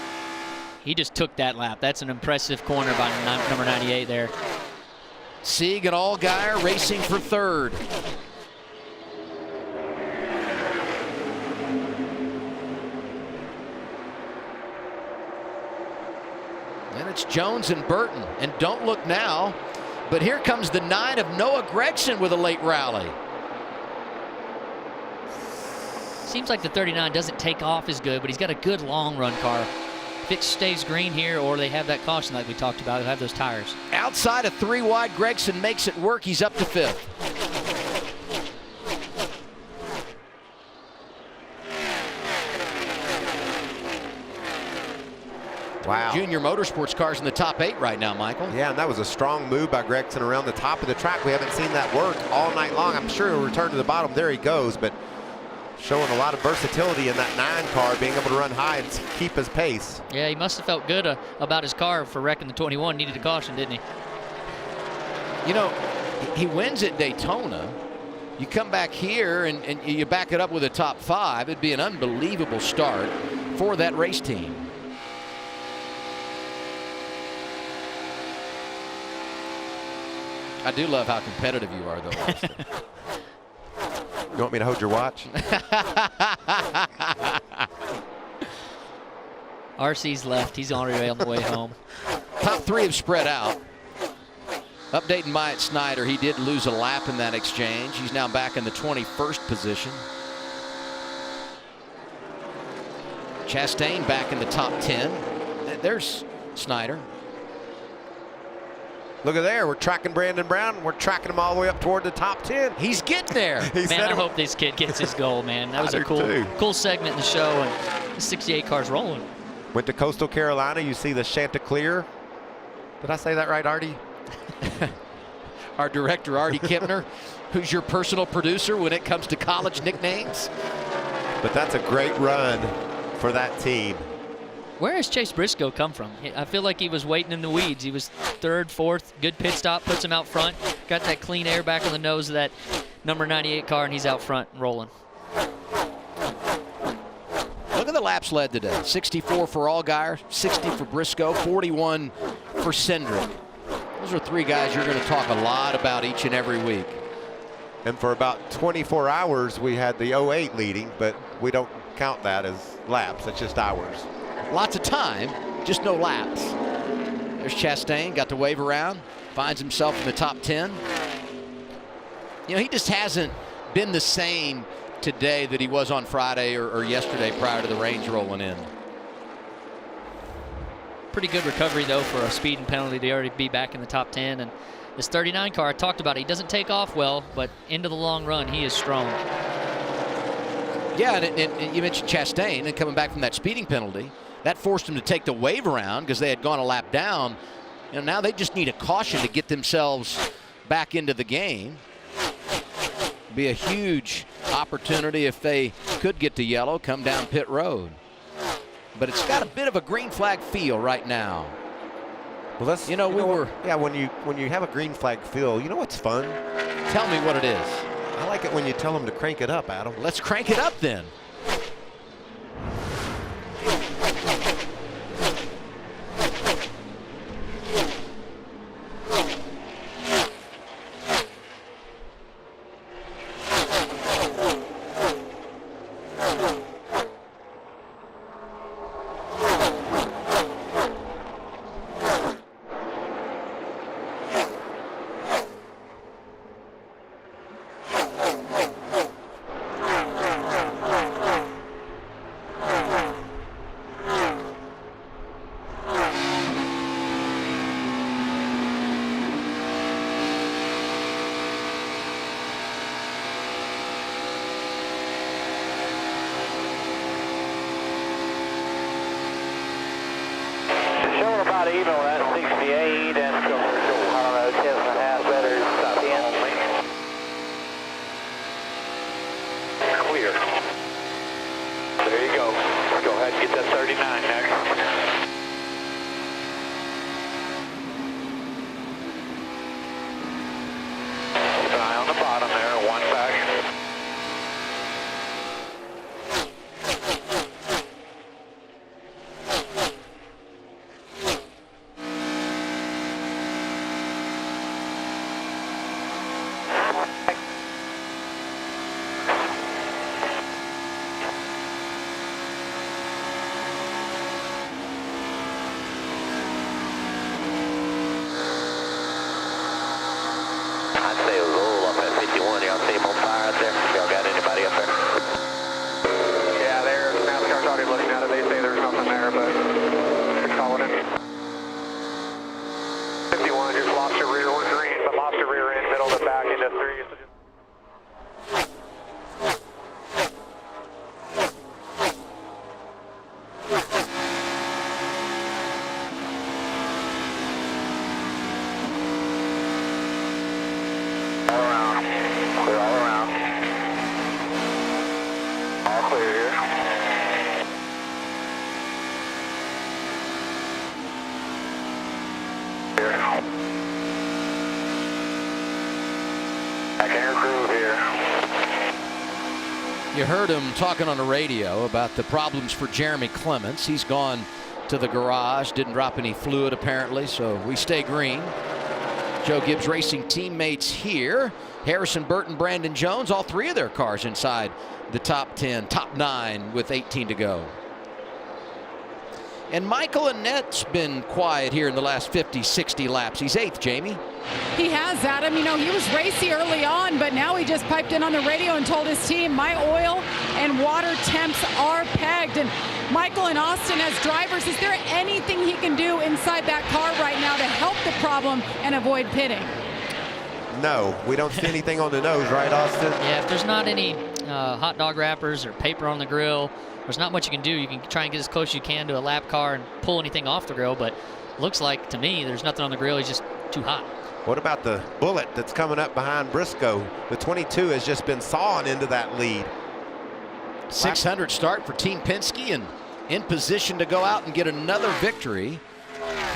He just took that lap. That's an impressive corner by number 98 there. Sieg and Allgaier racing for third. And it's Jones and Burton. And don't look now, but here comes the 9 of Noah Gragson with a late rally. Seems like the 39 doesn't take off as good, but he's got a good long run car. If it stays green here, or they have that caution like we talked about, they'll have those tires. Outside of 3 wide, Gragson makes it work. He's up to 5th. Wow. Junior Motorsports cars in the top 8 right now, Michael. Yeah, and that was a strong move by Gragson around the top of the track. We haven't seen that work all night long. I'm sure he'll return to the bottom. There he goes, but showing a lot of versatility in that 9 car, being able to run high and keep his pace. Yeah, he must have felt good about his car for wrecking the 21. Needed a caution, didn't he? You know, he wins at Daytona. You come back here and you back it up with a top 5. It'd be an unbelievable start for that race team. I do love how competitive you are, though, Austin. You want me to hold your watch? RC's left. He's already on the way home. Top 3 have spread out. Updating Myatt Snyder, he did lose a lap in that exchange. He's now back in the 21st position. Chastain back in the top 10. There's Snyder. Look at there. We're tracking Brandon Brown. We're tracking him all the way up toward the top 10. He's getting there. Man, I hope this kid gets his goal, man. That was a cool segment in the show, and the 68 car's rolling. Went to Coastal Carolina. You see the Chanticleer. Did I say that right, Artie? Our director, Artie Kempner, who's your personal producer when it comes to college nicknames. But that's a great run for that team. Where has Chase Briscoe come from? I feel like he was waiting in the weeds. He was 3rd, 4th, good pit stop, puts him out front, got that clean air back on the nose of that number 98 car, and he's out front rolling. Look at the laps led today. 64 for Allgaier, 60 for Briscoe, 41 for Cindric. Those are 3 guys you're going to talk a lot about each and every week. And for about 24 hours, we had the 08 leading, but we don't count that as laps. It's just hours. Lots of time, just no laps. There's Chastain, got to wave around, finds himself in the top 10. You know, he just hasn't been the same today that he was on Friday or yesterday prior to the range rolling in. Pretty good recovery, though, for a speeding penalty to already be back in the top 10. And this 39 car, I talked about it, he doesn't take off well, but into the long run, he is strong. Yeah, and you mentioned Chastain and coming back from that speeding penalty. That forced him to take the wave around because they had gone a lap down. You know, now they just need a caution to get themselves back into the game. Be a huge opportunity if they could get to yellow, come down pit road. But it's got a bit of a green flag feel right now. Well, that's, yeah, when you have a green flag feel, you know what's fun? Tell me what it is. I like it when you tell them to crank it up, Adam. Let's crank it up then. Even with that 68 and I don't know, 10 and a half better top 10. Clear. There you go. Go ahead and get that 39 next. Keep an eye on the bottom there, 1 back. I'd say it was oil up at 51. Y'all see him on fire out there? Y'all got anybody up there? Yeah, there's NASCAR's already looking at it. They say there's nothing there, but they're calling it. 51 just lost your rear one green, but lost your rear end, middle to back into 3. So just all around. Clear all around. All clear here. Back in your groove here. You heard him talking on the radio about the problems for Jeremy Clements. He's gone to the garage, didn't drop any fluid apparently, so we stay green. Joe Gibbs Racing teammates here. Harrison Burton, Brandon Jones, all three of their cars inside the top 10, top 9 with 18 to go. And Michael Annett's been quiet here in the last 50, 60 laps. He's 8th, Jamie. He has, Adam. You know, he was racy early on, but now he just piped in on the radio and told his team, my oil and water temps are pegged. And Michael and Austin, as drivers, is there anything he can do inside that car right now to help the problem and avoid pitting? No, we don't see anything on the nose, right, Austin? Yeah, if there's not any hot dog wrappers or paper on the grill, there's not much you can do. You can try and get as close as you can to a lap car and pull anything off the grill, but looks like to me there's nothing on the grill. He's just too hot. What about the bullet that's coming up behind Briscoe? The 22 has just been sawing into that lead. 600 start for Team Penske and in position to go out and get another victory.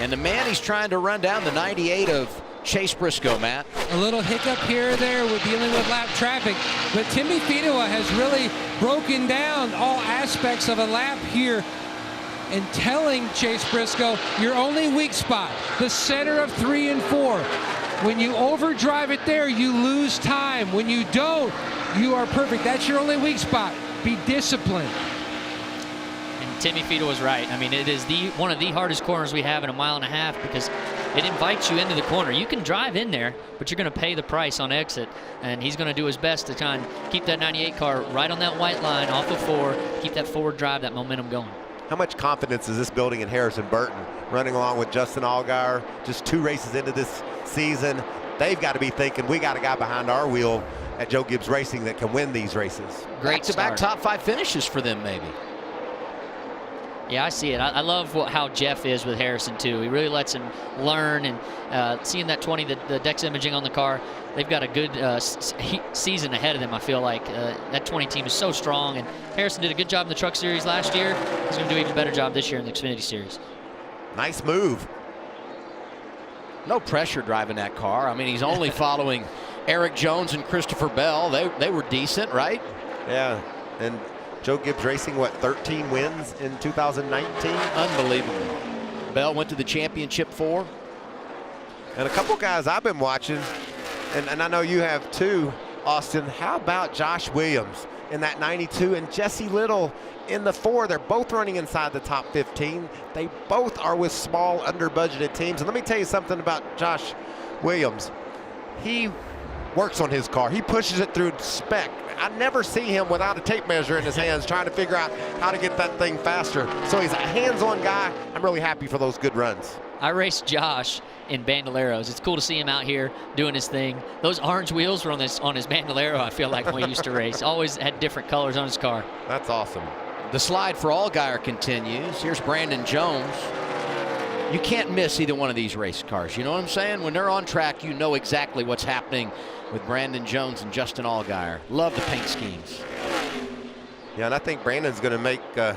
And the man he's trying to run down, the 98 of Chase Briscoe, Matt. A little hiccup here or there with dealing with lap traffic, but Timmy Finoa has really broken down all aspects of a lap here and telling Chase Briscoe your only weak spot, the center of 3 and 4. When you overdrive it there, you lose time. When you don't, you are perfect. That's your only weak spot. Be disciplined. And Timmy Fido was right. I mean, it is one of the hardest corners we have in a mile and a half because it invites you into the corner. You can drive in there, but you're going to pay the price on exit. And he's going to do his best to try and keep that 98 car right on that white line off of 4, keep that forward drive, that momentum going. How much confidence is this building in Harrison Burton running along with Justin Allgaier? Just 2 races into this season. They've got to be thinking we got a guy behind our wheel at Joe Gibbs Racing that can win these races. Great back-to-back top 5 finishes for them, maybe. Yeah, I see it. I love how Jeff is with Harrison, too. He really lets him learn, and seeing that 20, the Dex imaging on the car, they've got a good season ahead of them, I feel like. That 20 team is so strong, and Harrison did a good job in the Truck Series last year. He's going to do an even better job this year in the Xfinity Series. Nice move. No pressure driving that car. I mean, he's only following Eric Jones and Christopher Bell. They were decent, right? Yeah, and Joe Gibbs Racing, what, 13 wins in 2019? Unbelievable. Bell went to the championship 4. And a couple guys I've been watching, and I know you have too, Austin. How about Josh Williams in that 92 and Jesse Little in the 4? They're both running inside the top 15. They both are with small, under-budgeted teams. And let me tell you something about Josh Williams. He works on his car. He pushes it through spec. I never see him without a tape measure in his hands trying to figure out how to get that thing faster. So he's a hands-on guy. I'm really happy for those good runs. I raced Josh in Bandoleros. It's cool to see him out here doing his thing. Those orange wheels were on his Bandolero, I feel like, when he used to race. Always had different colors on his car. That's awesome. The slide for Allgaier continues. Here's Brandon Jones. You can't miss either one of these race cars. You know what I'm saying? When they're on track, you know exactly what's happening with Brandon Jones and Justin Allgaier. Love the paint schemes. Yeah, and I think Brandon's going to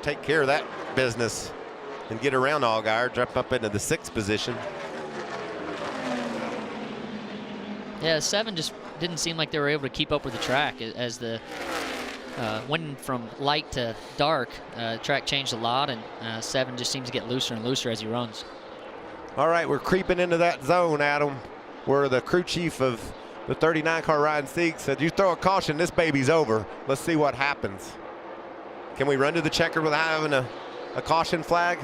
take care of that business and get around Allgaier, jump up into the 6th position. Yeah, 7 just didn't seem like they were able to keep up with the track as the went from light to dark. Track changed a lot, and 7 just seems to get looser and looser as he runs. All right, we're creeping into that zone, Adam, where the crew chief of the 39 car Ryan Sieg said, you throw a caution, this baby's over. Let's see what happens. Can we run to the checker without having a caution flag?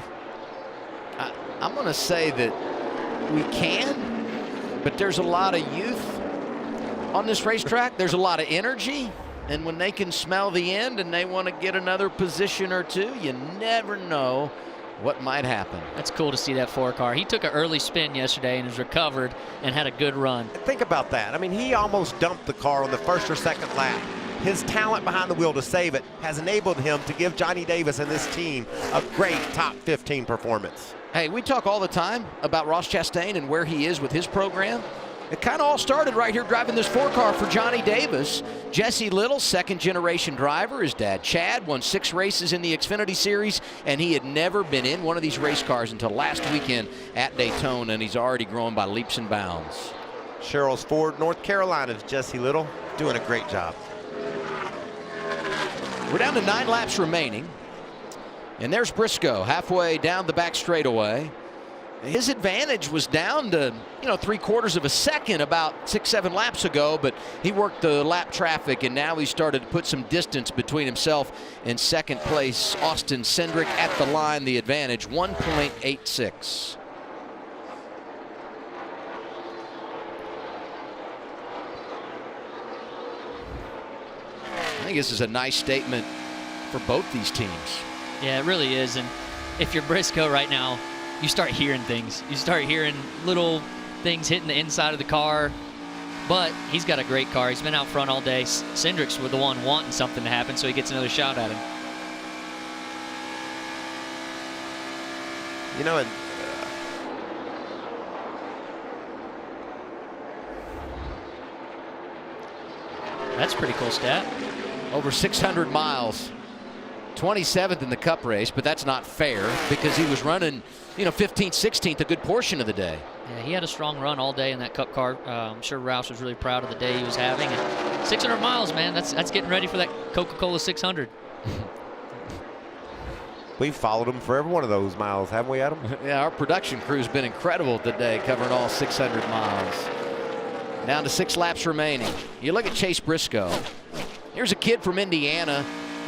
I'm going to say that we can, but there's a lot of youth on this racetrack. There's a lot of energy, and when they can smell the end and they want to get another position or two, you never know what might happen. That's cool to see that 4-car. He took an early spin yesterday and has recovered and had a good run. Think about that. I mean, he almost dumped the car on the first or second lap. His talent behind the wheel to save it has enabled him to give Johnny Davis and this team a great top 15 performance. Hey, we talk all the time about Ross Chastain and where he is with his program. It kind of all started right here driving this 4-car for Johnny Davis. Jesse Little, second-generation driver. His dad, Chad, won 6 races in the Xfinity Series, and he had never been in one of these race cars until last weekend at Daytona, and he's already growing by leaps and bounds. Sherrills Ford, North Carolina's Jesse Little, doing a great job. We're down to 9 laps remaining, and there's Briscoe halfway down the back straightaway. His advantage was down to, 3/4 of a second about 6-7 laps ago, but he worked the lap traffic, and now he started to put some distance between himself and second place Austin Cindric. At the line, the advantage 1.86. I think this is a nice statement for both these teams. Yeah, it really is. And if you're Briscoe right now, you start hearing things. You start hearing little things hitting the inside of the car. But he's got a great car. He's been out front all day. Cindric's the one wanting something to happen, so he gets another shot at him. And that's a pretty cool stat. Over 600 miles. 27th in the Cup race, but that's not fair because he was running, 15th, 16th a good portion of the day. Yeah, he had a strong run all day in that Cup car. I'm sure Roush was really proud of the day he was having. And 600 miles, man, that's getting ready for that Coca-Cola 600. We've followed him for every one of those miles, haven't we, Adam? Yeah, our production crew's been incredible today, covering all 600 miles. Down to 6 laps remaining. You look at Chase Briscoe. Here's a kid from Indiana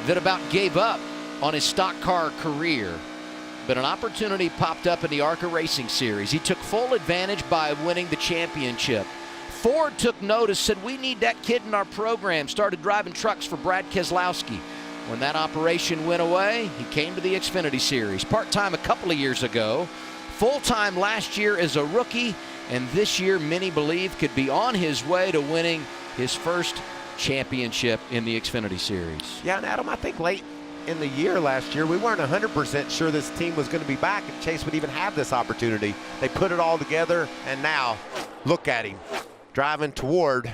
that about gave up on his stock car career, but an opportunity popped up in the ARCA Racing Series. He took full advantage by winning the championship. Ford took notice, said, we need that kid in our program, started driving trucks for Brad Keselowski. When that operation went away, he came to the Xfinity Series. Part-time a couple of years ago, full-time last year as a rookie, and this year many believe could be on his way to winning his first championship in the Xfinity Series. Yeah, and Adam, I think late in the year last year, we weren't 100% sure this team was going to be back and Chase would even have this opportunity. They put it all together, and now look at him driving toward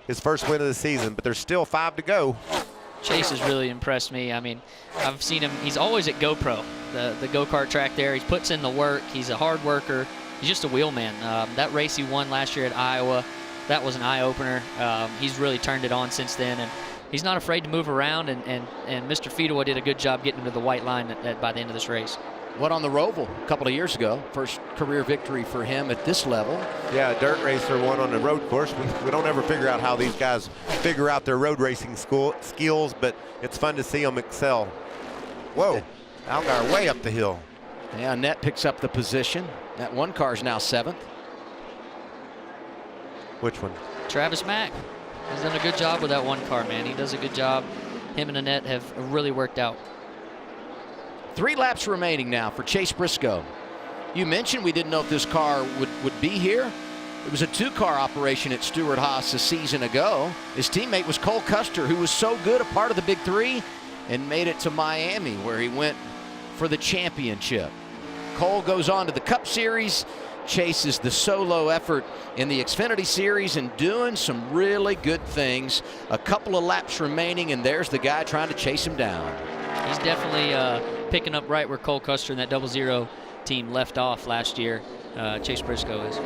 his first win of the season, but there's still 5 to go. Chase has really impressed me. I mean, I've seen him. He's always at GoPro, the go-kart track there. He puts in the work. He's a hard worker. He's just a wheelman. That race he won last year at Iowa, that was an eye-opener. He's really turned it on since then, and he's not afraid to move around, and Mr. Fiedler did a good job getting him to the white line by the end of this race. Went on the Roval a couple of years ago. First career victory for him at this level. Yeah, a dirt racer won on the road course. We don't ever figure out how these guys figure out their road racing skills, but it's fun to see them excel. Whoa, Algar way up the hill. Yeah, Net picks up the position. That one car is now 7th. Which one? Travis Mack. He's done a good job with that one car, man. He does a good job. Him and Annette have really worked out. 3 laps remaining now for Chase Briscoe. You mentioned we didn't know if this car would be here. It was a 2-car operation at Stewart-Haas a season ago. His teammate was Cole Custer, who was so good, a part of the Big 3, and made it to Miami, where he went for the championship. Cole goes on to the Cup Series, chases the solo effort in the Xfinity Series, and doing some really good things. A couple of laps remaining, and there's the guy trying to chase him down. He's definitely picking up right where Cole Custer and that 00 team left off last year. Chase Briscoe is.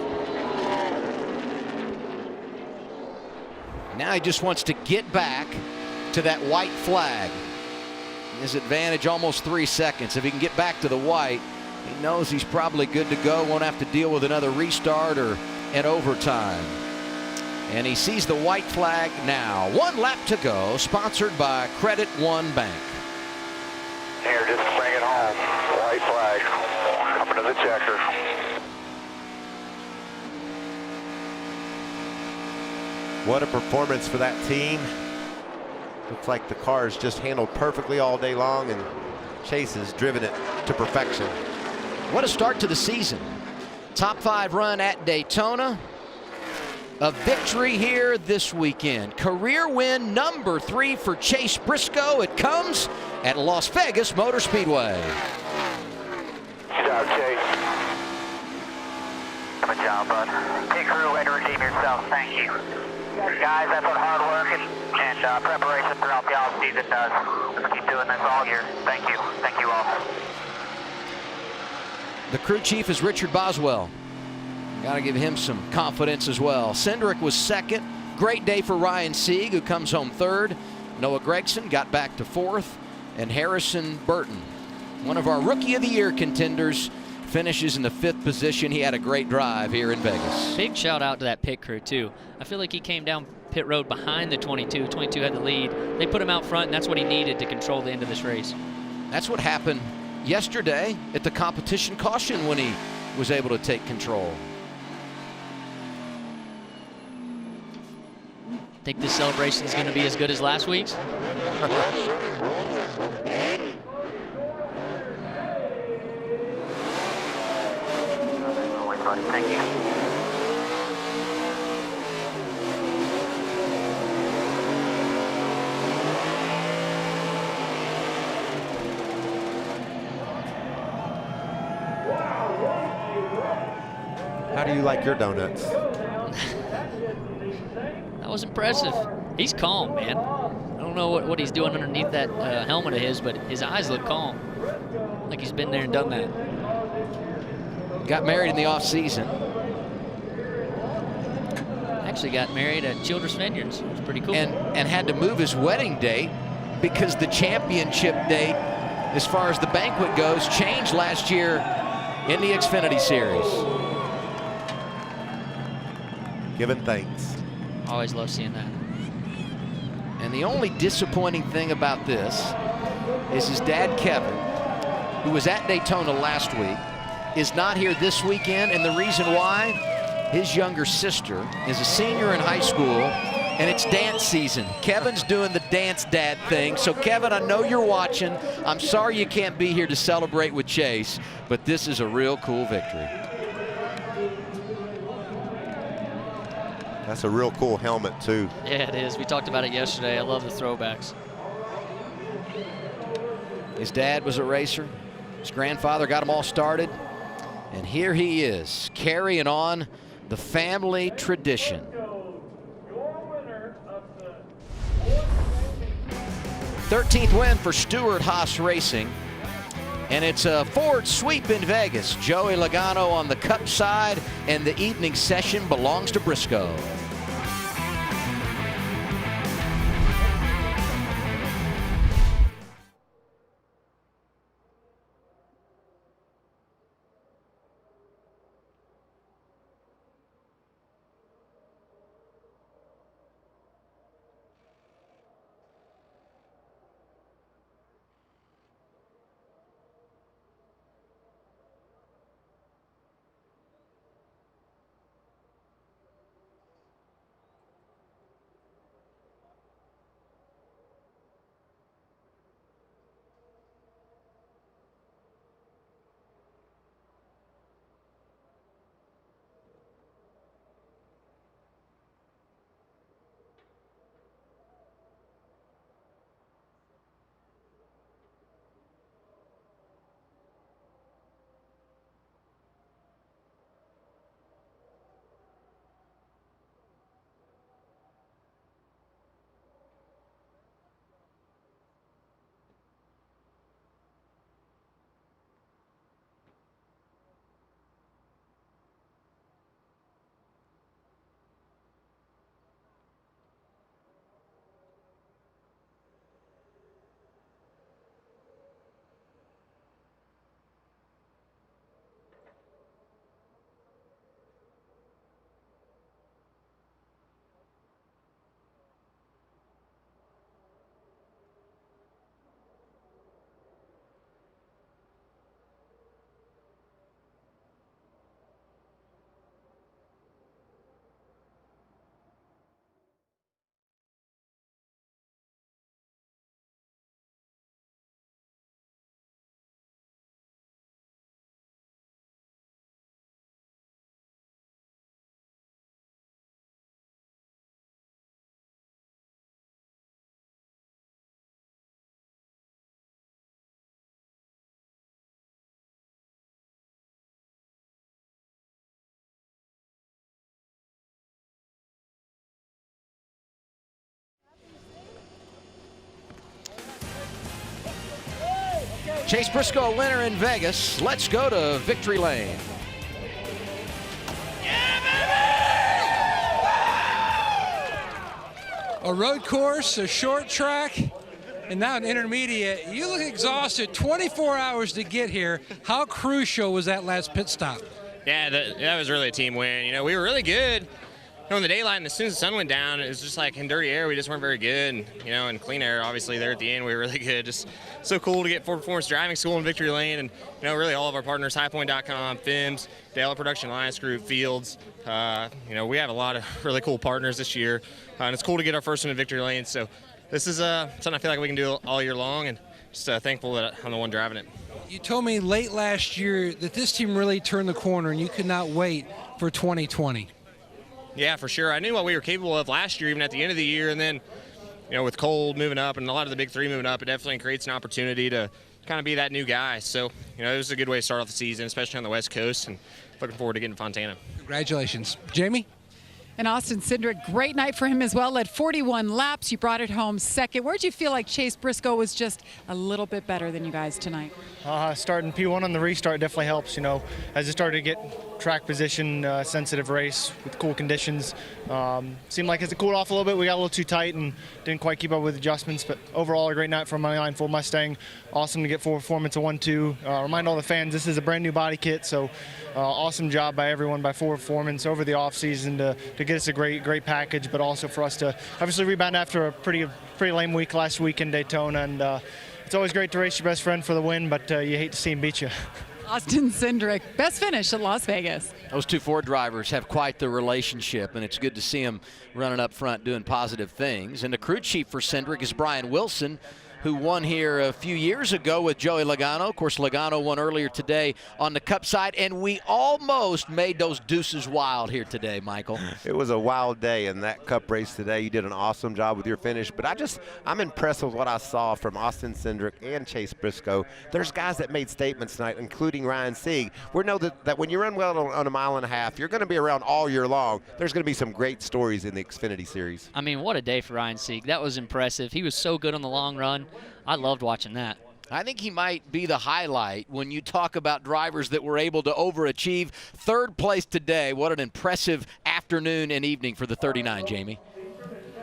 Now he just wants to get back to that white flag. His advantage almost 3 seconds. If he can get back to the white, he knows he's probably good to go. Won't have to deal with another restart or an overtime. And he sees the white flag now. 1 lap to go, sponsored by Credit One Bank. Here, just bring it home. White flag. Coming to the checker. What a performance for that team. Looks like the car is just handled perfectly all day long, and Chase has driven it to perfection. What a start to the season. Top 5 run at Daytona. A victory here this weekend. Career win number 3 for Chase Briscoe. It comes at Las Vegas Motor Speedway. Good job, Chase. Good job, bud. Pit crew, way to redeem yourself. Thank you. Guys, that's what hard work and preparation throughout the off-season does. We're going to keep doing this all year. Thank you. Thank you all. The crew chief is Richard Boswell. Got to give him some confidence as well. Cindric was second. Great day for Ryan Sieg, who comes home third. Noah Gragson got back to fourth. And Harrison Burton, one of our Rookie of the Year contenders, finishes in the 5th position. He had a great drive here in Vegas. Big shout out to that pit crew, too. I feel like he came down pit road behind the 22. 22 had the lead. They put him out front, and that's what he needed to control the end of this race. That's what happened yesterday at the competition caution when he was able to take control. Think this celebration is going to be as good as last week's? Thank you. How do you like your donuts? That was impressive. He's calm, man. I don't know what he's doing underneath that helmet of his, but his eyes look calm. Like he's been there and done that. Got married in the off-season. Actually got married at Childress Vineyards. It was pretty cool. And had to move his wedding date because the championship date, as far as the banquet goes, changed last year in the Xfinity Series. Giving thanks. Always love seeing that. And the only disappointing thing about this is his dad, Kevin, who was at Daytona last week, is not here this weekend. And the reason why, his younger sister is a senior in high school, and it's dance season. Kevin's doing the dance dad thing. So, Kevin, I know you're watching. I'm sorry you can't be here to celebrate with Chase, but this is a real cool victory. That's a real cool helmet, too. Yeah, it is. We talked about it yesterday. I love the throwbacks. His dad was a racer. His grandfather got him all started. And here he is, carrying on the family tradition. 13th win for Stewart Haas Racing. And it's a Ford sweep in Vegas. Joey Logano on the Cup side, and the evening session belongs to Briscoe. Chase Briscoe, a winner in Vegas. Let's go to Victory Lane. A road course, a short track, and now an intermediate. You look exhausted. 24 hours to get here. How crucial was that last pit stop? Yeah, that was really a team win. You know, we were really good. You know, in the daylight, and as soon as the sun went down, it was just like in dirty air, we just weren't very good. And, you know, in clean air, obviously, there at the end, we were really good. Just so cool to get Ford Performance Driving School in Victory Lane. And, you know, really all of our partners, highpoint.com, FIMS, Dale Production Alliance Group, Fields. You know, we have a lot of really cool partners this year. And it's cool to get our first one in Victory Lane. So this is something I feel like we can do all year long. And just thankful that I'm the one driving it. You told me late last year that this team really turned the corner and you could not wait for 2020. Yeah, for sure. I knew what we were capable of last year, even at the end of the year. And then, you know, with Cole moving up and a lot of the big three moving up, it definitely creates an opportunity to kind of be that new guy. So, you know, it was a good way to start off the season, especially on the West Coast, and looking forward to getting Fontana. Congratulations. Jamie? And Austin Cindric, great night for him as well. Led 41 laps. You brought it home second. Where'd you feel like Chase Briscoe was just a little bit better than you guys tonight? Starting P1 on the restart definitely helps, you know, as it started to get track position sensitive race with cool conditions. Seemed like it cooled off a little bit. We got a little too tight and didn't quite keep up with adjustments, but overall a great night for Moneyline Full Mustang. Awesome to get Ford Performance a 1-2. Remind all the fans this is a brand new body kit, so awesome job by everyone, by Ford Performance over the offseason to get us a great package, but also for us to obviously rebound after a pretty lame week last week in Daytona. And it's always great to race your best friend for the win, but you hate to see him beat you. Austin Cindric, best finish at Las Vegas. Those two Ford drivers have quite the relationship, and it's good to see them running up front doing positive things. And the crew chief for Cindric is Brian Wilson, who won here a few years ago with Joey Logano. Of course, Logano won earlier today on the Cup side, and we almost made those deuces wild here today, Michael. It was a wild day in that Cup race today. You did an awesome job with your finish, but I'm impressed with what I saw from Austin Cindric and Chase Briscoe. There's guys that made statements tonight, including Ryan Sieg. We know that when you run well on a mile and a half, you're going to be around all year long. There's going to be some great stories in the Xfinity Series. I mean, what a day for Ryan Sieg. That was impressive. He was so good on the long run. I loved watching that. I think he might be the highlight when you talk about drivers that were able to overachieve. Third place today. What an impressive afternoon and evening for the 39, Jamie.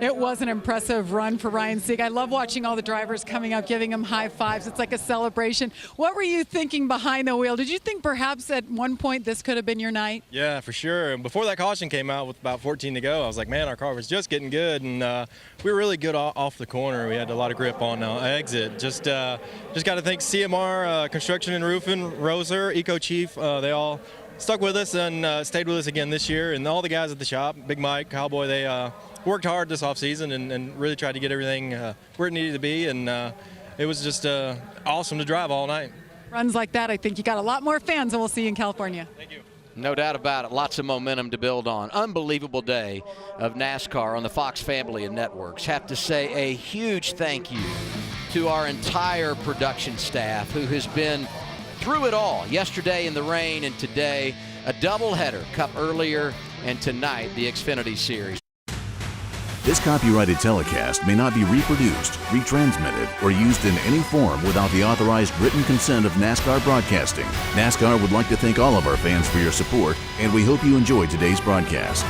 It was an impressive run for Ryan Sieg. I love watching all the drivers coming up, giving him high fives. It's like a celebration. What were you thinking behind the wheel? Did you think perhaps at one point this could have been your night? Yeah, for sure. And before that caution came out with about 14 to go, I was like, man, our car was just getting good. And we were really good off the corner. We had a lot of grip on exit. Just got to thank CMR, Construction and Roofing, Roser, Eco Chief. They all stuck with us and stayed with us again this year. And all the guys at the shop, Big Mike, Cowboy, they worked hard this offseason and really tried to get everything where it needed to be. And it was just awesome to drive all night. Runs like that, I think you got a lot more fans, and we'll see you in California. Thank you. No doubt about it. Lots of momentum to build on. Unbelievable day of NASCAR on the Fox family of networks. Have to say a huge thank you to our entire production staff who has been through it all. Yesterday in the rain and today a doubleheader, Cup earlier and tonight the Xfinity Series. This copyrighted telecast may not be reproduced, retransmitted, or used in any form without the authorized written consent of NASCAR Broadcasting. NASCAR would like to thank all of our fans for your support, and we hope you enjoyed today's broadcast.